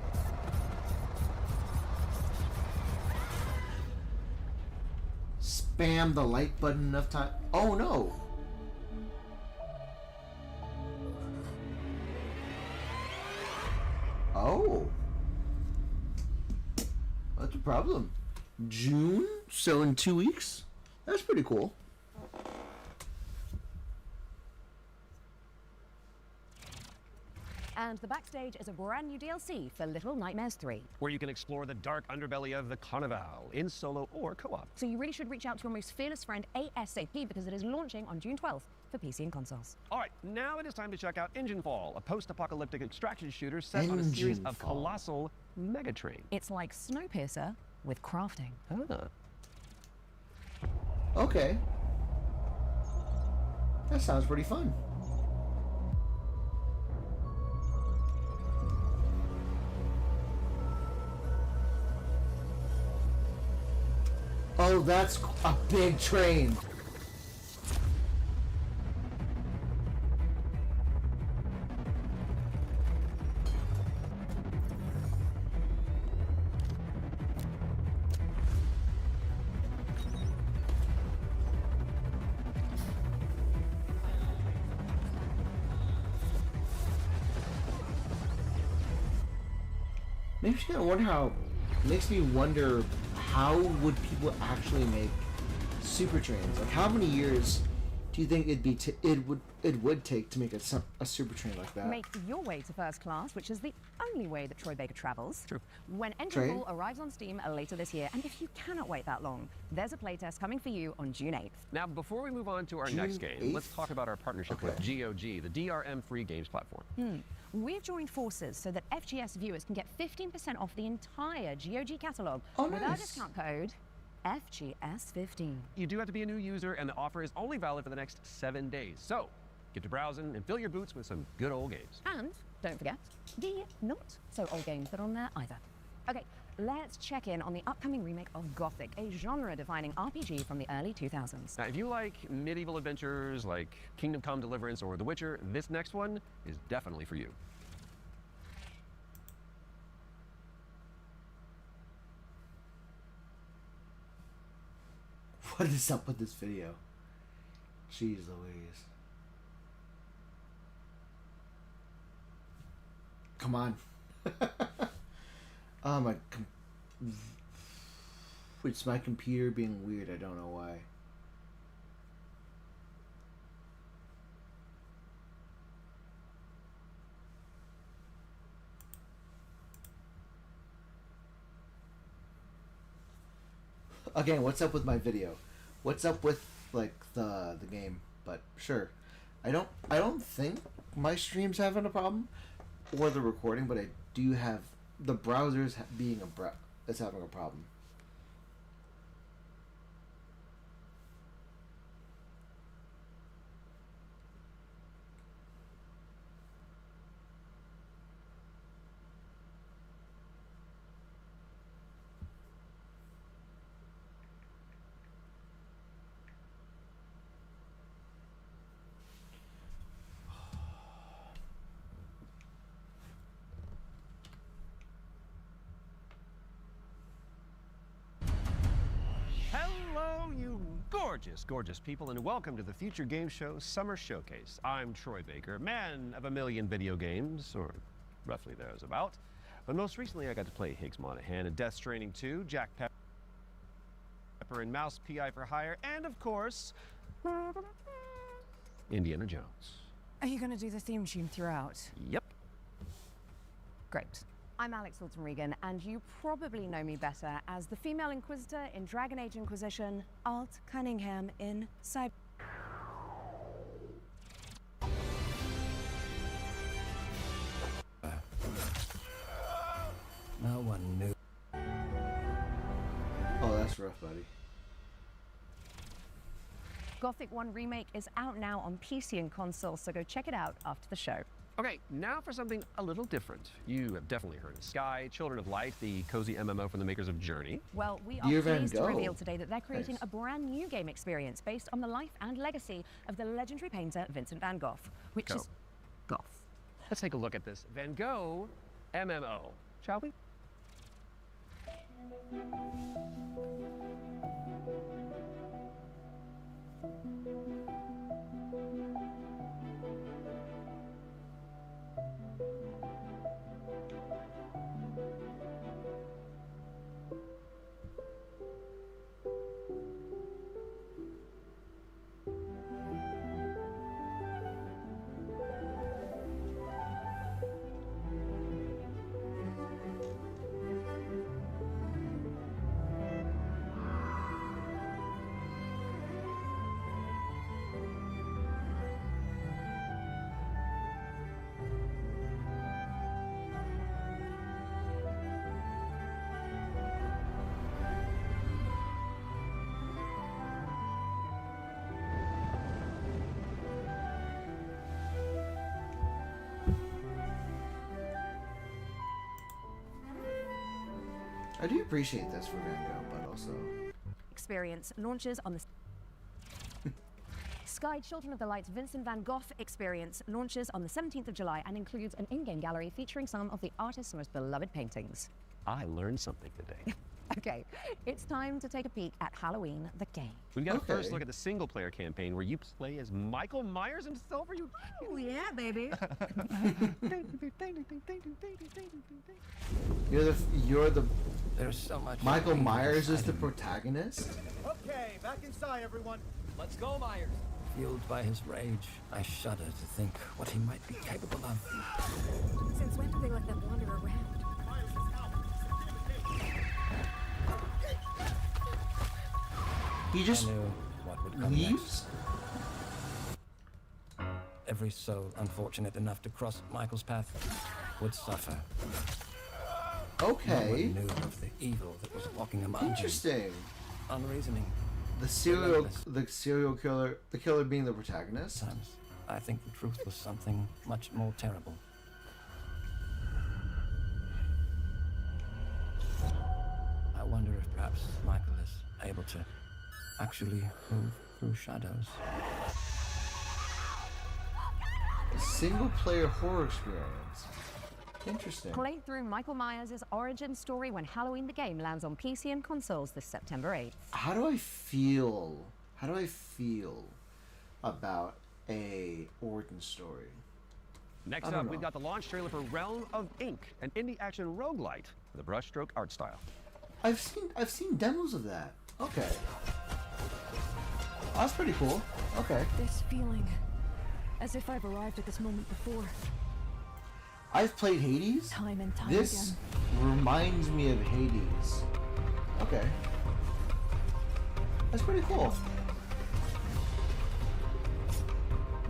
Spam the like button enough time. Oh no! Oh. That's a problem. June? So in 2 weeks? That's pretty cool. And the backstage is a brand new DLC for Little Nightmares 3. Where you can explore the dark underbelly of the Carnival in solo or co-op. So you really should reach out to your most fearless friend ASAP, because it is launching on June 12th for PC and consoles. All right, now it is time to check out Engine Fall, a post-apocalyptic extraction shooter set on a series of colossal megatrains. It's like Snowpiercer with crafting. Ah. Okay. That sounds pretty fun. Oh, that's a big train. Makes me wonder how would people actually make super trains? Like, how many years do you think it would take to make a super train like that? Make your way to first class, which is the only way that Troy Baker travels. True. When Engine Fall arrives on Steam later this year, and if you cannot wait that long, there's a playtest coming for you on June 8th. Now, before we move on to our next game, let's talk about our partnership with GOG, the DRM free games platform. We've joined forces so that FGS viewers can get 15% off the entire GOG catalog with our discount code FGS15. You do have to be a new user, and the offer is only valid for the next 7 days. So, get to browsing and fill your boots with some good old games. And don't forget the not so old games that are on there either. Okay, let's check in on the upcoming remake of Gothic, a genre-defining RPG from the early 2000s. Now, if you like medieval adventures like Kingdom Come Deliverance or The Witcher, this next one is definitely for you. What is up with this video? Jeez Louise. Come on. Oh my. It's my computer being weird. I don't know why. Again, what's up with my video? What's up with like the game? But sure, I don't think my stream's having a problem or the recording, but I do have the browser's being it's having a problem. Gorgeous people, and welcome to the Future Game Show Summer Showcase. I'm Troy Baker, man of a million video games, or roughly there's about. But most recently, I got to play Higgs Monaghan in Death Stranding 2, Jack Pepper and Mouse PI for Hire, and of course, Indiana Jones. Are you going to do the theme tune throughout? Yep. Great. I'm Alex Alton Regan, and you probably know me better as the female Inquisitor in Dragon Age Inquisition, Alt Cunningham in Cyber. No one knew. Oh, that's rough, buddy. Gothic 1 Remake is out now on PC and console, so go check it out after the show. Okay, now for something a little different. You have definitely heard of Sky, Children of Light, the cozy MMO from the makers of Journey. Well, we are pleased to reveal today that they're creating a brand new game experience based on the life and legacy of the legendary painter Vincent van Gogh, which is Goth. Let's take a look at this Van Gogh MMO, shall we? I do appreciate this for Van Gogh, but also... Experience launches on the... Sky Children of the Light Vincent van Gogh Experience launches on the 17th of July and includes an in-game gallery featuring some of the artist's most beloved paintings. I learned something today. Okay, it's time to take a peek at Halloween the game. We've got to first look at the single-player campaign where you play as Michael Myers himself. Are you? Oh yeah, baby. You're the. There's so much. Michael Myers is the protagonist. Okay, back inside, everyone. Let's go, Myers. Fueled by his rage, I shudder to think what he might be capable of. Since when do they let them wander around? He just I knew what would come leaves? next. Every soul unfortunate enough to cross Michael's path would suffer. Okay. No one knew of the evil that was walking among Interesting. them. Unreasoning. The serial killer, the killer being the protagonist. Sometimes I think the truth was something much more terrible. I wonder if perhaps Michael is able to actually move through shadows. A single-player horror experience. Interesting. Play through Michael Myers' origin story when Halloween the game lands on PC and consoles this September 8th. How do I feel? How do I feel about a origin story? Next I don't up, know. we've got the launch trailer for Realm of Ink, an indie action roguelite with a brushstroke art style. I've seen demos of that. Okay. That's pretty cool. Okay. This feeling, as if I've arrived at this moment before. I've played Hades. Time and time This again. reminds me of Hades. Okay. That's pretty cool.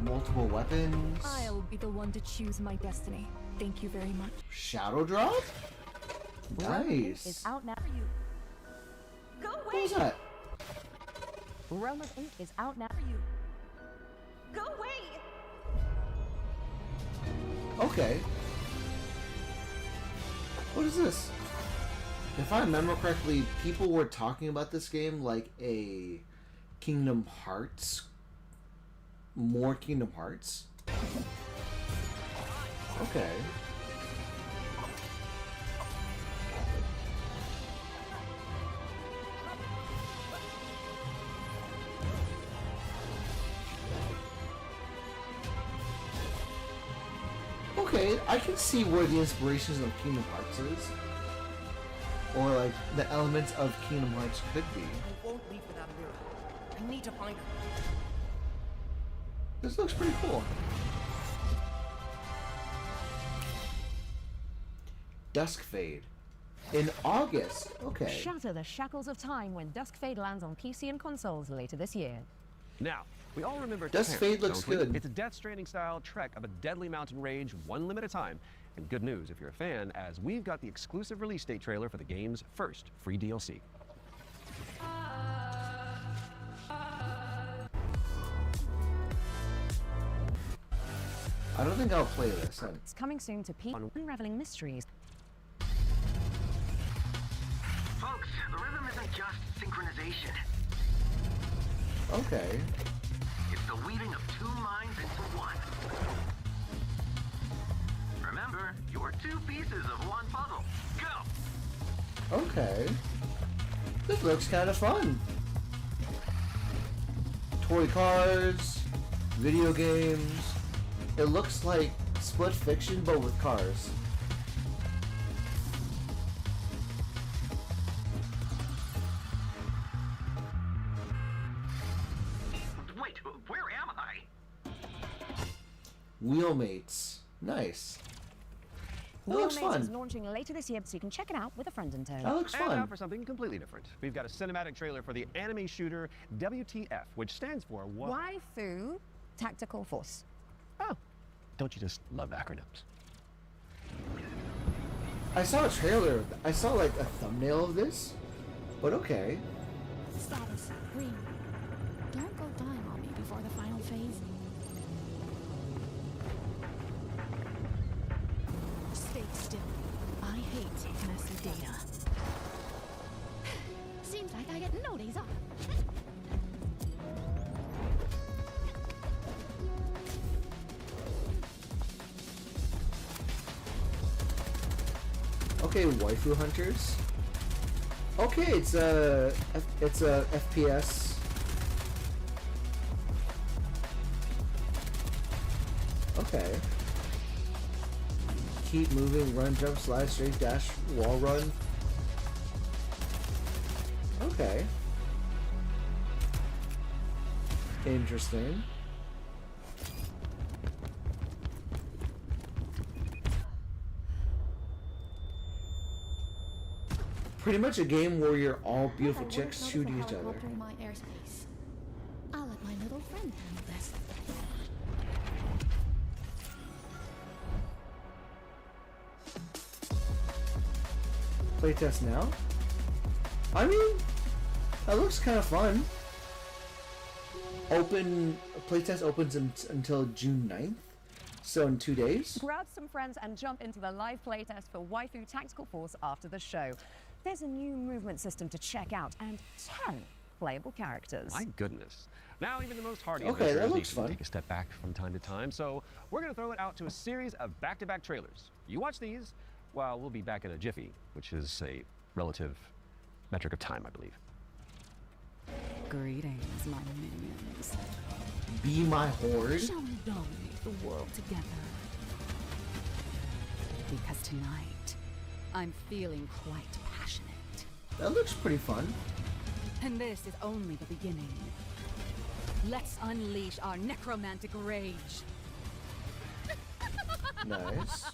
Multiple weapons. I'll be the one to choose my destiny. Thank you very much. Shadow drop? Nice. Is out now. Go away! What was that? Realm of Ink is out now. Go away! Okay. What is this? If I remember correctly, people were talking about this game like a Kingdom Hearts. More Kingdom Hearts. Okay. Okay, I can see where the inspirations of Kingdom Hearts is. Or like the elements of Kingdom Hearts could be. I won't leave without a mirror. I need to find her. This looks pretty cool. Dusk Fade. In August. Okay. Shatter the shackles of time when Dusk Fade lands on PC and consoles later this year. Now, we all remember Dusk Terror, Fade looks don't we? good. It's a Death Stranding style trek of a deadly mountain range, one limb at a time. And good news if you're a fan, as we've got the exclusive release date trailer for the game's first free DLC. I don't think I'll play this. It's coming soon to PC on Unraveling Mysteries. Folks, the rhythm isn't just synchronization. Okay. It's the weaving of two minds into one. Remember, you're two pieces of one puzzle. Go! Okay. This looks kind of fun. Toy cars, video games. It looks like Split Fiction, but with cars. Wait, where am I? Wheelmates. Nice. That looks Wheelmates is fun. launching later this year, so you can check it out with a friend in tow. That looks And fun. now for something completely different. We've got a cinematic trailer for the anime shooter WTF, which stands for what? Waifu Tactical Force. Oh, don't you just love acronyms? I saw a trailer. I saw like a thumbnail of this. But okay. Status, green. Don't go dying on me before the final phase. Stay still. I hate messy data. Seems like I get no days off. Okay, Waifu Hunters. Okay, it's a FPS. Okay. Keep moving, run, jump, slide, straight, dash, wall run. Okay. Interesting. Pretty much a game where you're all beautiful chicks shooting each other. In my airspace. I'll let my little friend handle this. Playtest now? I mean, that looks kind of fun. Playtest opens until June 9th, so in 2 days. Grab some friends and jump into the live playtest for Waifu Tactical Force after the show. There's a new movement system to check out, and Terran playable characters. My goodness. Now even the most hardy Okay, that adventurers looks need to fun. take a step back from time to time, so we're going to throw it out to a series of back-to-back trailers. You watch these, while we'll be back in a jiffy, which is a relative metric of time, I believe. Greetings, my minions. Be my horde. Shall we dominate the world together? Because tonight, I'm feeling quite passionate. That looks pretty fun. And this is only the beginning. Let's unleash our necromantic rage. Nice.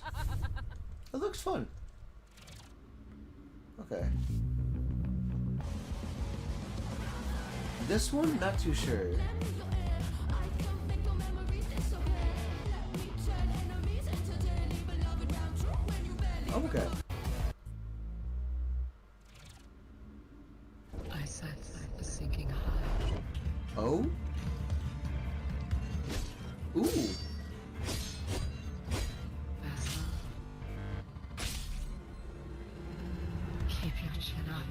That looks fun. Okay. This one, not too sure. Okay. I sense the sinking high. Oh? Ooh. Vessel. Keep your chin up.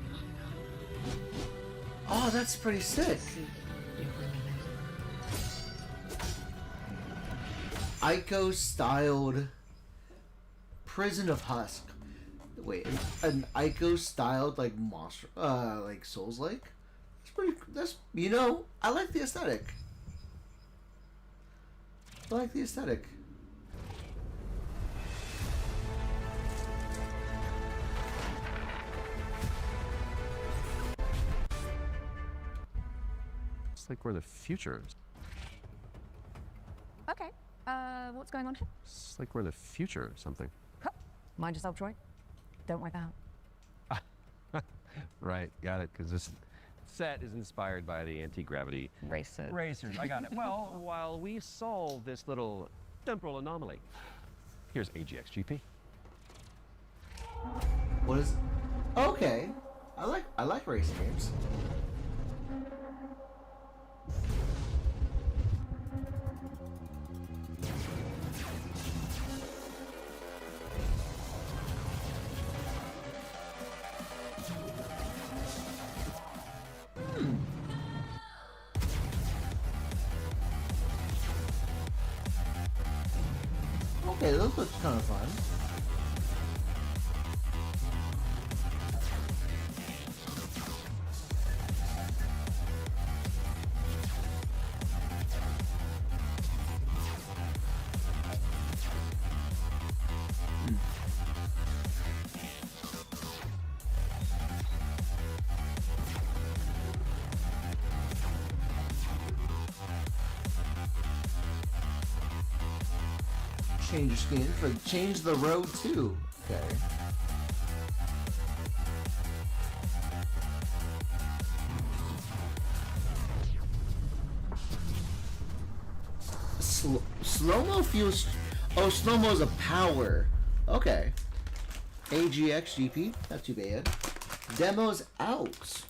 Oh, that's pretty sick. Ico styled Prison of Husk. Wait, an Ico styled like monster, like Souls-like. That's pretty. That's, you know, I like the aesthetic. I like the aesthetic. It's like we're the future. Okay, what's going on here? It's like we're the future or something. Huh. Mind yourself, Troy. Don't wipe out. Right, got it, because this set is inspired by the anti-gravity racers. I got it. Well, while we solve this little temporal anomaly, here's AGXGP. What is? Okay, I like racing games. Okay, this looks kind of fun. Change your skin for change the road too. Okay. Slow-mo feels. Oh, slow-mo's a power. Okay. AGXGP, not too bad. Demo's out.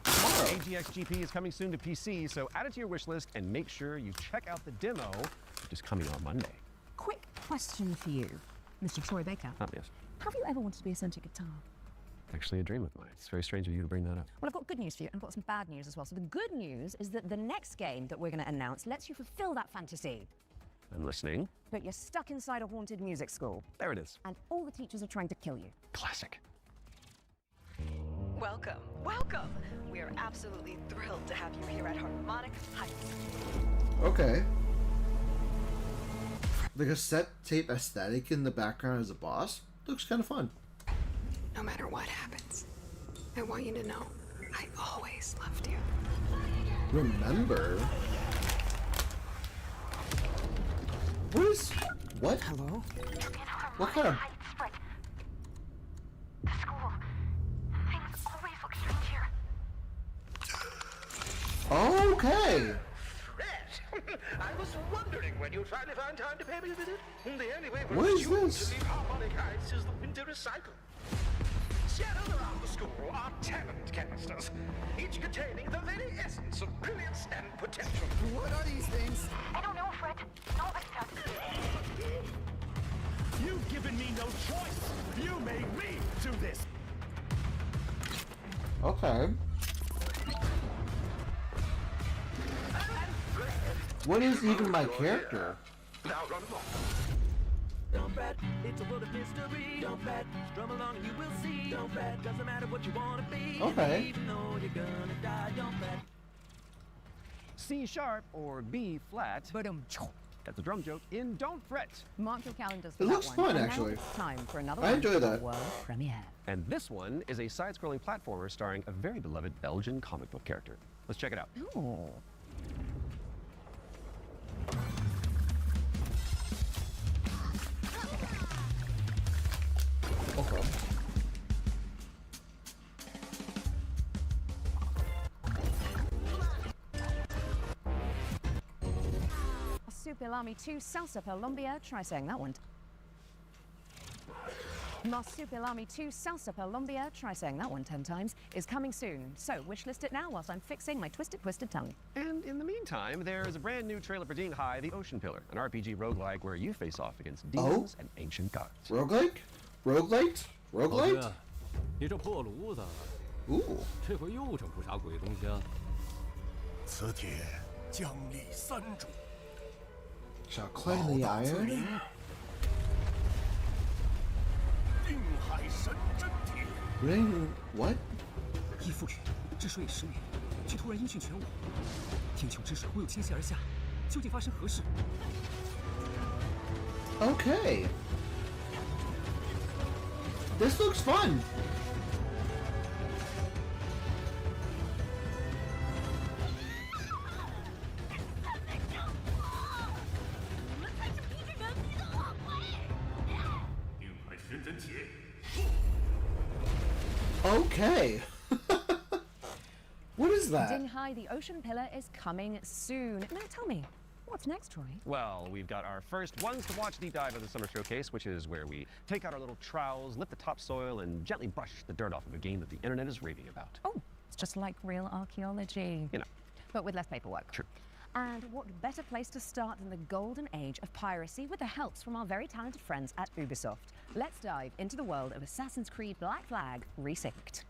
AGXGP is coming soon to PC, so add it to your wish list and make sure you check out the demo, which is coming on Monday. Quick question for you, Mr. Troy Baker. Yes. Have you ever wanted to be a center guitar? Actually a dream of mine. It's very strange of you to bring that up. Well, I've got good news for you, and I've got some bad news as well. So the good news is that the next game that we're going to announce lets you fulfill that fantasy. I'm listening. But you're stuck inside a haunted music school. There it is. And all the teachers are trying to kill you. Classic. Welcome, welcome! We are absolutely thrilled to have you here at Harmonic Heights. Okay. The cassette tape aesthetic in the background as a boss looks kind of fun. No matter what happens, I want you to know I always loved you. Remember? What is... What? Hello? What kind of... The school. Things always look strange here. Okay. I was wondering when you'd finally find time to pay me a visit. The only way for What a is student this? to leave Harmonic Heights is the winter recycle. Scattered around the school are talent canisters, each containing the very essence of brilliance and potential. What are these things? I don't know, Fred. Nobody does. You've given me no choice. You made me do this. Okay. What is even my character? Don't bet, it's a world of mystery. Don't bet, strum along and you will see. Don't bet, doesn't matter what you want to be. Okay. Even though you're gonna die, don't bet. C sharp or B flat. That's a drum joke in Don't Fret. Mark your calendars for It that looks one. fun, And now actually. it's time for another I one enjoy for that. World premiere. And this one is a side-scrolling platformer starring a very beloved Belgian comic book character. Let's check it out. Oh. Okay. Marsupilami 2 Salsa Colombia. Try saying that one. Marsupilami 2 Salsa Colombia. Try saying that one 10 times. Is coming soon. So wishlist it now whilst I'm fixing my twisted tongue. And in the meantime, there's a brand new trailer for Ding Hai, the Ocean Pillar, an RPG roguelike where you face off against demons and ancient gods. Roguelike? Roguelite? Roguelite? 你这破炉子， Ooh. 这回又整出啥鬼东西啊？此帖将立三主， Shall claim the 宝岛之 iron? 灵，定海神真帖。 Ring what? 义父血，治水已10年，却突然音讯全无。天穹之水忽有倾泻而下，究竟发生何事？ Okay. This looks fun. Okay. What is that? Ding Hai, the Ocean Pillar is coming soon. Now tell me, what's next, Troy? Well, we've got our first ones to watch deep dive of the Summer Showcase, which is where we take out our little trowels, lift the topsoil, and gently brush the dirt off of a game that the internet is raving about. Oh, it's just like real archaeology. You know. But with less paperwork. True. And what better place to start than the golden age of piracy with the helps from our very talented friends at Ubisoft. Let's dive into the world of Assassin's Creed Black Flag Resynced.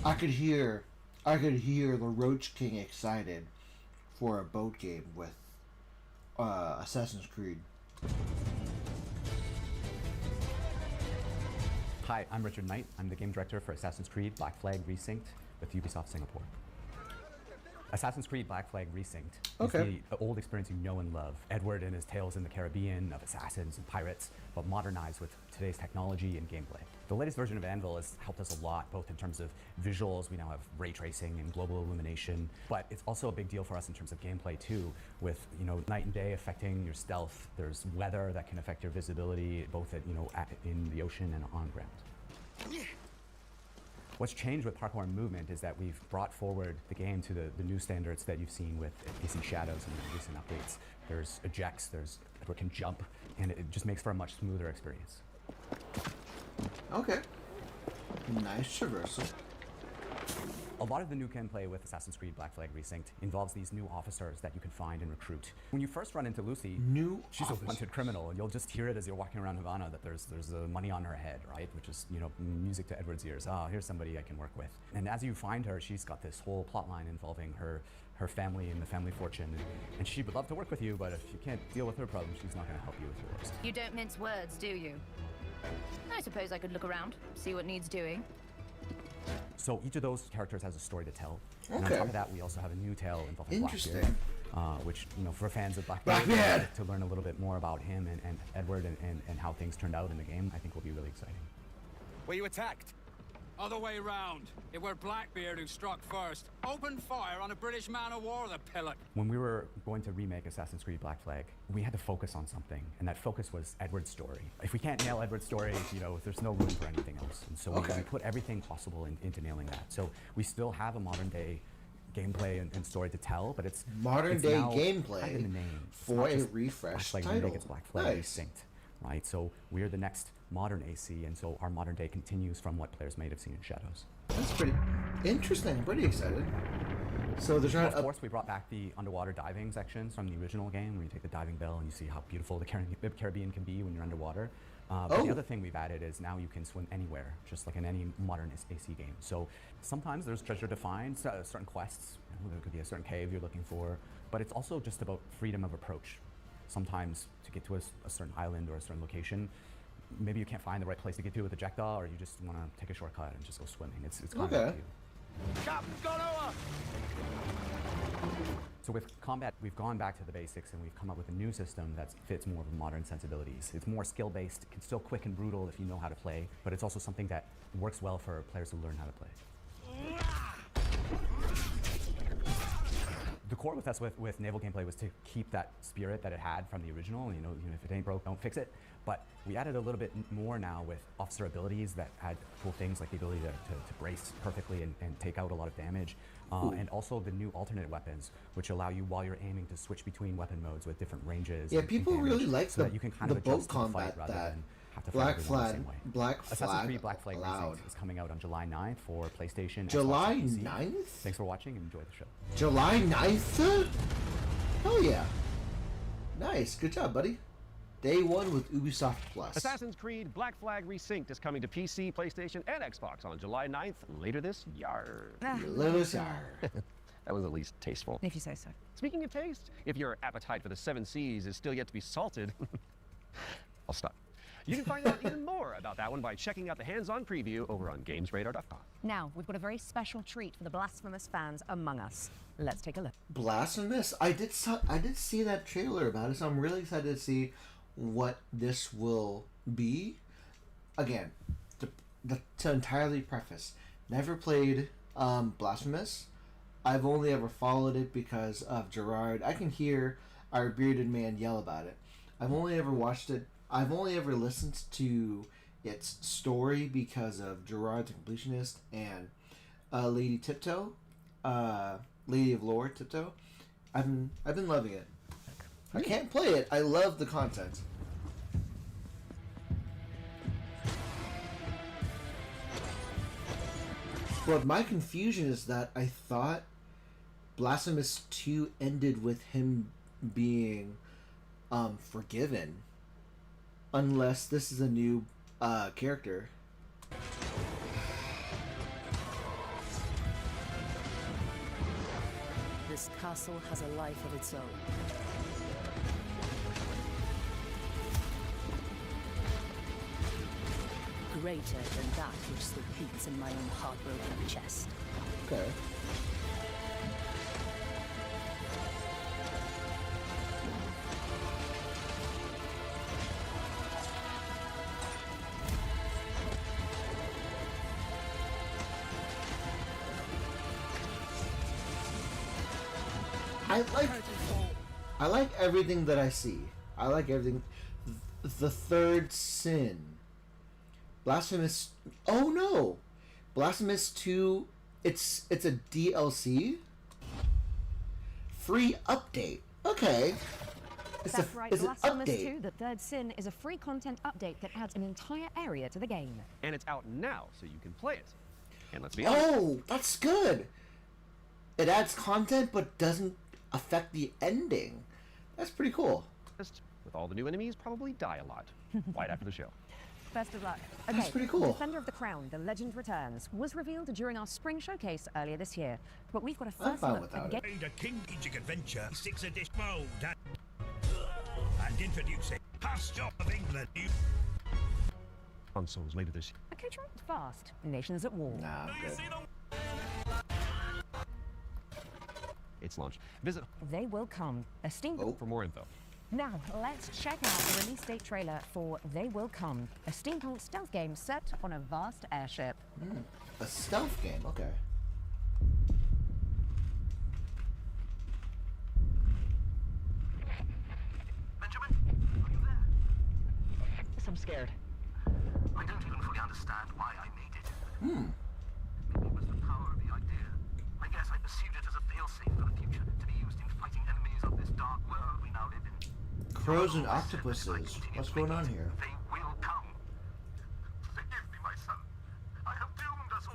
I could hear the Roach King excited for a boat game with Assassin's Creed. Hi, I'm Richard Knight. I'm the game director for Assassin's Creed Black Flag Resynced with Ubisoft Singapore. Assassin's Creed Black Flag Resynced is the old experience you know and love. Edward and his tales in the Caribbean of assassins and pirates, but modernized with today's technology and gameplay. The latest version of Anvil has helped us a lot, both in terms of visuals. We now have ray tracing and global illumination, but it's also a big deal for us in terms of gameplay too, with night and day affecting your stealth. There's weather that can affect your visibility, both in the ocean and on ground. What's changed with parkour and movement is that we've brought forward the game to the new standards that you've seen with AC Shadows and the recent updates. There's ejects, Edward can jump, and it just makes for a much smoother experience. Okay. Nice traversal. A lot of the new gameplay with Assassin's Creed Black Flag Resynced involves these new officers that you can find and recruit. When you first run into Lucy, she's a wanted criminal, and you'll just hear it as you're walking around Havana that there's money on her head, right? Which is, music to Edward's ears. Ah, here's somebody I can work with. And as you find her, she's got this whole plot line involving her family and the family fortune. And she would love to work with you, but if you can't deal with her problems, she's not going to help you with yours. You don't mince words, do you? I suppose I could look around, see what needs doing. So each of those characters has a story to tell. And on Okay. top of that, we also have a new tale involving Interesting. Blackbeard, which, for fans of Blackbeard, to learn a little bit more about him and Edward and how things turned out in the game, I think will be really exciting. Were you attacked? Other way round. It were Blackbeard who struck first. Opened fire on a British man of war, the pillock. When we were going to remake Assassin's Creed Black Flag, we had to focus on something, and that focus was Edward's story. If we can't nail Edward's story, there's no room for anything else. And so we put everything possible into nailing that. So we still have a modern day gameplay and story to tell, but it's Modern day now gameplay kind of in the name. It's for not a just refreshed Black Flag title. Remake, it's Black Flag Nice. Resynced, right? So we're the next modern AC, and so our modern day continues from what players may have seen in Shadows. That's pretty interesting. Pretty excited. So they're trying Of to course, we brought back the underwater diving sections from the original game, where you take the diving bell and you see how beautiful the Caribbean can be when you're underwater. But the other thing we've added is now you can swim anywhere, just like in any modern AC game. So sometimes there's treasure to find, certain quests. There could be a certain cave you're looking for, but it's also just about freedom of approach. Sometimes to get to a certain island or a certain location, maybe you can't find the right place to get to with a Ejecta, or you just want to take a shortcut and just go swimming. It's kind of up to you. Captain's gone over! So with combat, we've gone back to the basics and we've come up with a new system that fits more of the modern sensibilities. It's more skill-based, it's still quick and brutal if you know how to play, but it's also something that works well for players who learn how to play. The core with us with Naval gameplay was to keep that spirit that it had from the original. You know, if it ain't broke, don't fix it. But we added a little bit more now with officer abilities that had cool things like the ability to brace perfectly and take out a lot of damage. And also the new alternate weapons, which allow you while you're aiming to switch between weapon modes with different ranges. Yeah, people really like so that you can kind of boat combat that Black Flag Assassin's Creed Black Flag Rising is coming out on July 9th for PlayStation. July Xbox, and PC. 9th? Thanks for watching and enjoy the show. July 9th? Hell yeah. Nice. Good job, buddy. Day one with Ubisoft Plus. Assassin's Creed Black Flag Resynced is coming to PC, PlayStation, and Xbox on July 9th, later this year. That was at least tasteful. If you say so. Speaking of taste, if your appetite for the 7 Seas is still yet to be salted, I'll stop. You can find out even more about that one by checking out the hands-on preview over on GamesRadar.com. Now, we've got a very special treat for the Blasphemous fans among us. Let's take a look. Blasphemous? I did see that trailer about it, so I'm really excited to see what this will be. Again, to entirely preface, never played Blasphemous. I've only ever followed it because of Gerard. I can hear our bearded man yell about it. I've only ever watched it. I've only ever listened to its story because of Gerard the Completionist and Lady Tiptoe, Lady of Lore Tiptoe. I've been loving it. I can't play it. I love the content. But my confusion is that I thought Blasphemous 2 ended with him being forgiven. Unless this is a new character. This castle has a life of its own. Greater than that which still beats in my own heartbroken chest. Okay. I like everything that I see. I like everything. The Third Sin. Blasphemous. Oh no! Blasphemous 2. It's a DLC. Free update. Okay. That's right. Blasphemous 2, The Third Sin, is a free content update that adds an entire area to the game. And it's out now, so you can play it. And let's be honest. Oh, that's good. It adds content, but doesn't affect the ending. That's pretty cool. With all the new enemies, probably die a lot. Right after the show. Best of luck. Okay, that's pretty cool. Defender of the Crown, The Legend Returns, was revealed during our spring showcase earlier this year. But we've got a first look at A King Egypt Adventure 6 edition mode and introducing Pasture of England. Consoles later this year. Okay, try it fast. Nations at war. Nah, good. It's launched. Visit They Will Come, a steampunk. for more info. Now, let's check out the release date trailer for They Will Come, a steampunk stealth game set on a vast airship. A stealth game, okay. Benjamin, are you there? Yes, I'm scared. I don't even fully understand why I made it. Maybe it was the power of the idea. I guess I pursued it as a failsafe for the future, to be used in fighting enemies of this dark world we now live in. Crows and octopuses. What's going on here? They will come. Forgive me, my son. I have doomed us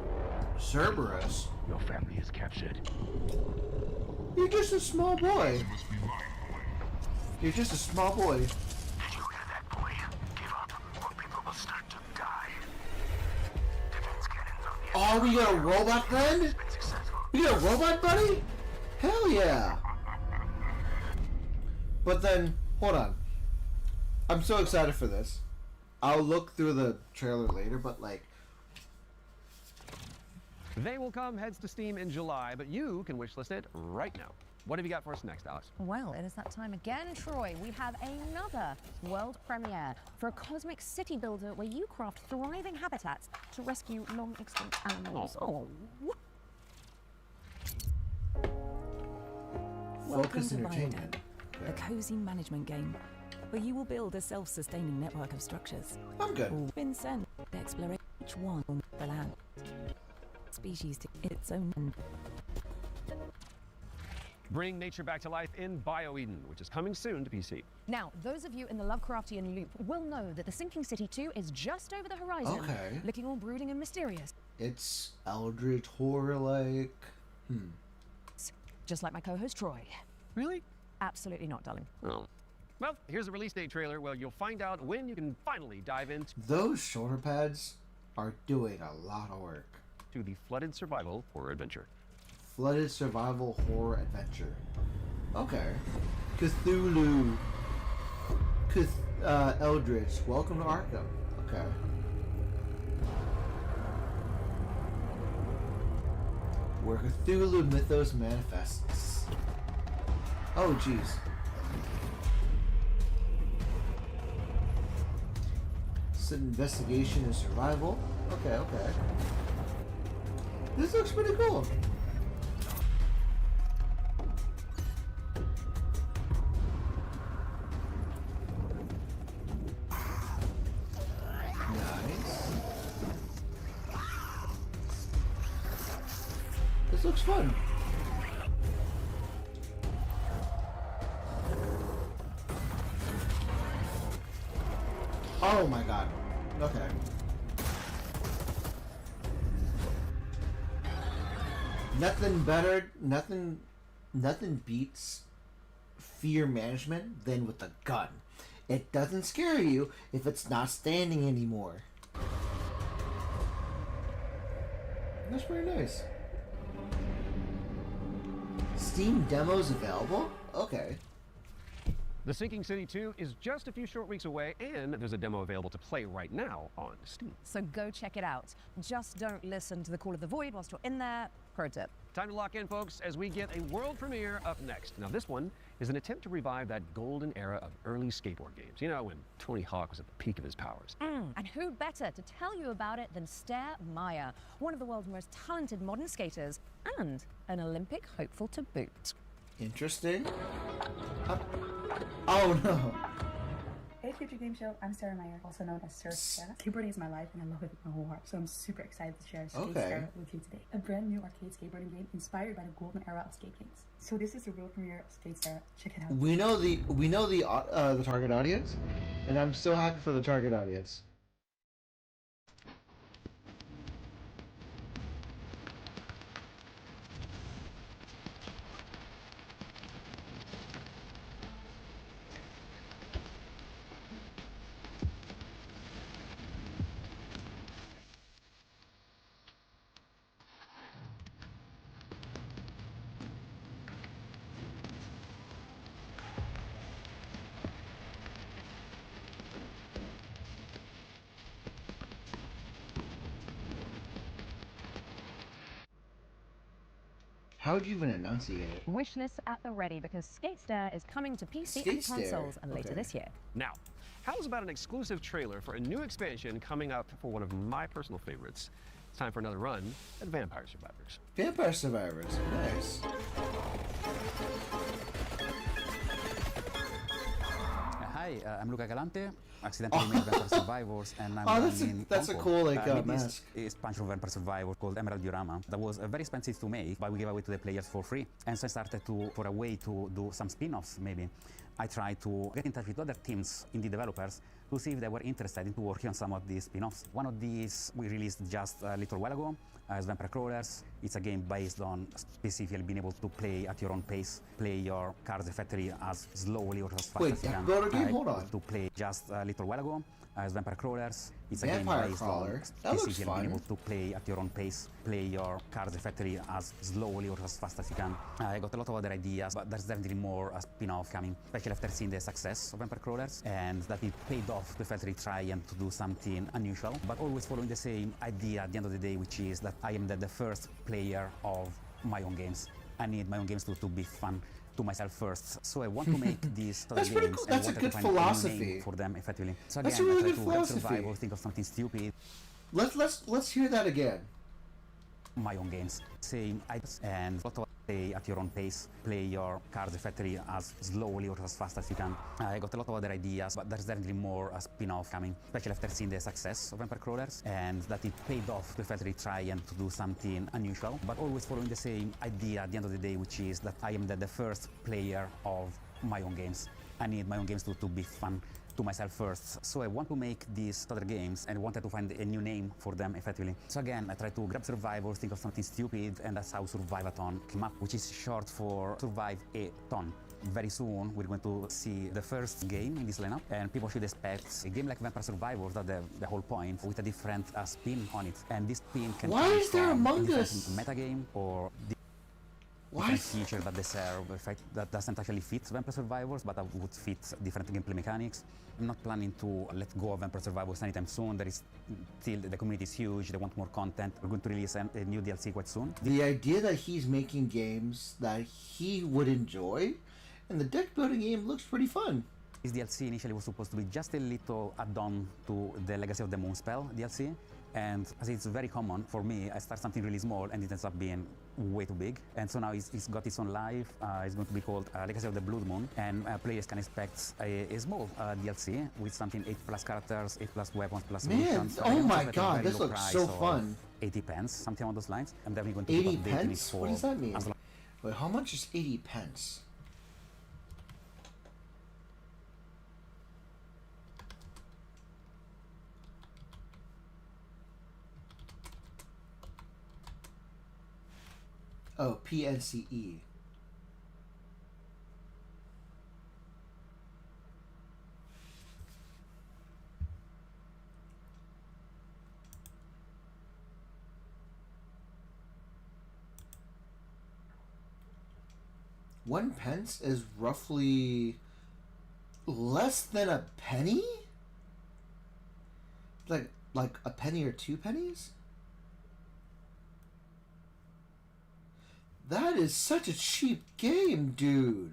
all. Cerberus. Your family is captured. You're just a small boy. You're just a small boy. Did you hear that, boy? Give up, or people will start to die. Defense cannons on the Oh, we got a robot then? We got a robot, buddy? Hell yeah! But then, hold on. I'm so excited for this. I'll look through the trailer later, but like... They will come heads to Steam in July, but you can wishlist it right now. What have you got for us next, Alex? Well, it is that time again, Troy. We have another world premiere for a cosmic city builder where you craft thriving habitats to rescue long extinct animals. Oh. Focus to Entertainment. a cozy management game where you will build a self-sustaining network of structures. I'm good. All been sent to explore each one on the land. Species to its own end. Bring nature back to life in BioEden, which is coming soon to PC. Now, those of you in the Lovecraftian loop will know that the Sinking City 2 is just over the horizon. Okay. Looking all brooding and mysterious. It's Eldritch horror-like. Just like my co-host Troy. Really? Absolutely not, darling. Oh. Well, here's a release date trailer where you'll find out when you can finally dive into Those shoulder pads are doing a lot of work. To the Flooded Survival Horror Adventure. Flooded Survival Horror Adventure. Okay. Cthulhu. Eldritch. Welcome to Arkham. Okay. Where Cthulhu mythos manifests. Oh, jeez. It's an investigation and survival. Okay, okay. This looks pretty cool. Nice. This looks fun. Oh my god. Okay. Nothing beats fear management than with a gun. It doesn't scare you if it's not standing anymore. That's pretty nice. Steam demos available? Okay. The Sinking City 2 is just a few short weeks away, and there's a demo available to play right now on Steam. So go check it out. Just don't listen to the Call of the Void whilst you're in there. Pro tip. Time to lock in, folks, as we get a world premiere up next. Now, this one is an attempt to revive that golden era of early skateboard games. You know, when Tony Hawk was at the peak of his powers. And who better to tell you about it than Stair Meyer, one of the world's most talented modern skaters and an Olympic hopeful to boot. Interesting. Oh no. Hey Future Game Show, I'm Sarah Meyer, also known as Sarah Sarah. Skateboarding is my life and I love it with my whole heart, so I'm super excited to share Skate Sarah with you today. A brand new arcade skateboarding game inspired by the golden era of skate games. So this is the world premiere of Skate Sarah. Check it out. We know the target audience, and I'm so happy for the target audience. How would you even enunciate it? Wishlist at the ready because Skate Stair is coming to PC and consoles later this year. Now, how's about an exclusive trailer for a new expansion coming up for one of my personal favorites? It's time for another run at Vampire Survivors. Vampire Survivors, nice. Hi, I'm Luca Galante, accidentally made Vampire Survivors, and I'm that's a cool mask. Expansion of Vampire Survivors called Emerald Diorama that was very expensive to make, but we gave away to the players for free. And so I started for a way to do some spin-offs maybe. I tried to get in touch with other teams, indie developers, to see if they were interested in working on some of these spin-offs. One of these we released just a little while ago as Vampire Crawlers. It's a game based on specifically being able to play at your own pace, play your cards effectively as slowly or as fast as you can. Wait, game? Hold on. To play just a little while ago as Vampire Crawlers. It's a Vampire game based Crawler. on That looks specifically being fun. able to play at your own pace, play your cards effectively as slowly or as fast as you can. I got a lot of other ideas, but there's definitely more spin-off coming, especially after seeing the success of Vampire Crawlers and that it paid off to effectively try and to do something unusual, but always following the same idea at the end of the day, which is that I am the first player of my own games. I need my own games to be fun to myself first. So I want to make these That's games pretty cool. That's a and good wanted to find a new philosophy. name for them effectively. So That's again, a really I try good to philosophy. survive or think of something stupid. Let's hear that again. My own games. Same ideas and play at your own pace, play your cards effectively as slowly or as fast as you can. I got a lot of other ideas, but there's definitely more spin-off coming, especially after seeing the success of Vampire Crawlers and that it paid off to effectively try and to do something unusual, but always following the same idea at the end of the day, which is that I am the first player of my own games. I need my own games to be fun to myself first. So I want to make these other games and wanted to find a new name for them effectively. So again, I try to grab survivors, think of something stupid, and that's how Survive-a-thon came up, which is short for Survive-a-ton. Very soon we're going to see the first game in this lineup, and people should expect a game like Vampire Survivors, that's the whole point, with a different spin on it. And this spin can Why come is there from Among a Us? different metagame or Why different feature that they serve, that doesn't actually fit Vampire Survivors, but that would fit different gameplay mechanics. I'm not planning to let go of Vampire Survivors anytime soon. There is still, the community is huge, they want more content. We're going to release a new DLC quite soon. The idea that he's making games that he would enjoy, and the deck building game looks pretty fun. This DLC initially was supposed to be just a little add-on to the Legacy of the Moonspell DLC. And as it's very common for me, I start something really small and it ends up being way too big. And so now it's got its own life. It's going to be called Legacy of the Blood Moon. And players can expect a small DLC with something 8+ characters, 8+ weapons, plus solutions. Oh my god, this looks so fun. 80 pence, something along those lines. I'm definitely going to 80 keep updating it pence? for What does that mean? as long- Wait, how much is 80 pence? Oh, PNCE. One pence is roughly less than a penny? Like a penny or 2 pennies? That is such a cheap game, dude.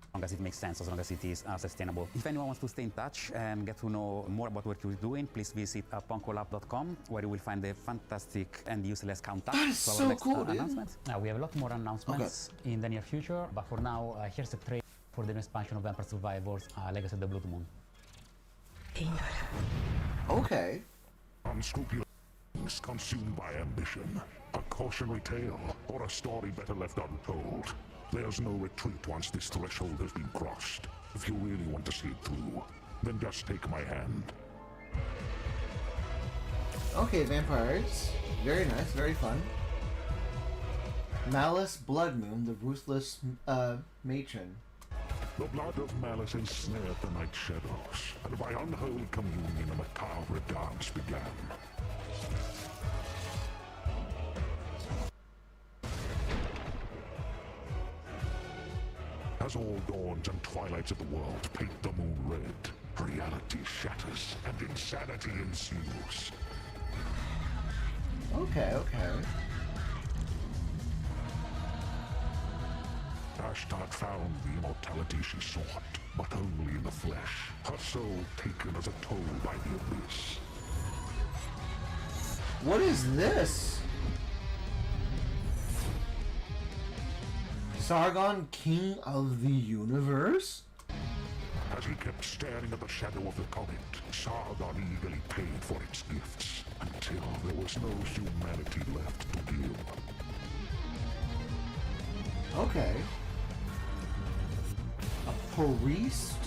As long as it makes sense, as long as it is sustainable. If anyone wants to stay in touch and get to know more about what you're doing, please visit punkolab.com, where you will find a fantastic and useless countdown. That is to our so next, cool, dude. announcement. We have a lot more announcements in the near future, but for now, here's a trailer for the new expansion of Vampire Survivors, Legacy of the Blood Moon. Okay. Unscrupulous, consumed by ambition. A cautionary tale, or a story better left untold. There's no retreat once this threshold has been crossed. If you really want to see it through, then just take my hand. Okay, vampires. Very nice, very fun. Malice Blood Moon, the ruthless matron. The blood of malice ensnared the night shadows, and by unholy communion a macabre dance began. As all dawns and twilights of the world paint the moon red, reality shatters and insanity ensues. Okay, okay. Ashtad found the immortality she sought, but only in the flesh, her soul taken as a toll by the abyss. What is this? Sargon, king of the universe? As he kept staring at the shadow of the comet, Sargon eagerly paid for its gifts, until there was no humanity left to give. Okay. A priest?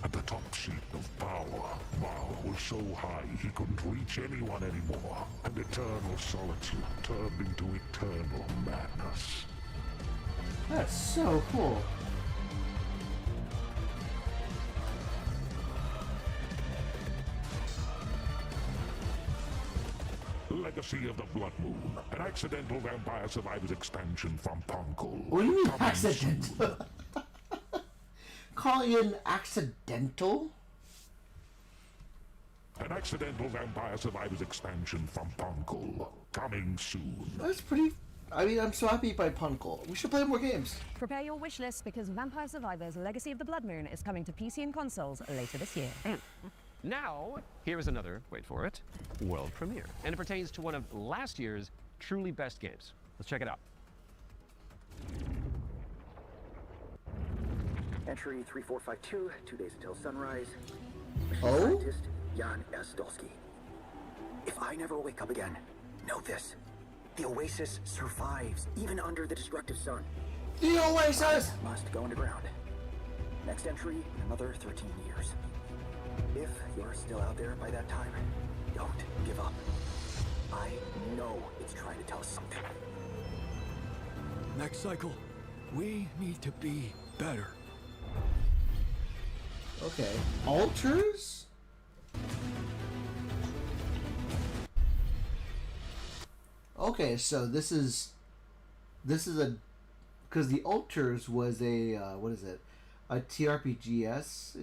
At the top seat of power, Mao was so high he couldn't reach anyone anymore, and eternal solitude turned into eternal madness. That's so cool. Legacy of the Blood Moon, an accidental Vampire Survivors expansion from Punkle. What do you mean accidental? Calling it an accidental? An accidental Vampire Survivors expansion from Punkle. Coming soon. That's pretty... I mean, I'm so happy by Punkle. We should play more games. Prepare your wish list because Vampire Survivors Legacy of the Blood Moon is coming to PC and consoles later this year. Now, here is another, wait for it, world premiere. And it pertains to one of last year's truly best games. Let's check it out. Entry 3452, 2 days until sunrise. Oh? Scientist Jan S. Dolsky. If I never wake up again, know this. The Oasis survives, even under the destructive sun. The Oasis! I must go underground. Next entry, another 13 years. If you're still out there by that time, don't give up. I know it's trying to tell us something. Next cycle, we need to be better. Okay. Altars? Okay, so this is a, because the Altars was a what is it? A TRPGS,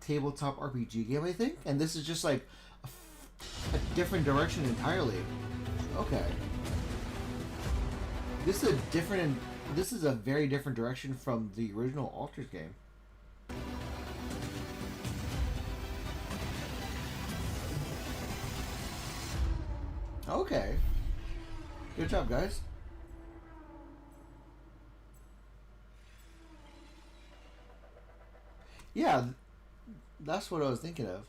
tabletop RPG game, I think, and this is just like a different direction entirely. Okay. This is a very different direction from the original Altars game. Okay. Good job, guys. Yeah, that's what I was thinking of.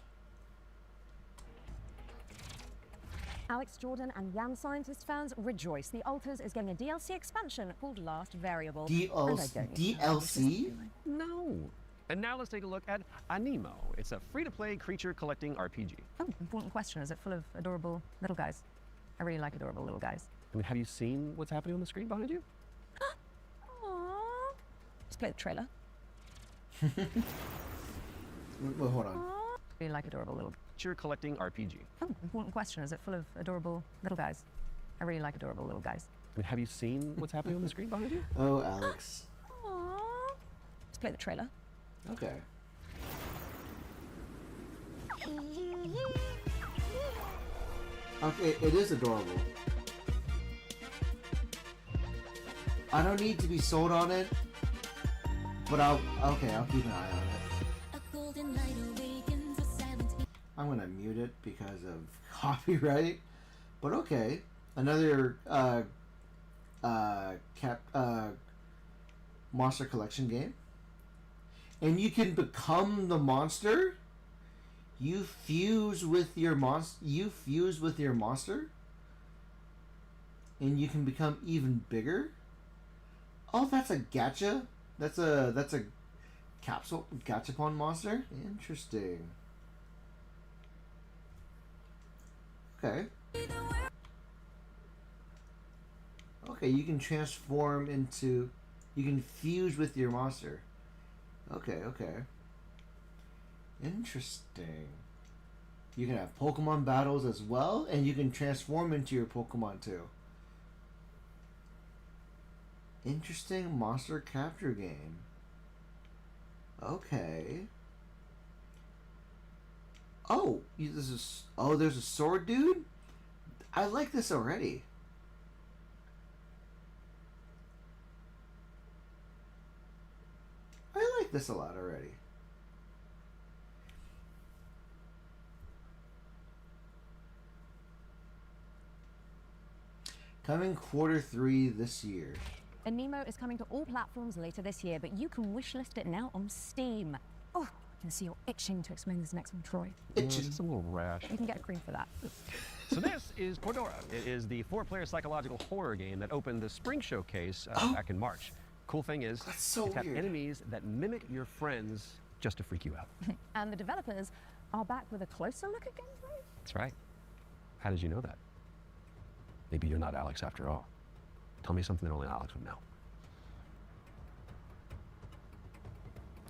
Alex Jordan and Jan Scientist fans rejoice. The Altars is getting a DLC expansion called Last Variable. DLC? No. And now let's take a look at Anemo. It's a free-to-play creature collecting RPG. Oh, important question. Is it full of adorable little guys? I really like adorable little guys. I mean, have you seen what's happening on the screen behind you? Aww. Let's play the trailer. Well, hold on. I really like adorable little Creature collecting RPG. Oh, important question. Is it full of adorable little guys? I really like adorable little guys. I mean, have you seen what's happening on the screen behind you? Oh, Alex. Aww. Let's play the trailer. Okay. Okay, it is adorable. I don't need to be sold on it, but I'll keep an eye on it. I'm gonna mute it because of copyright, but okay. Another monster collection game, and you can become the monster. You fuse with your monster, and you can become even bigger. Oh, that's a gacha. That's a capsule gachapon monster. Interesting. Okay. Okay, you can transform into, you can fuse with your monster. Okay. Interesting. You can have Pokemon battles as well, and you can transform into your Pokemon too. Interesting monster capture game. Okay. Oh, there's a sword dude? I like this already. I like this a lot already. Coming Q3 this year. Anemo is coming to all platforms later this year, but you can wishlist it now on Steam. Oh, I can see you're itching to explain this next one, Troy. It's a little rash. You can get a cream for that. So this is Cordura. It is the 4-player psychological horror game that opened the Spring Showcase back in March. Cool thing is, so you have weird. enemies that mimic your friends just to freak you out. And the developers are back with a closer look at gameplay. That's right. How did you know that? Maybe you're not Alex after all. Tell me something that only Alex would know.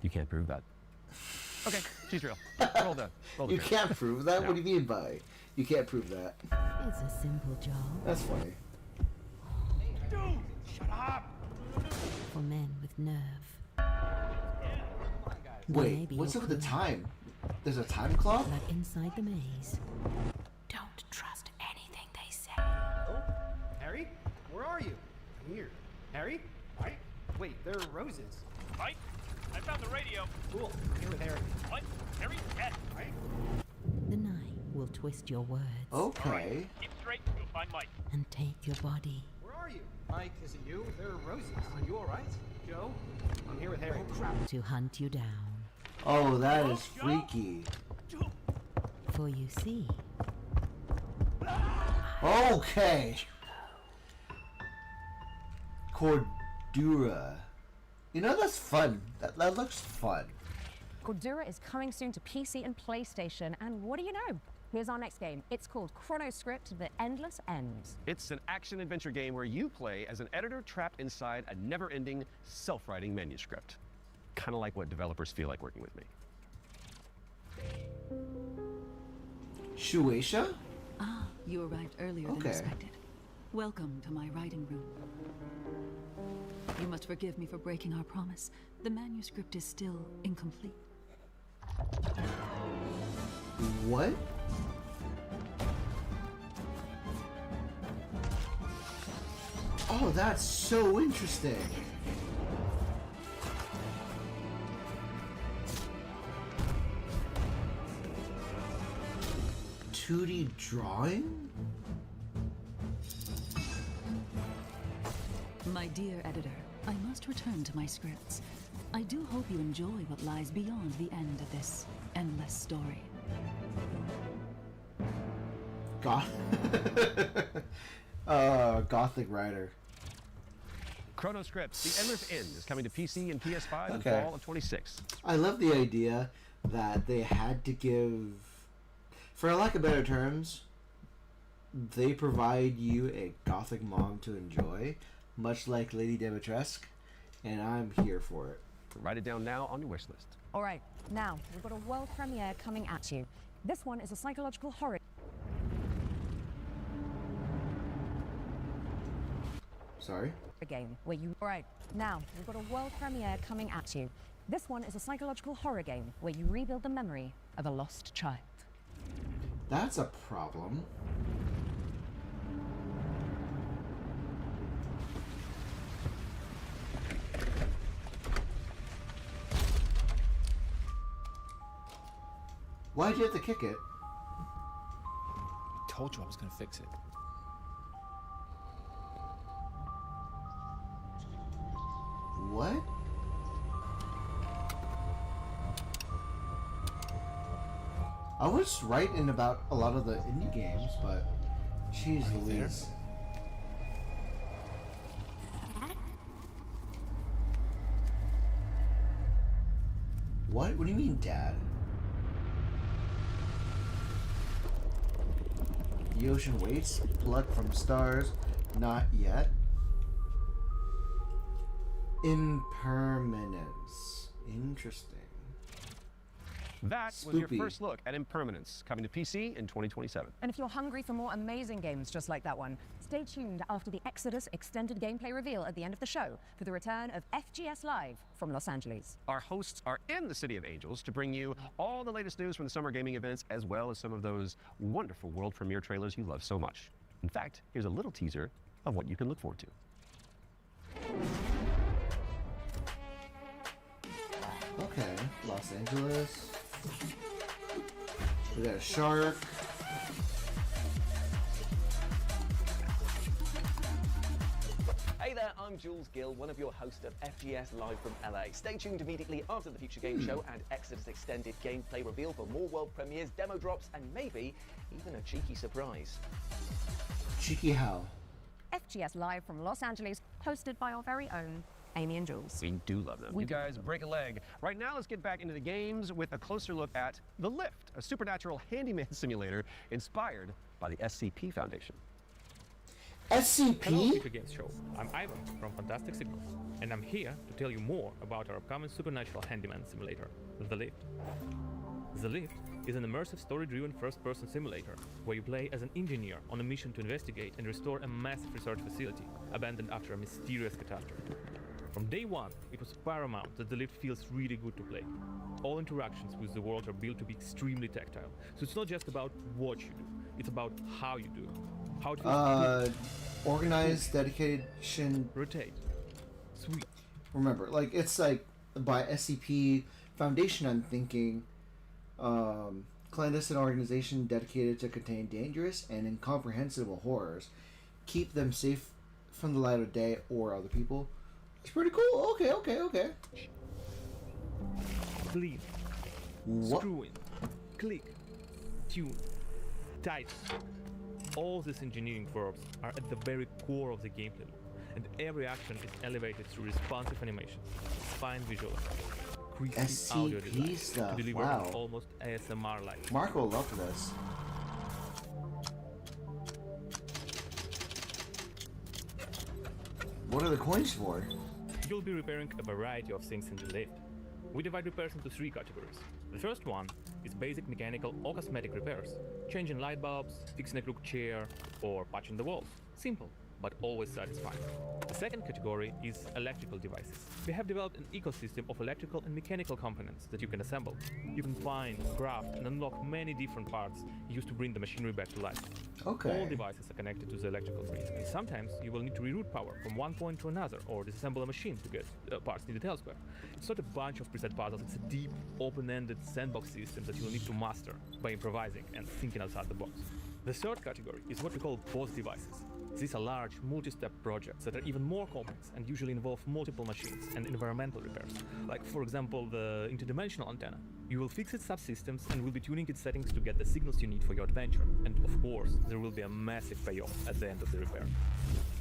You can't prove that. Okay, she's real. Roll the You tape. can't prove that? No. What do you mean by you can't prove that? It's a simple job. That's funny. Dude, shut up! For men with nerve. Wait, Maybe what's you'll up with the prove time? There's a time clock? But inside the maze, Don't trust anything they say. Oh, Harry? Where are you? I'm here. Harry? Mike? Wait, there are roses. Mike, I found the radio. Cool. I'm here with Harry. What? Harry's dead. Mike? the night will twist your words. Okay. Keep straight. You'll find Mike. And take your body. Where are you? Mike, is it you? There are roses. Are you alright? Joe? I'm here with Harry. Oh, crap. To hunt you down. Oh, that is freaky. For you see, Okay. Cordura. You know, that's fun. That looks fun. Cordura is coming soon to PC and PlayStation, and what do you know? Here's our next game. It's called Chronoscript: The Endless Ends. It's an action-adventure game where you play as an editor trapped inside a never-ending, self-writing manuscript. Kind of like what developers feel like working with me. Shueisha? Ah, you arrived earlier Okay. than expected. Welcome to my writing room. You must forgive me for breaking our promise. The manuscript is still incomplete. What? Oh, that's so interesting. (2D drawing? My dear editor, I must return to my scripts. I do hope you enjoy what lies beyond the end of this endless story. Gothic writer. Chronoscript: The Endless End is coming to PC and PS5 in Okay. fall of 26. I love the idea that they had to give, for lack of better terms, they provide you a gothic mom to enjoy, much like Lady Dimitrescu, and I'm here for it. Write it down now on your wish list. All right, now we've got a world premiere coming at you. This one is a psychological horror Sorry? game where you. All right, now we've got a world premiere coming at you. This one is a psychological horror game where you rebuild the memory of a lost child. That's a problem. Why'd you have to kick it? Told you I was gonna fix it. What? I was right in about a lot of the indie games, but jeez Louise. What? What do you mean, Dad? The ocean waits, plucked from stars, not yet. Impermanence. Interesting. That was your Spoopy. first look at Impermanence, coming to PC in 2027. And if you're hungry for more amazing games just like that one, stay tuned after the Exodus extended gameplay reveal at the end of the show for the return of FGS Live from Los Angeles. Our hosts are in the City of Angels to bring you all the latest news from the summer gaming events, as well as some of those wonderful world premiere trailers you love so much. In fact, here's a little teaser of what you can look forward to. Okay, Los Angeles. We got a shark. Hey there, I'm Jules Gill, one of your hosts of FGS Live from LA. Stay tuned immediately after the Future Game Show and Exodus Extended gameplay reveal for more world premieres, demo drops, and maybe even a cheeky surprise. Cheeky how? FGS Live from Los Angeles, hosted by our very own Amy and Jules. We do love them. You guys break a leg. Right now, let's get back into the games with a closer look at The Lift, a supernatural handyman simulator inspired by the SCP Foundation. SCP? Hello, Future Games Show. I'm Ivan from Fantastic Signals, and I'm here to tell you more about our upcoming supernatural handyman simulator, The Lift. The Lift is an immersive story-driven first-person simulator where you play as an engineer on a mission to investigate and restore a massive research facility abandoned after a mysterious catastrophe. From day one, it was paramount that The Lift feels really good to play. All interactions with the world are built to be extremely tactile, so it's not just about what you do, it's about how you do it. How it feels organized, dedication, rotate, sweet. Remember, like, it's like by SCP Foundation, I'm thinking clandestine organization dedicated to contain dangerous and incomprehensible horrors, keep them safe from the light of day or other people. It's pretty cool. Okay. Clean, screw in, click, tune, tight. All these engineering verbs are at the very core of the gameplay loop, and every action is elevated through responsive animations, fine visual effects, crisp audio design stuff. to deliver Wow. an almost ASMR-like. Mark will love this. What are the coins for? You'll be repairing a variety of things in the lift. We divide repairs into 3 categories. The first one is basic mechanical or cosmetic repairs, changing light bulbs, fixing a crooked chair, or patching the walls. Simple, but always satisfying. The second category is electrical devices. We have developed an ecosystem of electrical and mechanical components that you can assemble. You can find, craft, and unlock many different parts used to bring the machinery back to life. Okay. All devices are connected to the electrical grid, and sometimes you will need to reroute power from one point to another or disassemble a machine to get parts needed elsewhere. It's not a bunch of preset puzzles, it's a deep, open-ended sandbox system that you will need to master by improvising and thinking outside the box. The third category is what we call boss devices. These are large, multi-step projects that are even more complex and usually involve multiple machines and environmental repairs. Like, for example, the interdimensional antenna. You will fix its subsystems and will be tuning its settings to get the signals you need for your adventure. And of course, there will be a massive payoff at the end of the repair.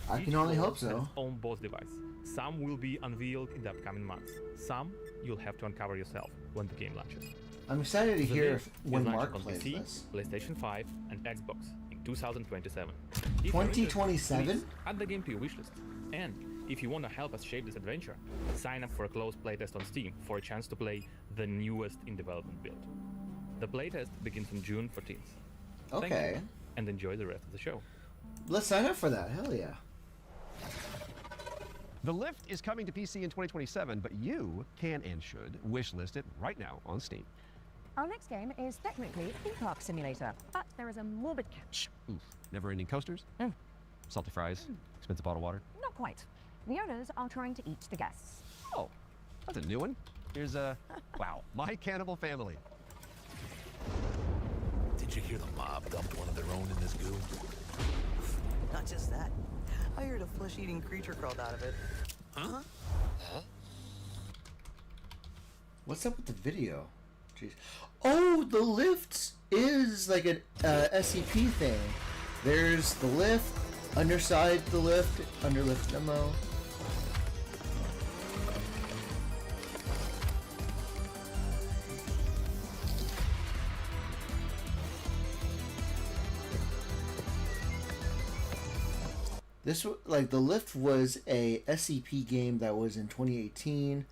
I can only hope so. Has its own boss device. Some will be unveiled in the upcoming months. Some you'll have to uncover yourself when the game launches. I'm excited to hear Lift when is Mark launching on plays PC, this. PlayStation 5, and Xbox in 2027. If you're 2027? interested, please add the game to your wishlist. And if you want to help us shape this adventure, sign up for a closed playtest on Steam for a chance to play the newest in development build. The playtest begins on June 14th. Thank Okay. you, and enjoy the rest of the show. Let's sign up for that. Hell yeah. The Lift is coming to PC in 2027, but you can and should wishlist it right now on Steam. Our next game is technically a theme park simulator, but there is a morbid catch. Oof. Never-ending coasters? Salty fries? Expensive bottled water? Not quite. The owners are trying to eat the guests. Oh, that's a new one. Here's wow, My Cannibal Family. Did you hear the mob dumped one of their own in this goo? Not just that. I heard a flesh-eating creature crawled out of it. Huh? What's up with the video? Jeez. Oh, the lift is like an SCP thing. There's the lift, underside the lift, underlift demo. This like the Lift was a SCP game that was in 2018.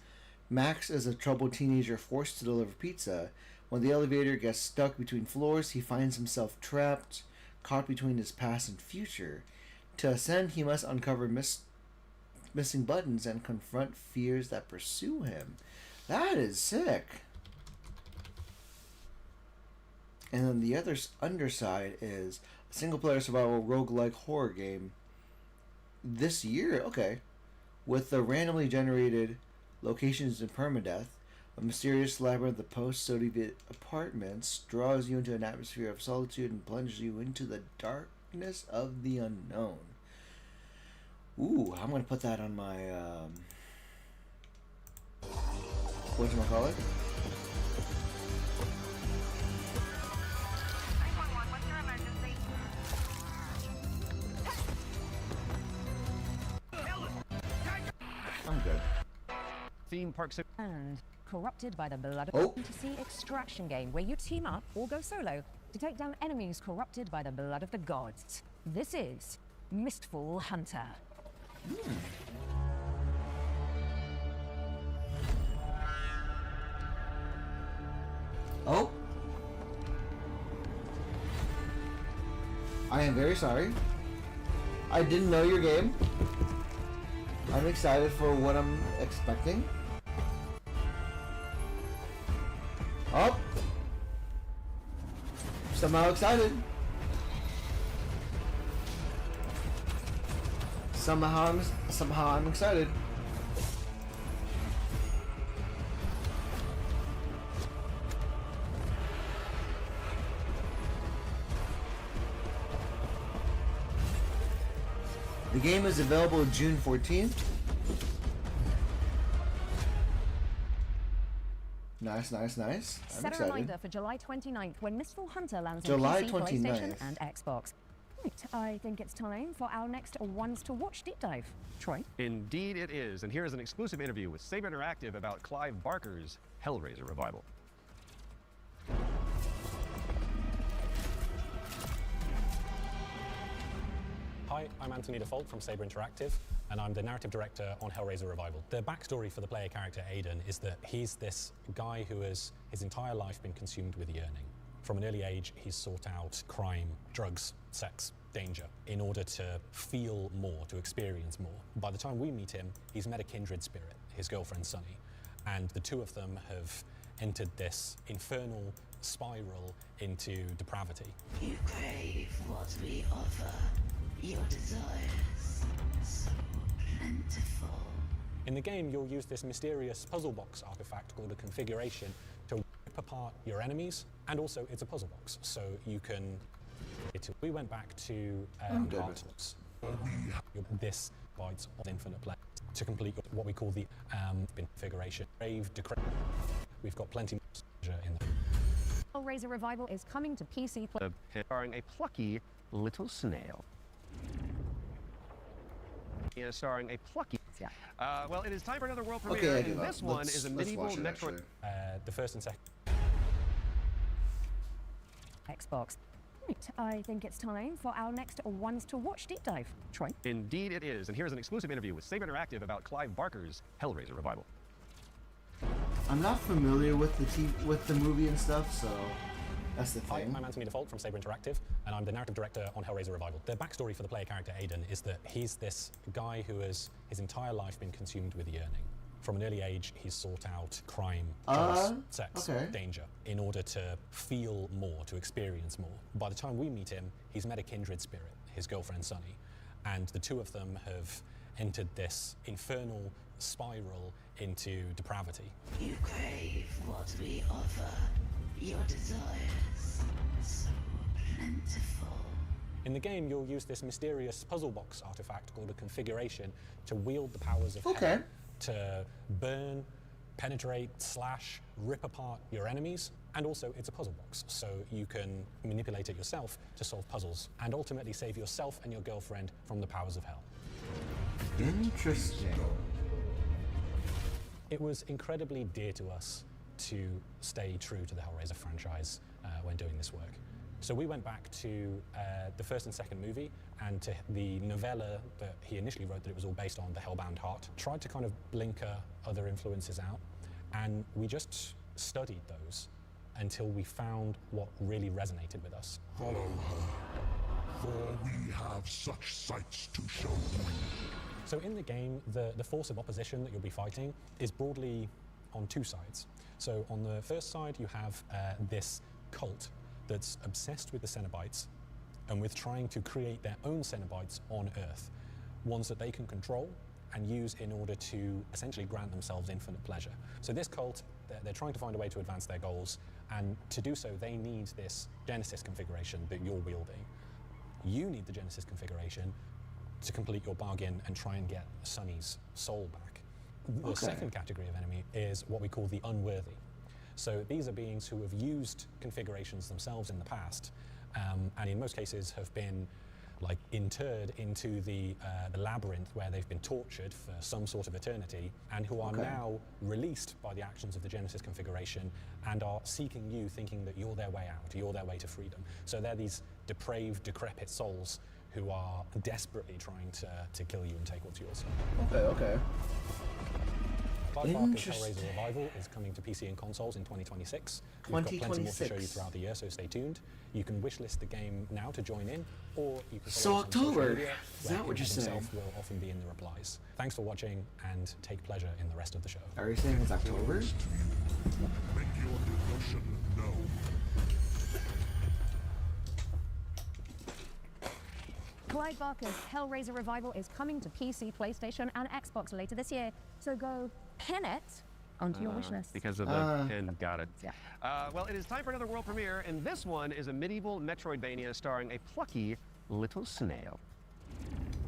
Max is a troubled teenager forced to deliver pizza. When the elevator gets stuck between floors, he finds himself trapped, caught between his past and future. To ascend, he must uncover missing buttons and confront fears that pursue him. That is sick. And then the other underside is a single-player survival roguelike horror game. This year, okay, with the randomly generated locations in permadeath, a mysterious labyrinth of post-Soviet apartments draws you into an atmosphere of solitude and plunges you into the darkness of the unknown. Ooh, I'm gonna put that on my whatchamacallit? I'm good. theme park and corrupted by the blood of Oh. fantasy extraction game where you team up or go solo to take down enemies corrupted by the blood of the gods. This is Mistfall Hunter. Oh. I am very sorry. I didn't know your game. I'm excited for what I'm expecting. Oh. Somehow excited. Somehow I'm excited. The game is available June 14th. Nice, nice, nice. I'm Set a excited. reminder for July 29th when Mistfall Hunter lands July on PC, PlayStation, 29th. and Xbox. Right, I think it's time for our next Ones to Watch deep dive. Troy? Indeed it is, and here is an exclusive interview with Saber Interactive about Clive Barker's Hellraiser revival. Hi, I'm Anthony Default from Saber Interactive, and I'm the narrative director on Hellraiser Revival. The backstory for the player character Aiden is that he's this guy who has his entire life been consumed with yearning. From an early age, he's sought out crime, drugs, sex, danger, in order to feel more, to experience more. By the time we meet him, he's met a kindred spirit, his girlfriend Sunny, and the two of them have entered this infernal spiral into depravity. You crave what we offer. Your desires so plentiful. In the game, you'll use this mysterious puzzle box artifact called a configuration to rip apart your enemies, and also it's a puzzle box, so you can... We went back to Artworks. This provides infinite play to complete what we call the configuration. We've got plenty more in there. Hellraiser Revival is coming to PC. Starring a plucky little snail. Starring a plucky. Yeah. Well, it is time for another world premiere, Okay, and this one is a medieval Metroid. The first and second. Xbox. Right, I think it's time for our next Ones to Watch deep dive. Troy? Indeed it is, and here's an exclusive interview with Saber Interactive about Clive Barker's Hellraiser revival. I'm not familiar with the movie and stuff, so that's the thing. Hi, I'm Anthony Default from Saber Interactive, and I'm the narrative director on Hellraiser Revival. The backstory for the player character Aiden is that he's this guy who has his entire life been consumed with yearning. From an early age, he's sought out crime, drugs, sex, danger, in order to feel more, to experience more. By the time we meet him, he's met a kindred spirit, his girlfriend Sunny, and the two of them have entered this infernal spiral into depravity. You crave what we offer. Your desires so plentiful. In the game, you'll use this mysterious puzzle box artifact called a configuration to wield the powers of hell, to burn, penetrate, slash, rip apart your enemies, and also it's a puzzle box, so you can manipulate it yourself to solve puzzles, and ultimately save yourself and your girlfriend from the powers of hell. Interesting. It was incredibly dear to us to stay true to the Hellraiser franchise when doing this work. So we went back to the first and second movie and to the novella that he initially wrote that it was all based on, The Hellbound Heart. Tried to kind of blinker other influences out, and we just studied those until we found what really resonated with us. Follow her, for we have such sights to show you. So in the game, the force of opposition that you'll be fighting is broadly on two sides. So on the first side, you have this cult that's obsessed with the Cenobites and with trying to create their own Cenobites on Earth, ones that they can control and use in order to essentially grant themselves infinite pleasure. So this cult, they're trying to find a way to advance their goals, and to do so, they need this Genesis configuration that you're wielding. You need the Genesis configuration to complete your bargain and try and get Sunny's soul back. The second category of enemy is what we call the unworthy. So these are beings who have used configurations themselves in the past, and in most cases have been like interred into the labyrinth where they've been tortured for some sort of eternity, and who are now released by the actions of the Genesis configuration and are seeking you, thinking that you're their way out, you're their way to freedom. So they're these depraved, decrepit souls who are desperately trying to kill you and take what's yours. Okay. Clive Barker's Hellraiser Revival is coming to PC and consoles in 2026. We've got plenty more to show you throughout the year, so stay tuned. You can wishlist the game now to join in, or you can follow us on social October, media, is that what you're saying? himself will often be in the replies. Thanks for watching, and take pleasure in the rest of the show. Are you saying it's October? Make your devotion known. Clive Barker's Hellraiser Revival is coming to PC, PlayStation, and Xbox later this year. So go pin it onto your wish list. Because of the pin, got it. Yeah. Well, it is time for another world premiere, and this one is a medieval Metroidvania starring a plucky little snail.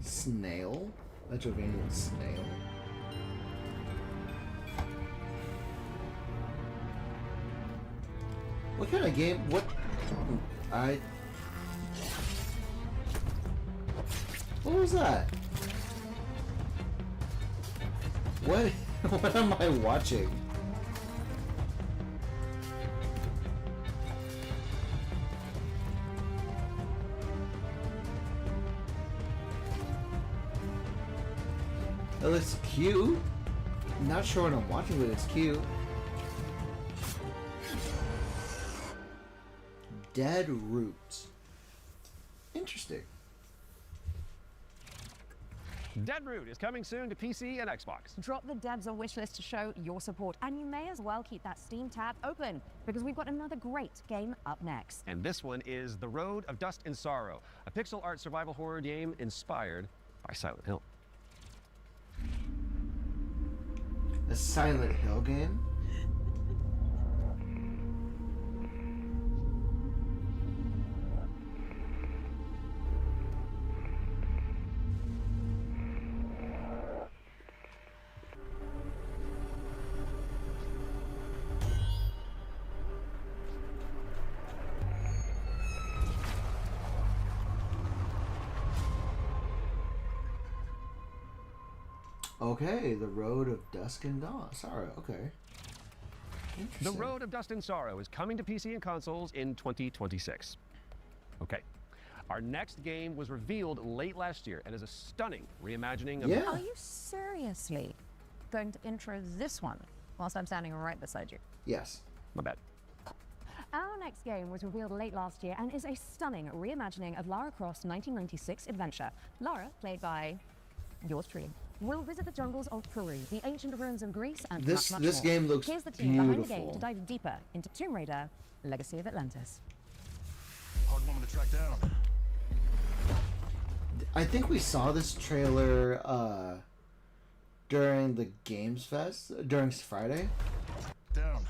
Snail? Metroidvania snail. What kind of game? What? What was that? What? What am I watching? It looks cute. I'm not sure what I'm watching, but it's cute. Dead Root. Interesting. Deadroot is coming soon to PC and Xbox. Drop the devs on wishlist to show your support, and you may as well keep that Steam tab open, because we've got another great game up next. And this one is The Road of Dust and Sorrow, a pixel art survival horror game inspired by Silent Hill. A Silent Hill game? Okay, The Road of Dusk and Dawn. Sorry, okay. The Road of Dust and Sorrow is coming to PC and consoles in 2026. Okay. Our next game was revealed late last year and is a stunning reimagining of... Are you seriously going to intro this one whilst I'm standing right beside you? Yes. My bad. Our next game was revealed late last year and is a stunning reimagining of Lara Croft's 1996 adventure. Lara, played by yours truly, will visit the jungles of Peru, the ancient ruins of Greece, and This much more. game looks Here's the team behind the game beautiful. to dive deeper into Tomb Raider: Legacy of Atlantis. Hard woman to track down. I think we saw this trailer during the Games Fest, during Friday. Down.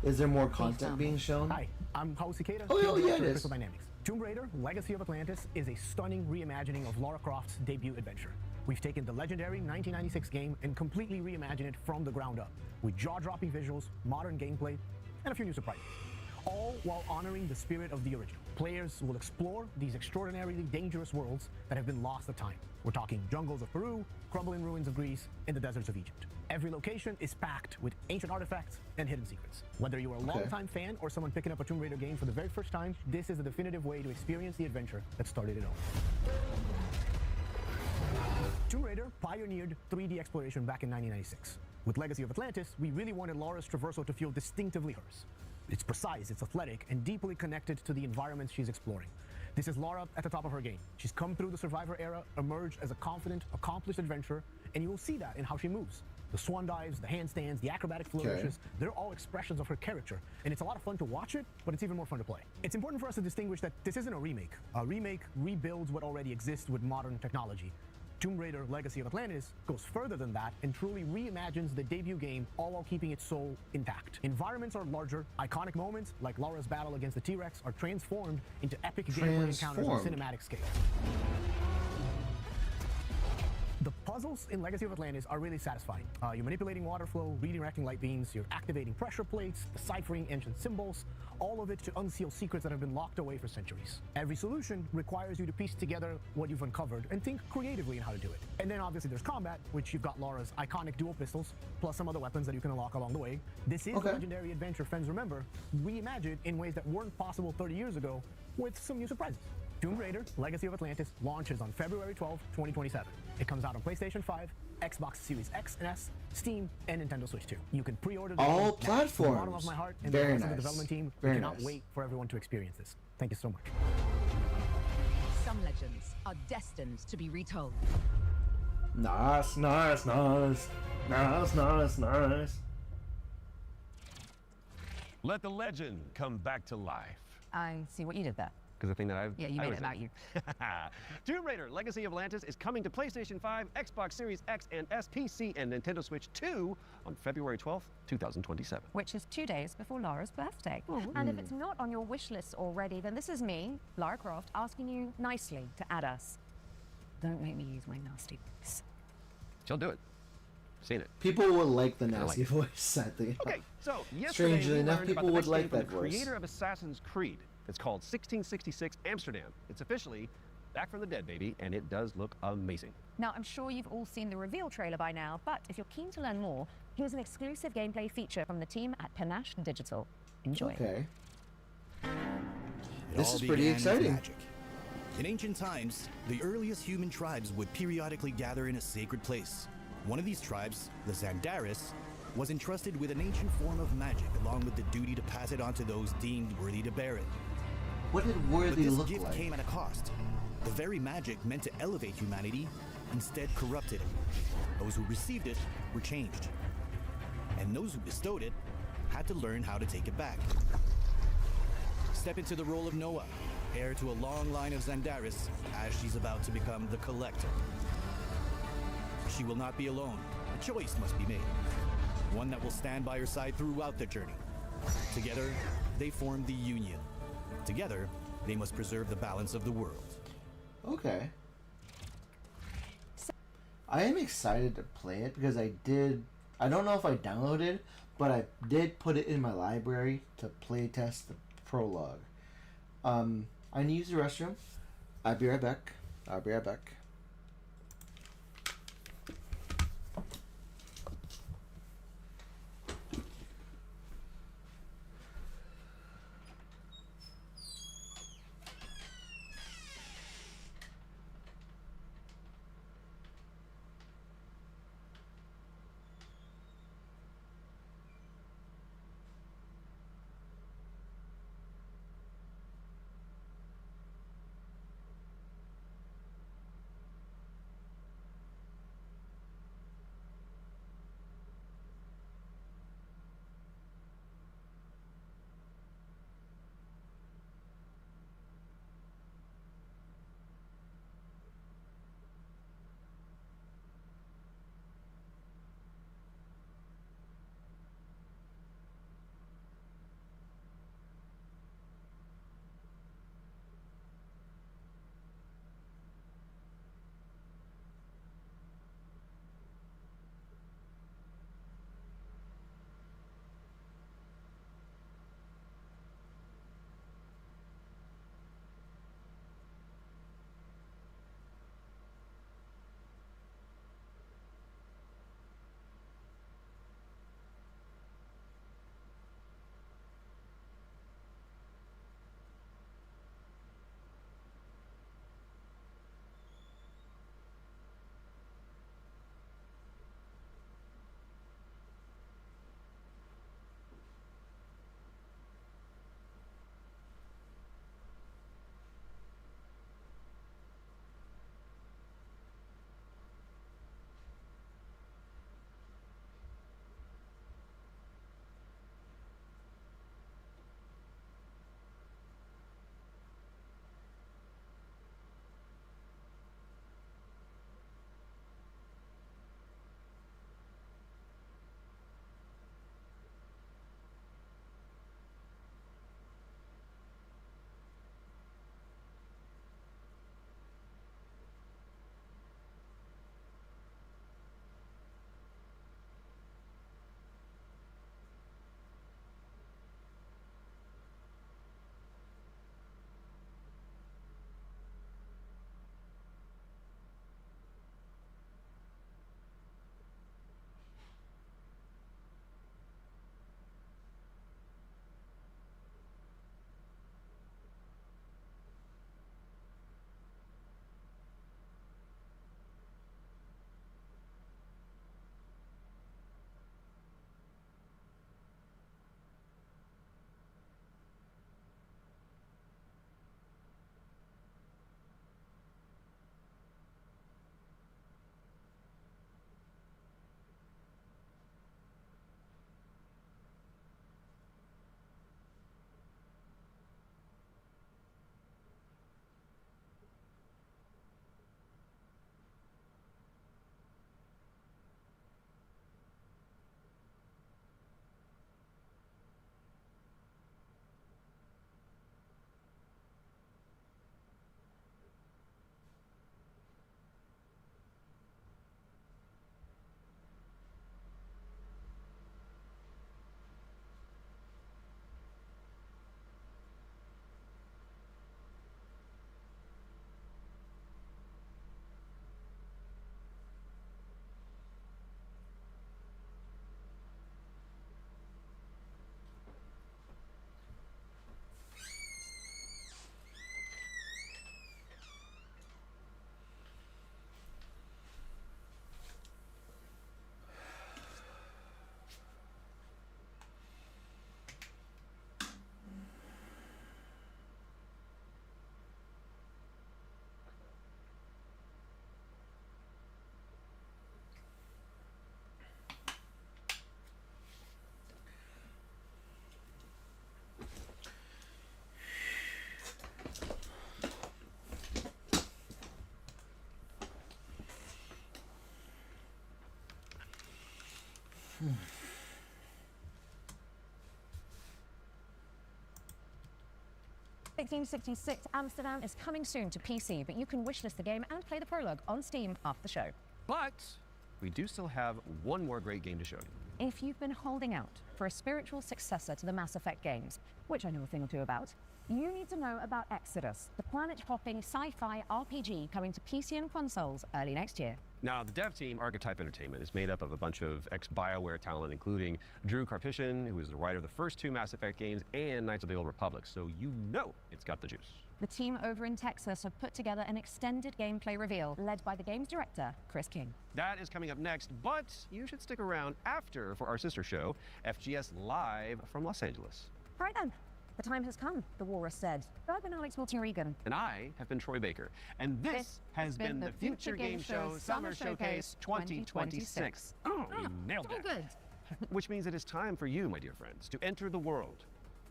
Is there more content being shown? Hi, I'm Paul Cicada, Oh, Field yeah, Director it of is. Crystal Dynamics. Tomb Raider: Legacy of Atlantis is a stunning reimagining of Lara Croft's debut adventure. We've taken the legendary 1996 game and completely reimagined it from the ground up, with jaw-dropping visuals, modern gameplay, and a few new surprises. All while honoring the spirit of the original. Players will explore these extraordinarily dangerous worlds that have been lost to time. We're talking jungles of Peru, crumbling ruins of Greece, and the deserts of Egypt. Every location is packed with ancient artifacts and hidden secrets. Whether you are a longtime fan or someone picking up a Tomb Raider game for the very first time, this is a definitive way to experience the adventure that started it all. Tomb Raider pioneered 3D exploration back in 1996. With Legacy of Atlantis, we really wanted Lara's traversal to feel distinctively hers. It's precise, it's athletic, and deeply connected to the environments she's exploring. This is Lara at the top of her game. She's come through the Survivor era, emerged as a confident, accomplished adventurer, and you will see that in how she moves. The swan dives, the handstands, the acrobatic flourishes, they're all expressions of her character, and it's a lot of fun to watch it, but it's even more fun to play. It's important for us to distinguish that this isn't a remake. A remake rebuilds what already exists with modern technology. Tomb Raider: Legacy of Atlantis goes further than that and truly reimagines the debut game, all while keeping its soul intact. Environments are larger, iconic moments like Lara's battle against the T-Rex are transformed into epic gameplay encounters on cinematic scale. The puzzles in Legacy of Atlantis are really satisfying. You're manipulating water flow, redirecting light beams, you're activating pressure plates, deciphering ancient symbols, all of it to unseal secrets that have been locked away for centuries. Every solution requires you to piece together what you've uncovered and think creatively in how to do it. And then obviously there's combat, which you've got Laura's iconic dual pistols, plus some other weapons that you can unlock along the way. This is the legendary adventure fans remember, reimagined in ways that weren't possible 30 years ago with some new surprises. Tomb Raider Legacy of Atlantis launches on February 12, 2027. It comes out on PlayStation 5, Xbox Series X and S, Steam, and Nintendo Switch 2. You can pre-order the all game platforms. From the bottom of my heart and Very the rest nice. of the development team. Very we cannot nice. wait for everyone to experience this. Thank you so much. Some legends are destined to be retold. Nice, nice, nice. Nice, nice, nice. Let the legend come back to life. I see what you did there. Because the thing that I've... Yeah, you I made was it about in. you. Tomb Raider Legacy of Atlantis is coming to PlayStation 5, Xbox Series X and S, PC, and Nintendo Switch 2 on February 12th, 2027. Which is 2 days before Lara's birthday. And if it's not on your wish list already, then this is me, Lara Croft, asking you nicely to add us. Don't make me use my nasty voice. She'll do it. Seen it. People would like the I like nasty it. voice, I think. Okay, so yesterday Strangely we enough, learned about people the would next like game from that the voice. creator of Assassin's Creed. It's called 1666 Amsterdam. It's officially back from the dead, baby, and it does look amazing. Now, I'm sure you've all seen the reveal trailer by now, but if you're keen to learn more, here's an exclusive gameplay feature from the team at Panache Digital. Enjoy. Okay. It This all is pretty began with exciting. magic. In ancient times, the earliest human tribes would periodically gather in a sacred place. One of these tribes, the Zandaris, was entrusted with an ancient form of magic along with the duty to pass it on to those deemed worthy to bear it. What did But worthy this look gift like? came at a cost. The very magic meant to elevate humanity instead corrupted it. Those who received it were changed. And those who bestowed it had to learn how to take it back. Step into the role of Noah, heir to a long line of Zandaris, as she's about to become the Collector. She will not be alone. A choice must be made. One that will stand by her side throughout the journey. Together, they form the Union. Together, they must preserve the balance of the world. Okay. I am excited to play it because I don't know if I downloaded, but I did put it in my library to play test the prologue. I need to use the restroom. I'll be right back. 1666 Amsterdam is coming soon to PC, but you can wishlist the game and play the prologue on Steam after the show. But we do still have one more great game to show you. If you've been holding out for a spiritual successor to the Mass Effect games, which I know a thing or two about, you need to know about Exodus, the planet-hopping sci-fi RPG coming to PC and consoles early next year. Now, the dev team, Archetype Entertainment, is made up of a bunch of ex-BioWare talent, including Drew Karpyshyn, who is the writer of the first 2 Mass Effect games, and Knights of the Old Republic, so you know it's got the juice. The team over in Texas have put together an extended gameplay reveal led by the game's director, Chris King. That is coming up next, but you should stick around after for our sister show, FGS Live from Los Angeles. Right then, the time has come, the walrus said. I've been Alex Moulton-Regan. And I have been Troy Baker, and this has been the Future Game Show Summer Showcase 2026. Oh, you nailed it. Good. Which means it is time for you, my dear friends, to enter the world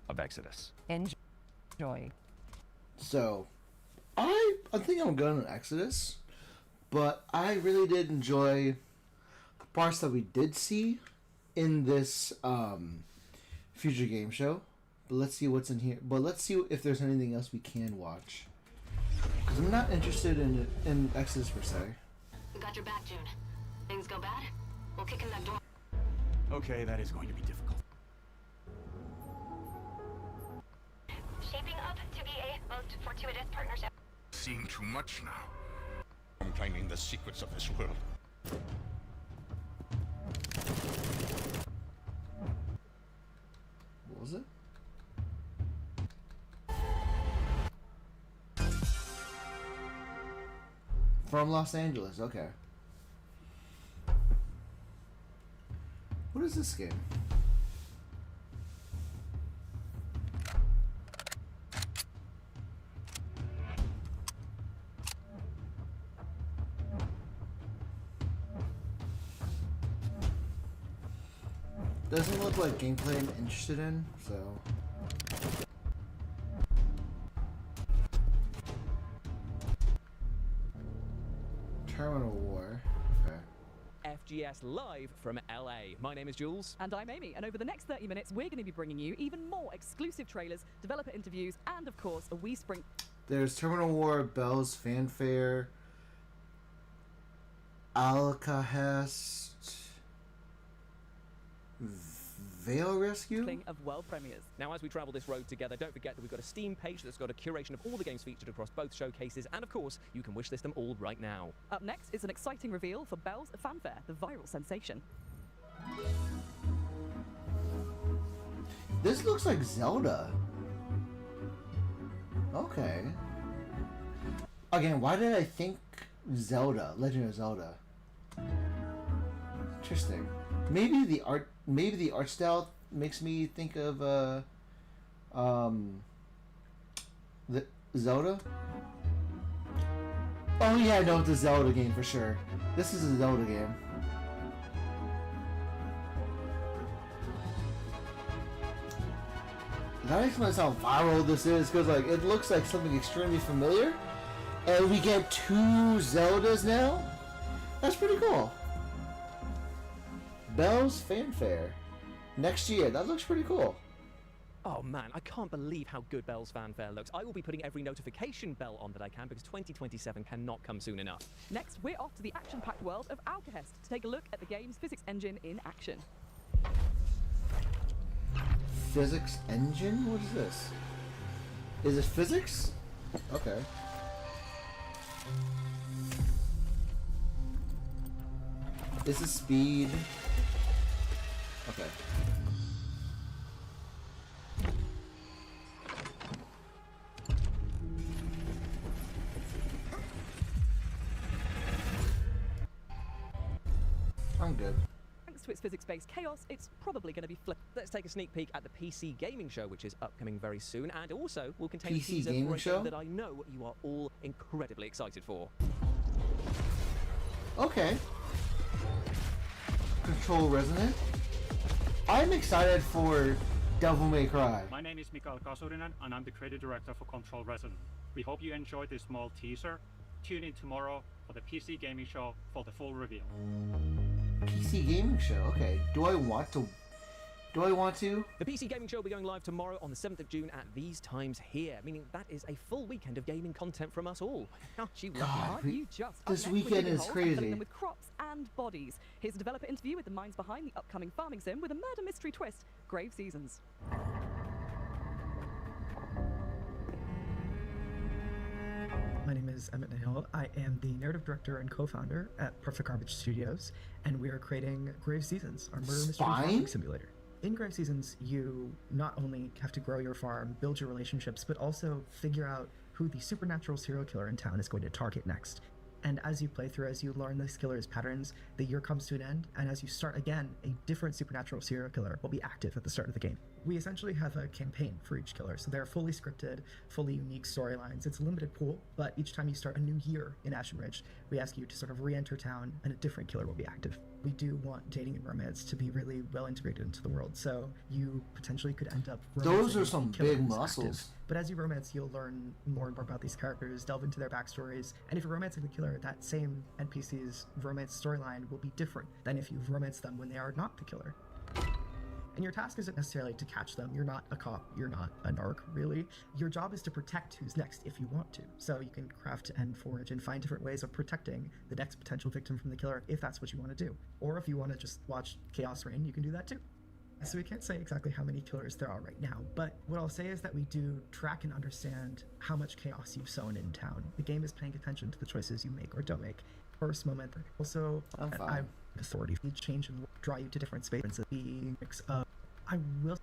of Exodus. Enjoy. So, I think I'm going to Exodus, but I really did enjoy the parts that we did see in this Future Game Show. But let's see what's in here. But let's see if there's anything else we can watch. Because I'm not interested in Exodus per se. We got your back, June. Things go bad, we'll kick in that door. Okay, that is going to be difficult. Shaping up to be a most fortuitous partnership. Seeing too much now. I'm claiming the secrets of this world. What was it? From Los Angeles, okay. What is this game? Doesn't look like gameplay I'm interested in, so... Terminal War. Okay. FGS Live from LA. My name is Jules. And I'm Amy, and over the next 30 minutes, we're going to be bringing you even more exclusive trailers, developer interviews, and of course, a wee spring... There's Terminal War, Bell's Fanfare, Alcahest, Veil Rescue? Of world premieres. Now, as we travel this road together, don't forget that we've got a Steam page that's got a curation of all the games featured across both showcases, and of course, you can wishlist them all right now. Up next is an exciting reveal for Bell's Fanfare, the viral sensation. This looks like Zelda. Okay. Again, why did I think Zelda? Legend of Zelda. Interesting. Maybe the art style makes me think of the Zelda. Oh yeah, I know it's a Zelda game for sure. This is a Zelda game. That explains how viral this is, because like it looks like something extremely familiar, and we get 2 Zeldas now. That's pretty cool. Bell's Fanfare. Next year. That looks pretty cool. Oh man, I can't believe how good Bell's Fanfare looks. I will be putting every notification bell on that I can, because 2027 cannot come soon enough. Next, we're off to the action-packed world of Alcahest to take a look at the game's physics engine in action. Physics engine? What is this? Is it physics? Okay. This is speed. Okay. I'm good. Thanks to its physics-based chaos, it's probably going to be flip. Let's take a sneak peek at the PC Gaming Show, which is upcoming very soon, and also will contain PC a teaser Gaming for a Show? game that I know you are all incredibly excited for. Okay. Control Resonant. I'm excited for Devil May Cry. My name is Mikael Kasurinen, and I'm the creative director for Control Resonant. We hope you enjoyed this small teaser. Tune in tomorrow for the PC Gaming Show for the full reveal. PC Gaming Show. Okay. Do I want to Do I want to? The PC Gaming Show will be going live tomorrow on the 7th of June at these times here, meaning that is a full weekend of gaming content from us all. Aren't you lucky? Aren't you just? This Up next, we're weekend digging is holes and crazy. filling them with crops and bodies. Here's a developer interview with the minds behind the upcoming farming sim with a murder mystery twist, Grave Seasons. My name is Emmett Nahill. I am the narrative director and co-founder at Perfect Garbage Studios, and we are creating Grave Seasons, our murder mystery farming simulator. In Grave Seasons, you not only have to grow your farm, build your relationships, but also figure out who the supernatural serial killer in town is going to target next. And as you play through, as you learn this killer's patterns, the year comes to an end, and as you start again, a different supernatural serial killer will be active at the start of the game. We essentially have a campaign for each killer, so they're fully scripted, fully unique storylines. It's a limited pool, but each time you start a new year in Ashen Ridge, we ask you to sort of re-enter town, and a different killer will be active. We do want dating and romance to be really well integrated into the world, so you potentially could end up Those are romancing some the killer big who's muscles. active. But as you romance, you'll learn more and more about these characters, delve into their backstories, and if you're romancing the killer, that same NPC's romance storyline will be different than if you've romanced them when they are not the killer. And your task isn't necessarily to catch them. You're not a cop. You're not a narc, really. Your job is to protect who's next if you want to. So you can craft and forage and find different ways of protecting the next potential victim from the killer if that's what you want to do. Or if you want to just watch chaos reign, you can do that too. So we can't say exactly how many killers there are right now, but what I'll say is that we do track and understand how much chaos you've sown in town. The game is paying attention to the choices you make or don't make. First moment, also, I'm authority. You change and draw you to different spaces. The mix of, I will,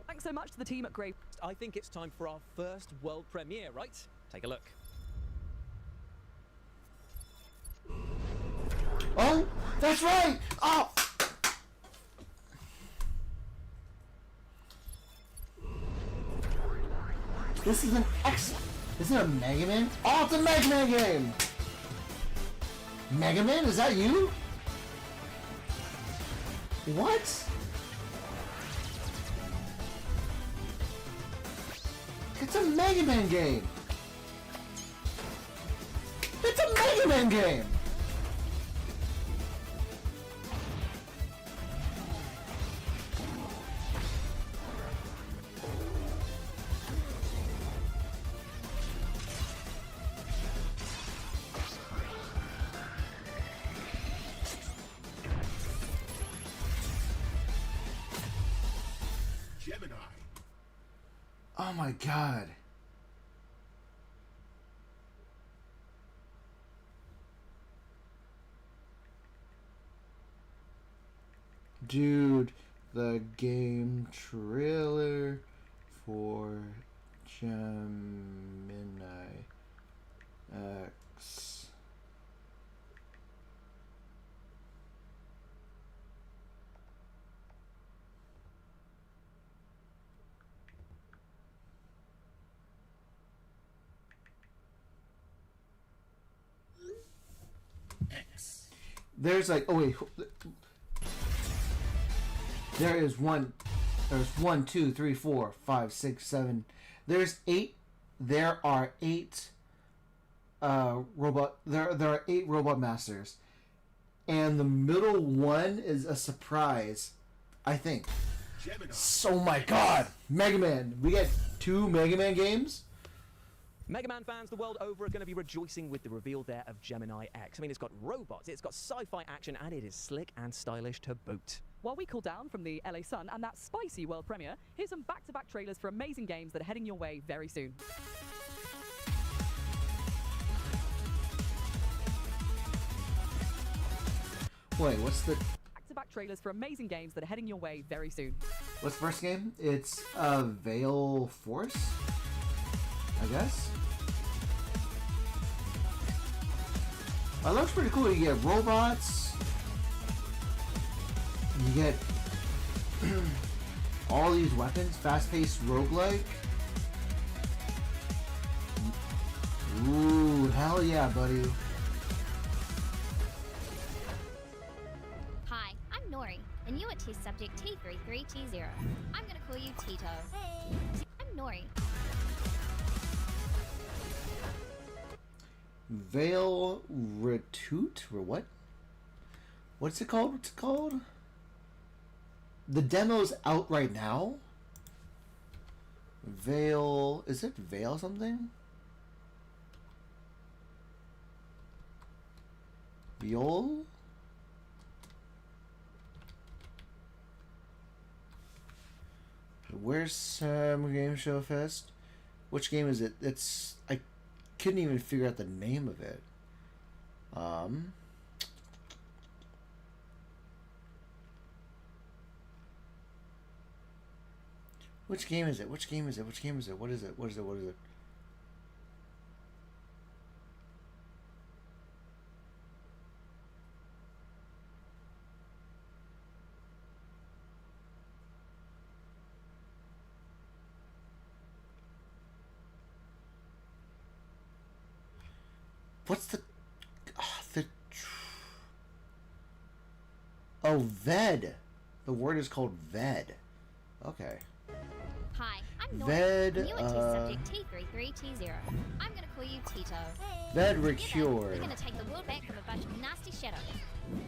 Thanks so much to the team at Grave. I think it's time for our first world premiere, right? Take a look. Oh, that's right! Oh! This is an Is it a Mega Man? Oh, it's a Mega Man game! Mega Man? Is that you? What? It's a Mega Man game! It's a Mega Man game! Gemini. Oh my god. Dude, the game trailer for Gemini X. There's like, oh wait, there is one, there's 1, 2, 3, 4, 5, 6, 7, there's 8, there are 8 robot, there are 8 robot masters, and the middle one is a surprise, I think. So my god, Mega Man, we get 2 Mega Man games? Mega Man fans the world over are going to be rejoicing with the reveal there of Gemini X. I mean, it's got robots, it's got sci-fi action, and it is slick and stylish to boot. While we cool down from the LA Sun and that spicy world premiere, here's some back-to-back trailers for amazing games that are heading your way very soon. Wait, what's the... Back-to-back trailers for amazing games that are heading your way very soon. What's the first game? It's Veil Force, I guess. It looks pretty cool. You get robots. You get all these weapons. Fast-paced roguelike. Ooh, hell yeah, buddy. Hi, I'm Nori, and you are test subject T33T0. I'm gonna call you Tito. Hey! I'm Nori. Veil Retute? Or what? What's it called? What's it called? the demo's out right now. Veil, is it Veil something? Viol? Where's Game Show Fest? Which game is it? It's, I couldn't even figure out the name of it. Which game is it? Which game is it? Which game is it? What is it? What is it? What is it? What's the oh, VED. The word is called VED. Okay. Hi, I'm Ved, Nora, and you are test subject T33T0. I'm gonna call you Tito. Ved Together, Recure. we're gonna take the world back from a bunch of nasty shadows,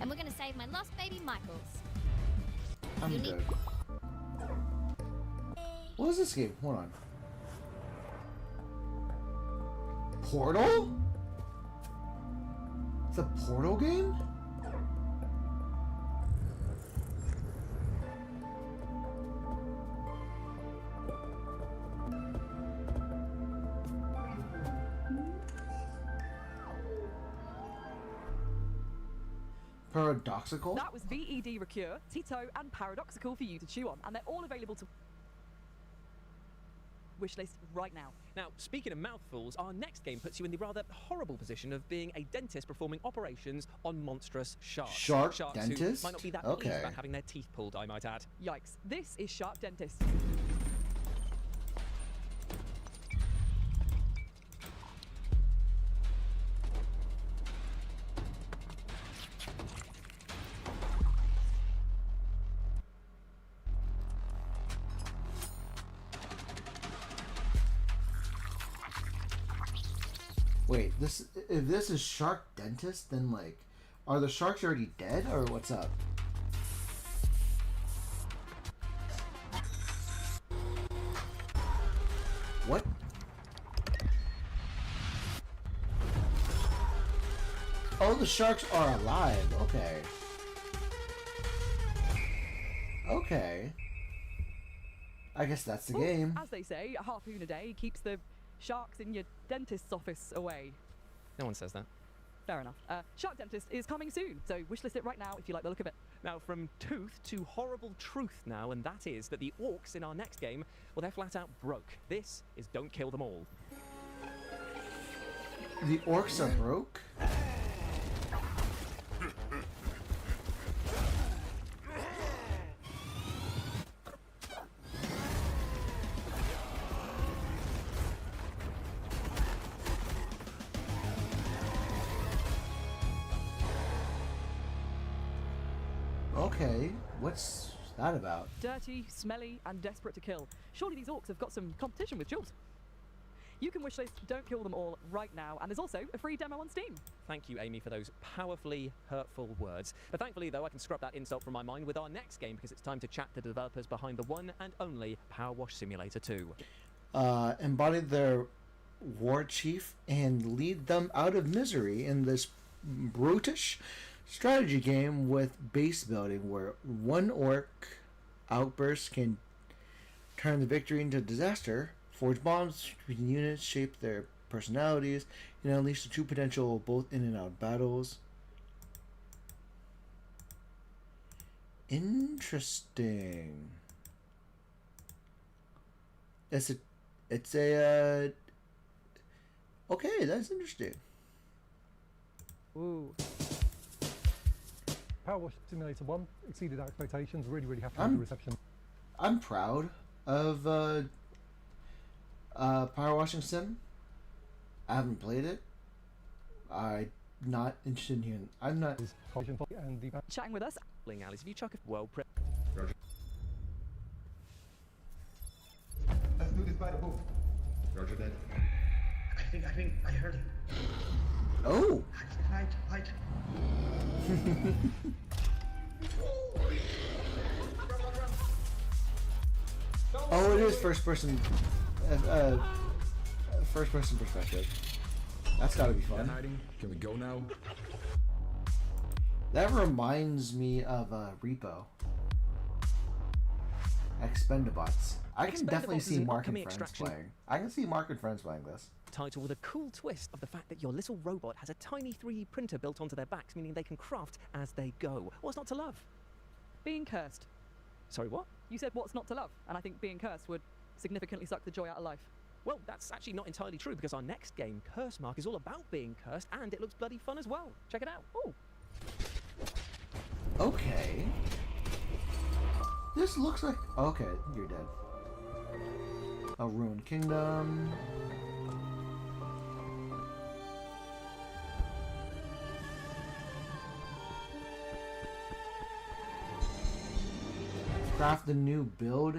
and we're gonna save my lost baby Michaels. I'm You good. What was this game? Hold on. Portal? It's a Portal game? Paradoxical? That was VED Recure, Tito, and Paradoxical for you to chew on, and they're all available to wishlist right now. Now, speaking of mouthfuls, our next game puts you in the rather horrible position of being a dentist performing operations on monstrous sharks. Shark Sharks dentist? who might not be that Okay. pleased about having their teeth pulled, I might add. Yikes, this is Shark Dentist. Wait, if this is Shark Dentist, then like, are the sharks already dead or what's up? What? Oh, the sharks are alive. Okay. Okay. I guess that's the Well, game. As they say, a harpoon a day keeps the sharks in your dentist's office away. No one says that. Fair enough. Shark Dentist is coming soon, so wishlist it right now if you like the look of it. Now, from tooth to horrible truth now, and that is that the orcs in our next game, well, they're flat out broke. This is Don't Kill Them All. The orcs are broke? Okay, what's that about? Dirty, smelly, and desperate to kill. Surely these orcs have got some competition with Jules. You can wishlist Don't Kill Them All right now, and there's also a free demo on Steam. Thank you, Amy, for those powerfully hurtful words. But thankfully, though, I can scrub that insult from my mind with our next game because it's time to chat to the developers behind the one and only Power Wash Simulator 2. Embody their war chief and lead them out of misery in this brutish strategy game with base building where one orc outburst can turn the victory into disaster, forge bonds between units, shape their personalities, and unleash the true potential of both in and out battles. Interesting. It's a okay, that's interesting. Ooh. Power Wash Simulator 1 exceeded our expectations. Really, really happy with the reception. I'm proud of Power Washing Sim. I haven't played it. I'm not interested in hearing. I'm not. Chatting with us. Alice, if you chuck a well prep. Let's do this by the book. Roger that. I think I heard him. Oh. Hide. Oh, it is first person perspective. That's gotta be fun. Can we go now? That reminds me of Repo. Expendabots. I can definitely see Mark and friends playing. I can see Mark and friends playing this. Title with a cool twist of the fact that your little robot has a tiny 3D printer built onto their backs, meaning they can craft as they go. What's not to love? Being cursed. Sorry, what? You said what's not to love, and I think being cursed would significantly suck the joy out of life. Well, that's actually not entirely true, because our next game, Curse Mark, is all about being cursed, and it looks bloody fun as well. Check it out. Ooh. Okay. This looks like... Okay, you're dead. A Ruined Kingdom. Craft a new build.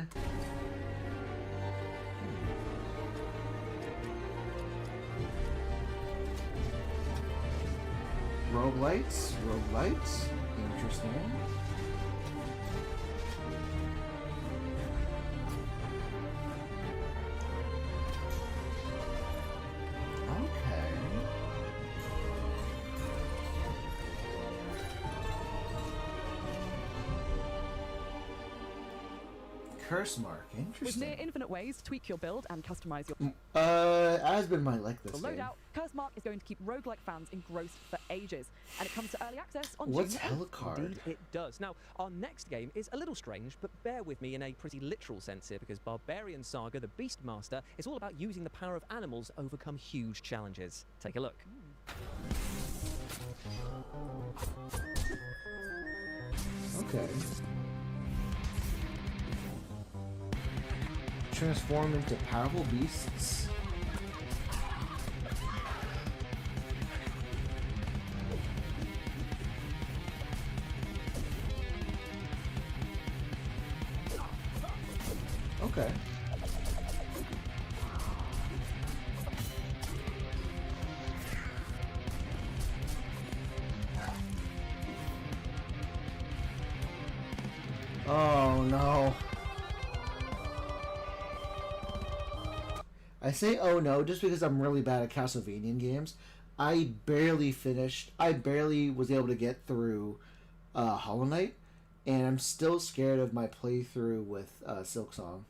Roguelites. Interesting. Curse Mark, interesting. With near infinite ways to tweak your build and customize your... Has been my like this No game. doubt, Curse Mark is going to keep roguelike fans engrossed for ages, and it comes to early access on What's June 8th. Hellcard? Indeed, it does. Now, our next game is a little strange, but bear with me in a pretty literal sense here, because Barbarian Saga, the Beastmaster, is all about using the power of animals to overcome huge challenges. Take a look. Okay. Transform into powerful beasts. Okay. Oh no. I say oh no just because I'm really bad at Castlevanian games. I barely was able to get through Hollow Knight, and I'm still scared of my playthrough with Silksong.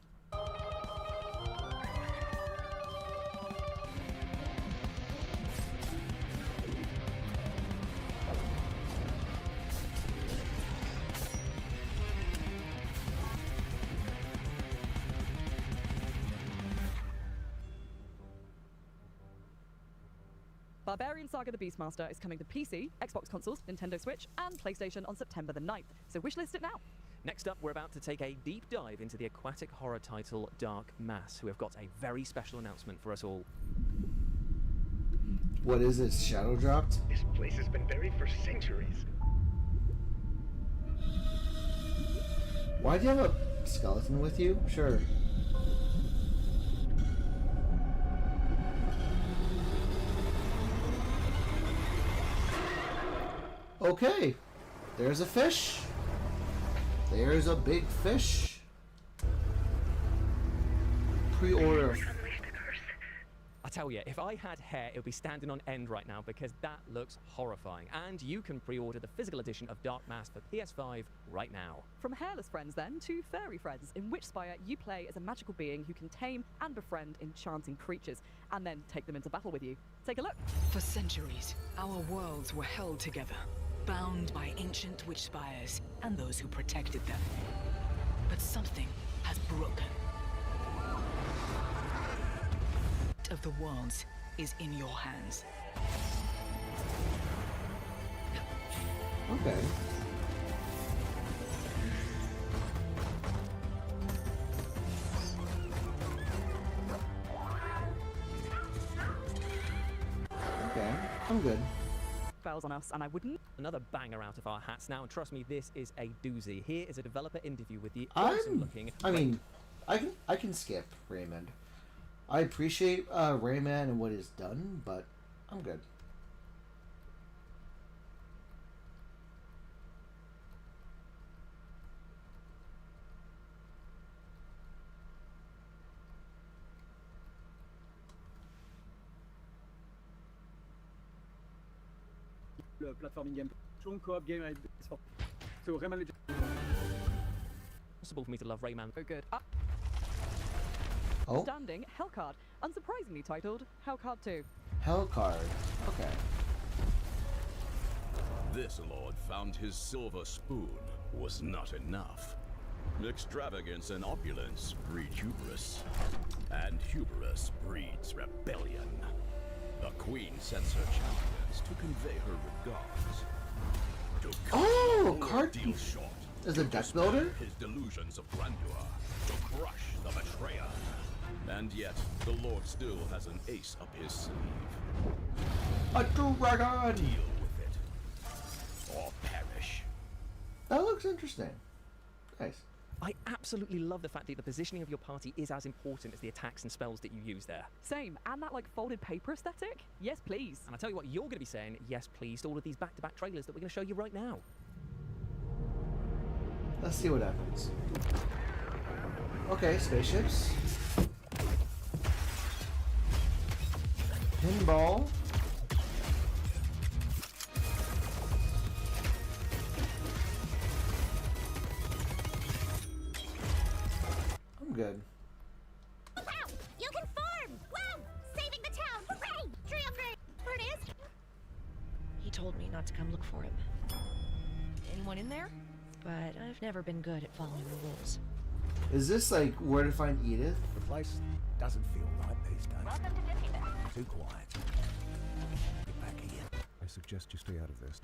Barbarian Saga the Beastmaster is coming to PC, Xbox consoles, Nintendo Switch, and PlayStation on September the 9th, so wishlist it now. Next up, we're about to take a deep dive into the aquatic horror title Dark Mass, who have got a very special announcement for us all. What is it? Shadow dropped? This place has been buried for centuries. Why do you have a skeleton with you? Sure. Okay, there's a fish. There's a big fish. Pre-order. I tell you, if I had hair, it would be standing on end right now because that looks horrifying. And you can pre-order the physical edition of Dark Mass for PS5 right now. From hairless friends then to furry friends, in Witchspire you play as a magical being who can tame and befriend enchanting creatures, and then take them into battle with you. Take a look. For centuries, our worlds were held together, bound by ancient witch spires and those who protected them. But something has broken. The fate of the worlds is in your hands. Okay. Okay, I'm good. Bells on us, and I wouldn't. Another banger out of our hats now, and trust me, this is a doozy. Here is a developer interview with the awesome-looking... I can skip Rayman. I appreciate Rayman and what he's done, but I'm good. Le platforming game. Strong co-op game avec sport. So Rayman Legends. Possible for me to love Rayman. Oh, good. Oh. Standing Hellcard, unsurprisingly titled Hellcard 2. Hellcard. Okay. This lord found his silver spoon was not enough. Extravagance and opulence breed hubris, and hubris breeds rebellion. The queen sends her champions to convey her regards. To cut card deal short. As a deck builder? His delusions of grandeur. To crush the betrayer. And yet, the Lord still has an ace up his sleeve. A dragon! Deal with it. Or perish. That looks interesting. Nice. I absolutely love the fact that the positioning of your party is as important as the attacks and spells that you use there. Same, and that like folded paper aesthetic? Yes, please. And I tell you what, you're going to be saying, yes, please, to all of these back-to-back trailers that we're going to show you right now. Let's see what happens. Okay, spaceships. Pinball. I'm good. Wow! You can farm! Wow! Saving the town! Hooray! Tree upgrade! Ernest? He told me not to come look for him. Anyone in there? But I've never been good at following the rules. Is this like Where to Find Edith? The place doesn't feel right these days. Welcome to Disneyland. Too quiet. Get back here. I suggest you stay out of this.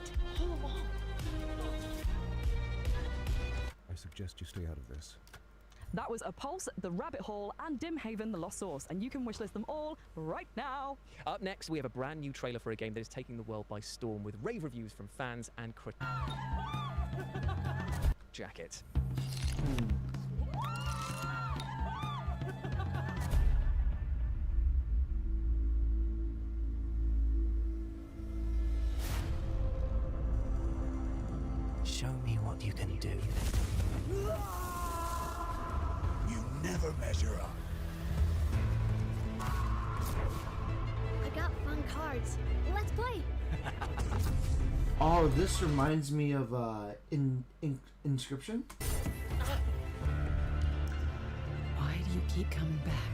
I suggest you stay out of this. That was A Pulse, The Rabbit Hole, and Dim Haven, The Lost Source, and you can wishlist them all right now. Up next, we have a brand new trailer for a game that is taking the world by storm with rave reviews from fans and critics. Jacket. Show me what you can do. You never measure up. I got fun cards. Let's play! Oh, this reminds me of Inscription. Why do you keep coming back?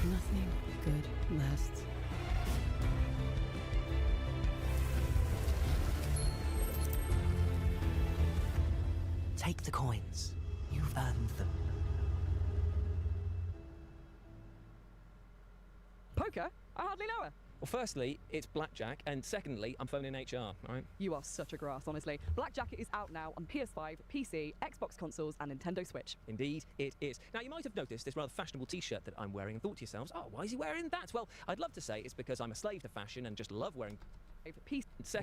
Nothing good lasts. Take the coins. You've earned them. Poker? I hardly know her. Well, firstly, it's Blackjack, and secondly, I'm phoning HR, all right? You are such a grass, honestly. Blackjack is out now on PS5, PC, Xbox consoles, and Nintendo Switch. Indeed, it is. Now, you might have noticed this rather fashionable t-shirt that I'm wearing and thought to yourselves, oh, why is he wearing that? Well, I'd love to say it's because I'm a slave to fashion and just love wearing...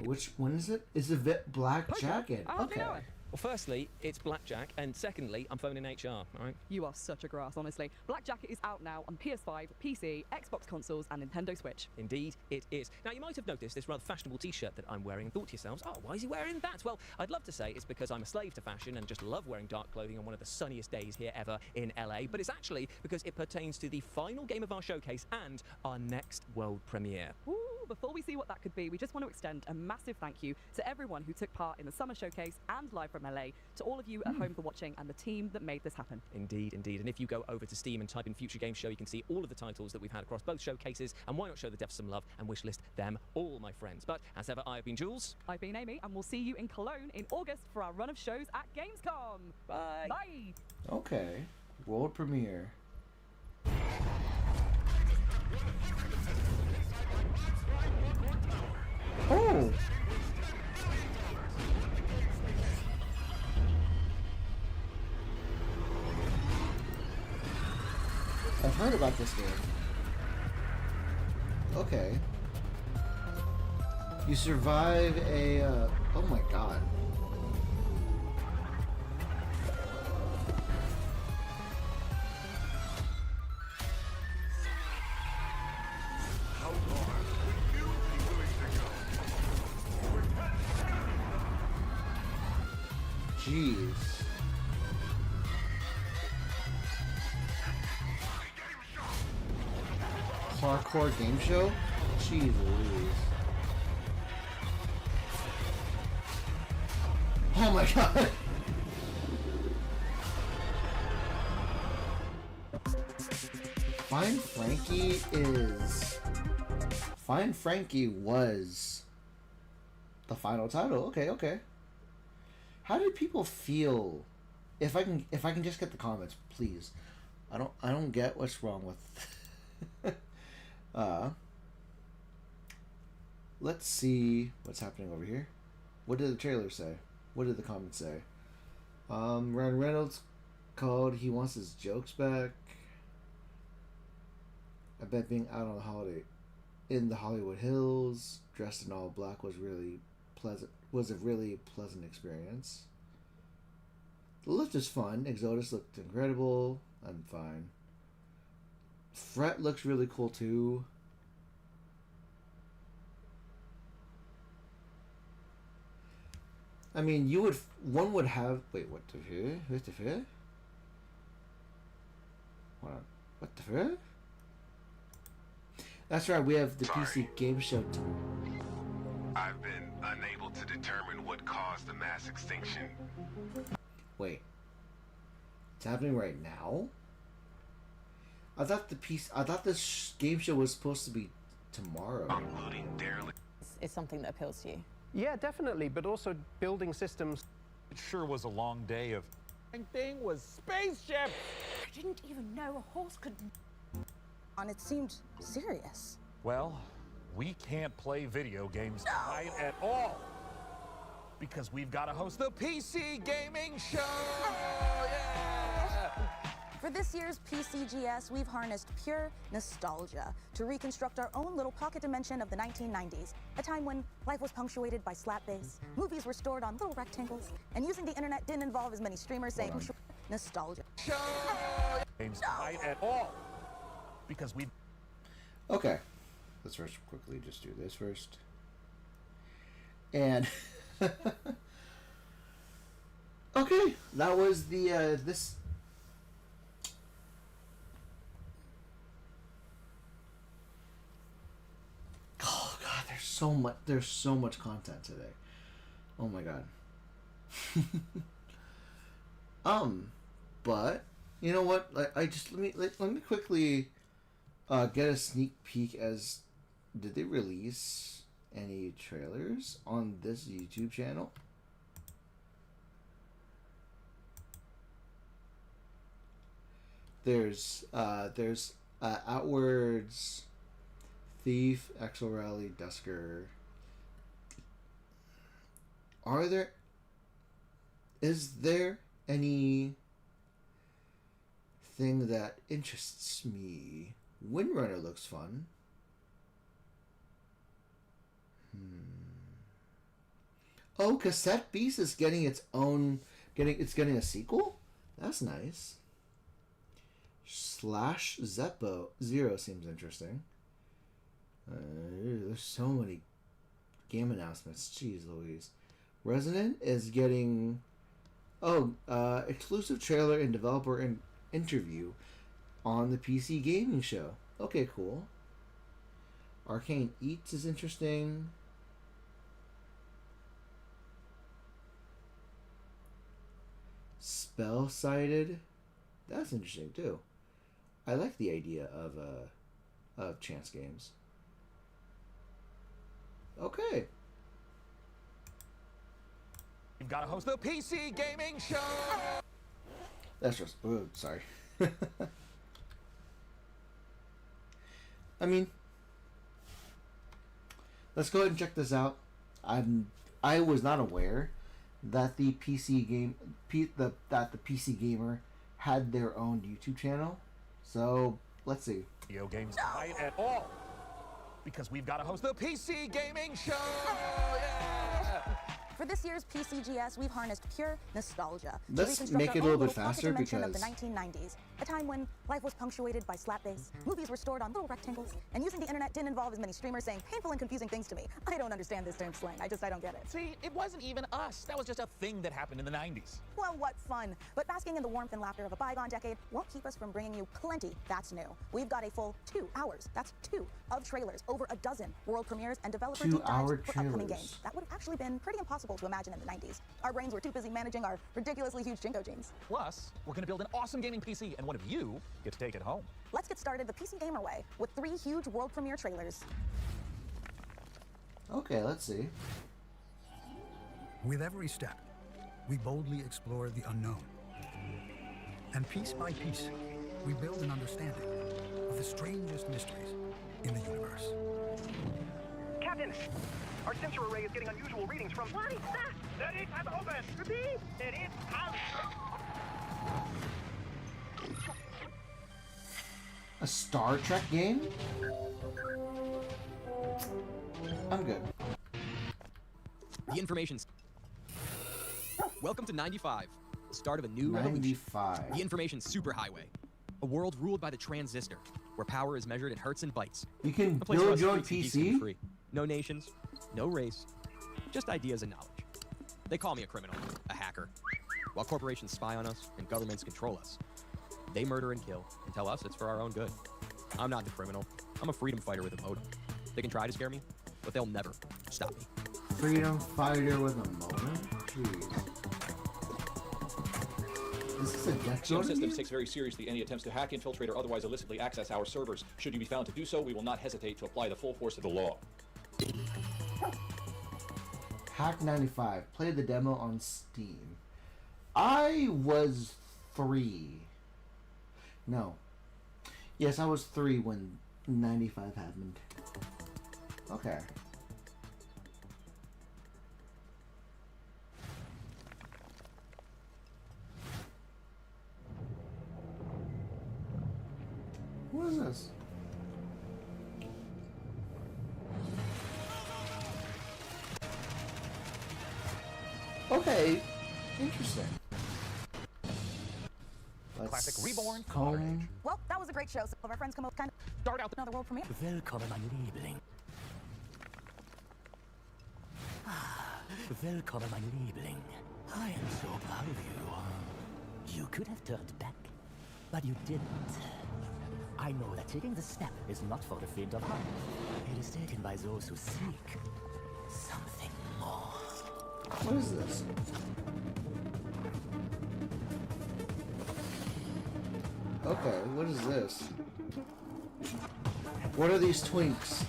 Which one is it? Is it Black Jacket? Okay. Well, firstly, it's Blackjack, and secondly, I'm phoning HR, all right? You are such a grass, honestly. Blackjack is out now on PS5, PC, Xbox consoles, and Nintendo Switch. Indeed, it is. Now, you might have noticed this rather fashionable t-shirt that I'm wearing and thought to yourselves, oh, why is he wearing that? Well, I'd love to say it's because I'm a slave to fashion and just love wearing dark clothing on one of the sunniest days here ever in LA, but it's actually because it pertains to the final game of our showcase and our next world premiere. Ooh, before we see what that could be, we just want to extend a massive thank you to everyone who took part in the summer showcase and live from LA, to all of you at home for watching and the team that made this happen. Indeed, indeed. And if you go over to Steam and type in Future Game Show, you can see all of the titles that we've had across both showcases, and why not show the devs some love and wishlist them all, my friends. But as ever, I've been Jules. I've been Amy, and we'll see you in Cologne in August for our run of shows at Gamescom. Bye. Bye. Okay. World premiere. Oh! I've heard about this game. Okay. You survive a, oh my god. How far would you be willing to go? Jeez. Hardcore game show? Jeez Louise. Oh my god. Find Frankie was the final title. Okay, okay. How did people feel? If I can just get the comments, please. I don't get what's wrong with let's see what's happening over here. What did the trailer say? What did the comments say? Ryan Reynolds called, he wants his jokes back. I bet being out on the holiday in the Hollywood Hills, dressed in all black, was a really pleasant experience. The lift is fun. Exodus looked incredible. I'm fine. Fret looks really cool too. I mean, one would have. Wait, what the fuck? What the fuck? Hold on. What the fuck? That's right. We have the PC Game Show. I've been unable to determine what caused the mass extinction. Wait. It's happening right now? I thought this game show was supposed to be tomorrow. Unloading derelict is something that appeals to you. Yeah, definitely, but also building systems. It sure was a long day of... thing was spaceship! I didn't even know a horse could... And it seemed serious. Well, we can't play video games tonight at all. Because we've got to host the PC Gaming Show! Yeah! For this year's PCGS, we've harnessed pure nostalgia to reconstruct our own little pocket dimension of the 1990s, a time when life was punctuated by slap bass, movies were stored on little rectangles, and using the internet didn't involve as many streamers saying nostalgia. Games tonight at all. Because we... Okay. Let's first quickly just do this first. And... okay, that was the, this... Oh god, there's so much content today. Oh my god. But you know what? I just let me quickly get a sneak peek as did they release any trailers on this YouTube channel? There's Outwards, Thief, Exo Rally, Dusker. Is there any thing that interests me? Windrunner looks fun. Oh, Cassette Beast is getting its own, getting a sequel? That's nice. Slash Zeppo Zero seems interesting. There's so many game announcements. Jeez Louise. Resident is getting exclusive trailer and developer interview on the PC Gaming Show. Okay, cool. Arcane Eats is interesting. Spell-sided. That's interesting too. I like the idea of chance games. Okay. We've got to host the PC Gaming Show! That's just... Oh, sorry. I mean... Let's go ahead and check this out. I was not aware that the PC PC Gamer had their own YouTube channel. So, let's see. Video games tonight at all. Because we've got to host the PC Gaming Show! Yeah! For this year's PCGS, we've harnessed pure nostalgia. Let's make it a little bit faster because... of the 1990s, a time when life was punctuated by slap bass, movies were stored on little rectangles, and using the internet didn't involve as many streamers saying painful and confusing things to me. I don't understand this term slang. I don't get it. See, it wasn't even us. That was just a thing that happened in the 90s. Well, what fun. But basking in the warmth and laughter of a bygone decade won't keep us from bringing you plenty that's new. We've got a full 2 hours, that's 2, of trailers, over a dozen world premieres and developer deep dives for upcoming games. That would have actually been pretty impossible impossible to imagine in the 90s. Our brains were too busy managing our ridiculously huge Jinko genes. Plus, we're gonna build an awesome gaming PC, and one of you get to take it home. Let's get started the PC Gamer way with 3 huge world premiere trailers. Okay, let's see. With every step, we boldly explore the unknown. And piece by piece, we build an understanding of the strangest mysteries in the universe. Captain, our sensor array is getting unusual readings from... What is that? That is an oven! Repeat! It is out! A Star Trek game? I'm good. The information's... Welcome to 95, the start of a new revolution. 95. The information superhighway. A world ruled by the transistor, where power is measured in hertz and bytes. You can A place where build us your own freaks and geeks can be PC? free. No nations, no race, just ideas and knowledge. They call me a criminal, a hacker. While corporations spy on us and governments control us, they murder and kill and tell us it's for our own good. I'm not the criminal. I'm a freedom fighter with a modem. They can try to scare me, but they'll never stop me. Freedom fighter with a modem? Jeez. This is a death Axiom zone Systems game? takes very seriously any attempts to hack, infiltrate, or otherwise illicitly access our servers. Should you be found to do so, we will not hesitate to apply the full force of the law. Hack 95. Play the demo on Steam. I was 3. No. Yes, I was 3 when 95 happened. Okay. What is this? Okay, interesting. Classic Reborn. Comb. Well, that was a great show. Some of our friends come up kind of start out another world premiere. Willkommen, mein Liebling. Willkommen, mein Liebling. I am so proud of you. You could have turned back, but you didn't. I know that taking the step is not for the faint of heart. It is taken by those who seek something more. What is this? Okay, what is this? What are these twinks?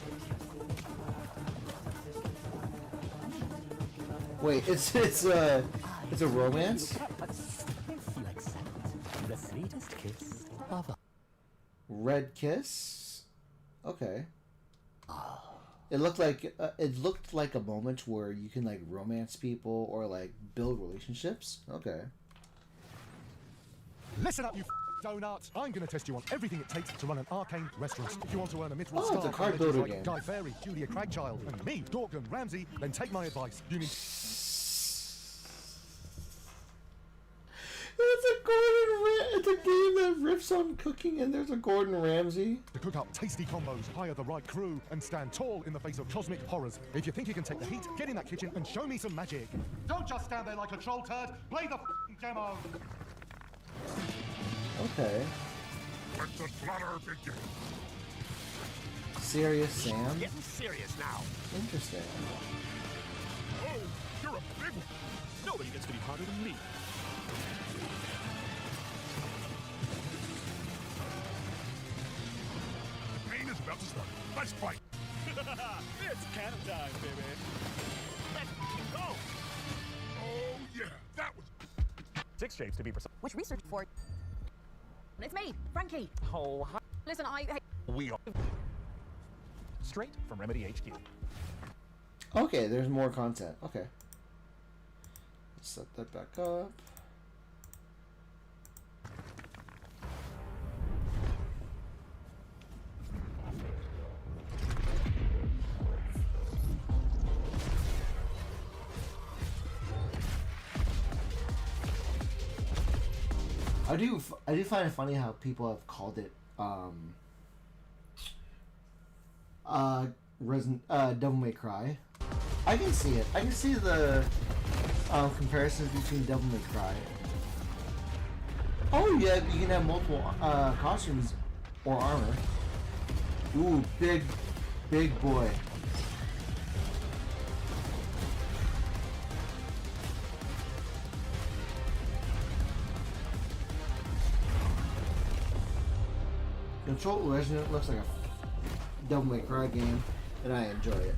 Wait, it's a romance? If you accept the sweetest kiss of all. Red kiss? Okay. It looked like a moment where you can like romance people or like build relationships. Okay. Listen up, you donut. I'm going to test you on everything it takes to run an arcane restaurant. If you want to earn a Mithril Oh, star, it's a card from builder legends game. like Guy Fawkes, Julia Cragchild, and me, Dorgan Ramsay, then take my advice. You need... It's a game that riffs on cooking, and there's a Gordon Ramsay. to cook up tasty combos, hire the right crew, and stand tall in the face of cosmic horrors. If you think you can take the heat, get in that kitchen and show me some magic. Don't just stand there like a troll turd. Play the f***ing demo. Okay. Let the slaughter begin. Serious Sam? Getting serious now. Interesting. Oh, you're a big one. Nobody gets to be harder than me. Pain is about to start. Let's fight. It's cannon time, baby. Let's go. Oh, yeah, that was... 6 shapes to be precise. Which research for? It's me, Frankie. Oh, hi. Listen, We are straight from Remedy HQ. Okay, there's more content. Okay. Let's set that back up. I do find it funny how people have called it Devil May Cry. I can see it. I can see the comparisons between Devil May Cry. Oh yeah, you can have multiple costumes or armor. Ooh, big boy. Control Resident looks like a Devil May Cry game, and I enjoy it.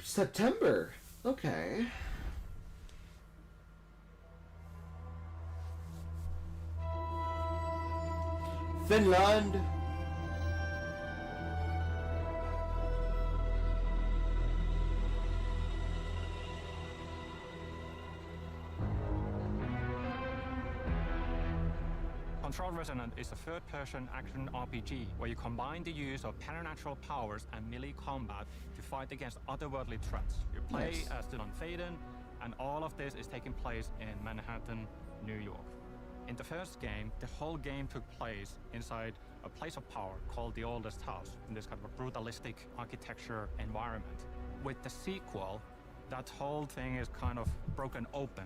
September. Okay. Finland. Control Resonant is a third-person action RPG where you combine the use of supernatural powers and melee combat to fight against otherworldly threats. You play Nice. as Dylan Faden, and all of this is taking place in Manhattan, New York. In the first game, the whole game took place inside a place of power called the Oldest House, in this kind of a brutalistic architecture environment. With the sequel, that whole thing is kind of broken open.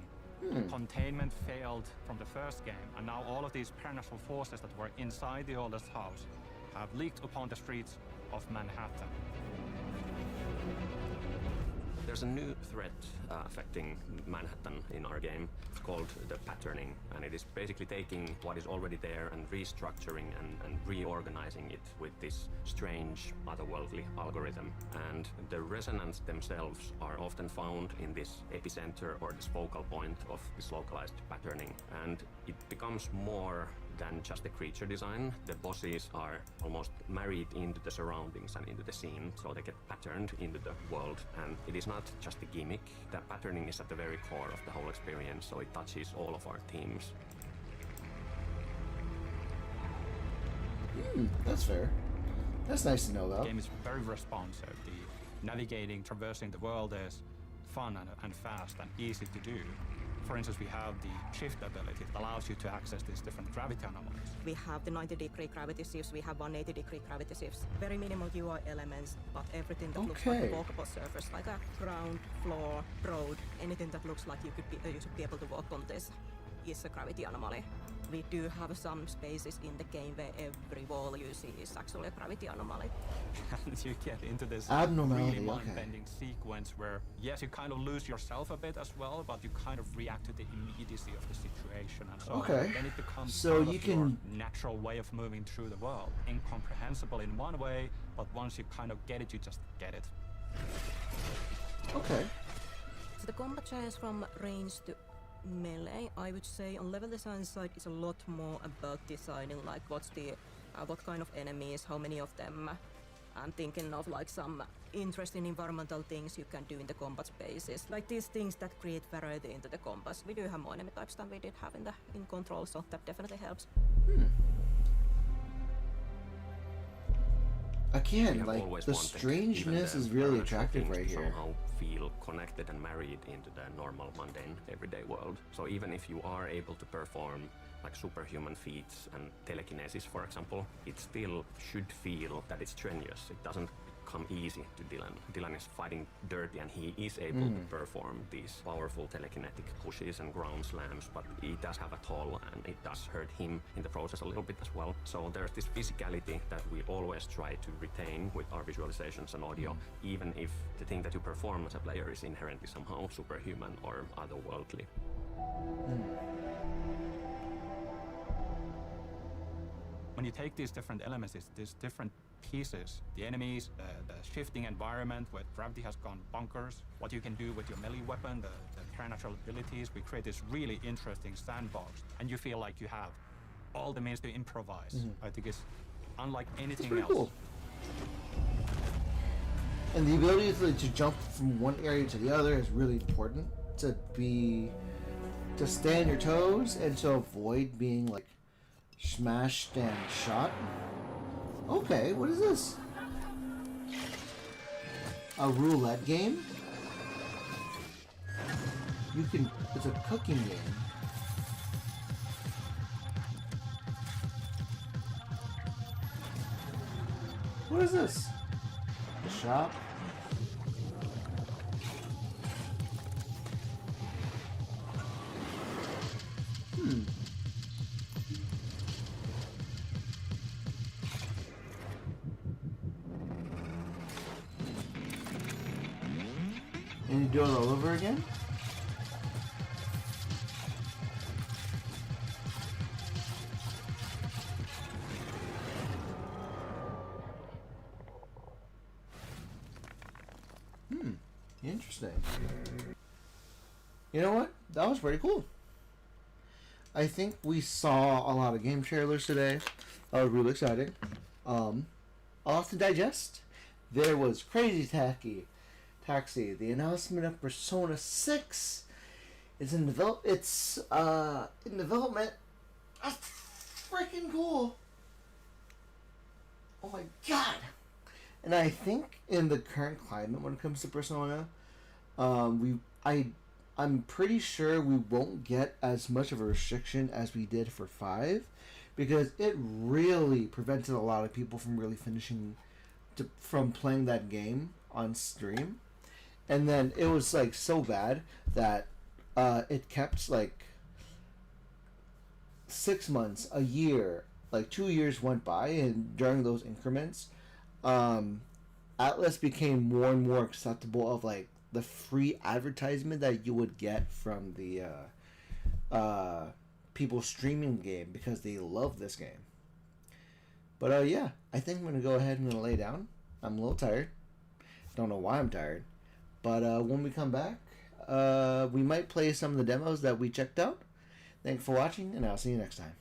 The containment failed from the first game, and now all of these supernatural forces that were inside the Oldest House have leaked upon the streets of Manhattan. There's a new threat affecting Manhattan in our game. It's called the patterning, and it is basically taking what is already there and restructuring and reorganizing it with this strange, otherworldly algorithm. And the resonance themselves are often found in this epicenter or this focal point of this localized patterning. And it becomes more than just the creature design. The bosses are almost married into the surroundings and into the scene, so they get patterned into the world. And it is not just a gimmick. The patterning is at the very core of the whole experience, so it touches all of our themes. That's fair. That's nice to know, though. The game is very responsive. The navigating, traversing the world is fun and fast and easy to do. For instance, we have the shift ability that allows you to access these different gravity anomalies. We have the 90-degree gravity shifts, we have 180-degree gravity shifts. Very minimal UI elements, but everything that looks like a walkable surface, like a ground, floor, road, anything that looks like you should be able to walk on this is a gravity anomaly. We do have some spaces in the game where every wall you see is actually a gravity anomaly. And you get into this Abnormality, really okay. mind-bending sequence where, yes, you kind of lose yourself a bit as well, but you kind of react to the immediacy of the situation. And so Okay. then it becomes So part you of your can- natural way of moving through the world. Incomprehensible in one way, but once you kind of get it, you just get it. Okay. So the combat changes from range to melee. I would say on level design side is a lot more about designing like what's the what kind of enemies, how many of them. I'm thinking of like some interesting environmental things you can do in the combat spaces, like these things that create variety into the combats. We do have more enemy types than we did have in Control, so that definitely helps. Again, have like always the wanted strangeness even is the really supernatural attractive things right to here. somehow feel connected and married into the normal, mundane, everyday world. So even if you are able to perform like superhuman feats and telekinesis, for example, it still should feel that it's strenuous. It doesn't come easy to Dylan. Dylan is fighting dirty and he is able to perform these powerful telekinetic pushes and ground slams, but it does have a toll and it does hurt him in the process a little bit as well. So there's this physicality that we always try to retain with our visualizations and audio, even if the thing that you perform as a player is inherently somehow superhuman or otherworldly. When you take these different elements, these different pieces, the enemies, the shifting environment where gravity has gone bonkers, what you can do with your melee weapon, the supernatural abilities, we create this really interesting sandbox, and you feel like you have all the means to improvise. I think it's unlike anything pretty else. cool. And the ability to jump from one area to the other is really important to stay on your toes and to avoid being like smashed and shot. Okay, what is this? A roulette game? It's a cooking game. What is this? Shop? And you do it all over again? Interesting. You know what? That was pretty cool. I think we saw a lot of game trailers today. That was really exciting. A lot to digest. There was Crazy Taxi. The announcement of Persona 6 is in development. That's freaking cool. Oh my god. And I think in the current climate when it comes to Persona, I'm pretty sure we won't get as much of a restriction as we did for 5, because it really prevented a lot of people from really from playing that game on stream. And then it was like so bad that it kept like 6 months, a year, like 2 years went by, and during those increments, Atlas became more and more acceptable of like the free advertisement that you would get from the people streaming the game because they love this game. But yeah, I think I'm gonna go ahead and I'm gonna lay down. I'm a little tired. Don't know why I'm tired. But when we come back, we might play some of the demos that we checked out. Thanks for watching, and I'll see you next time.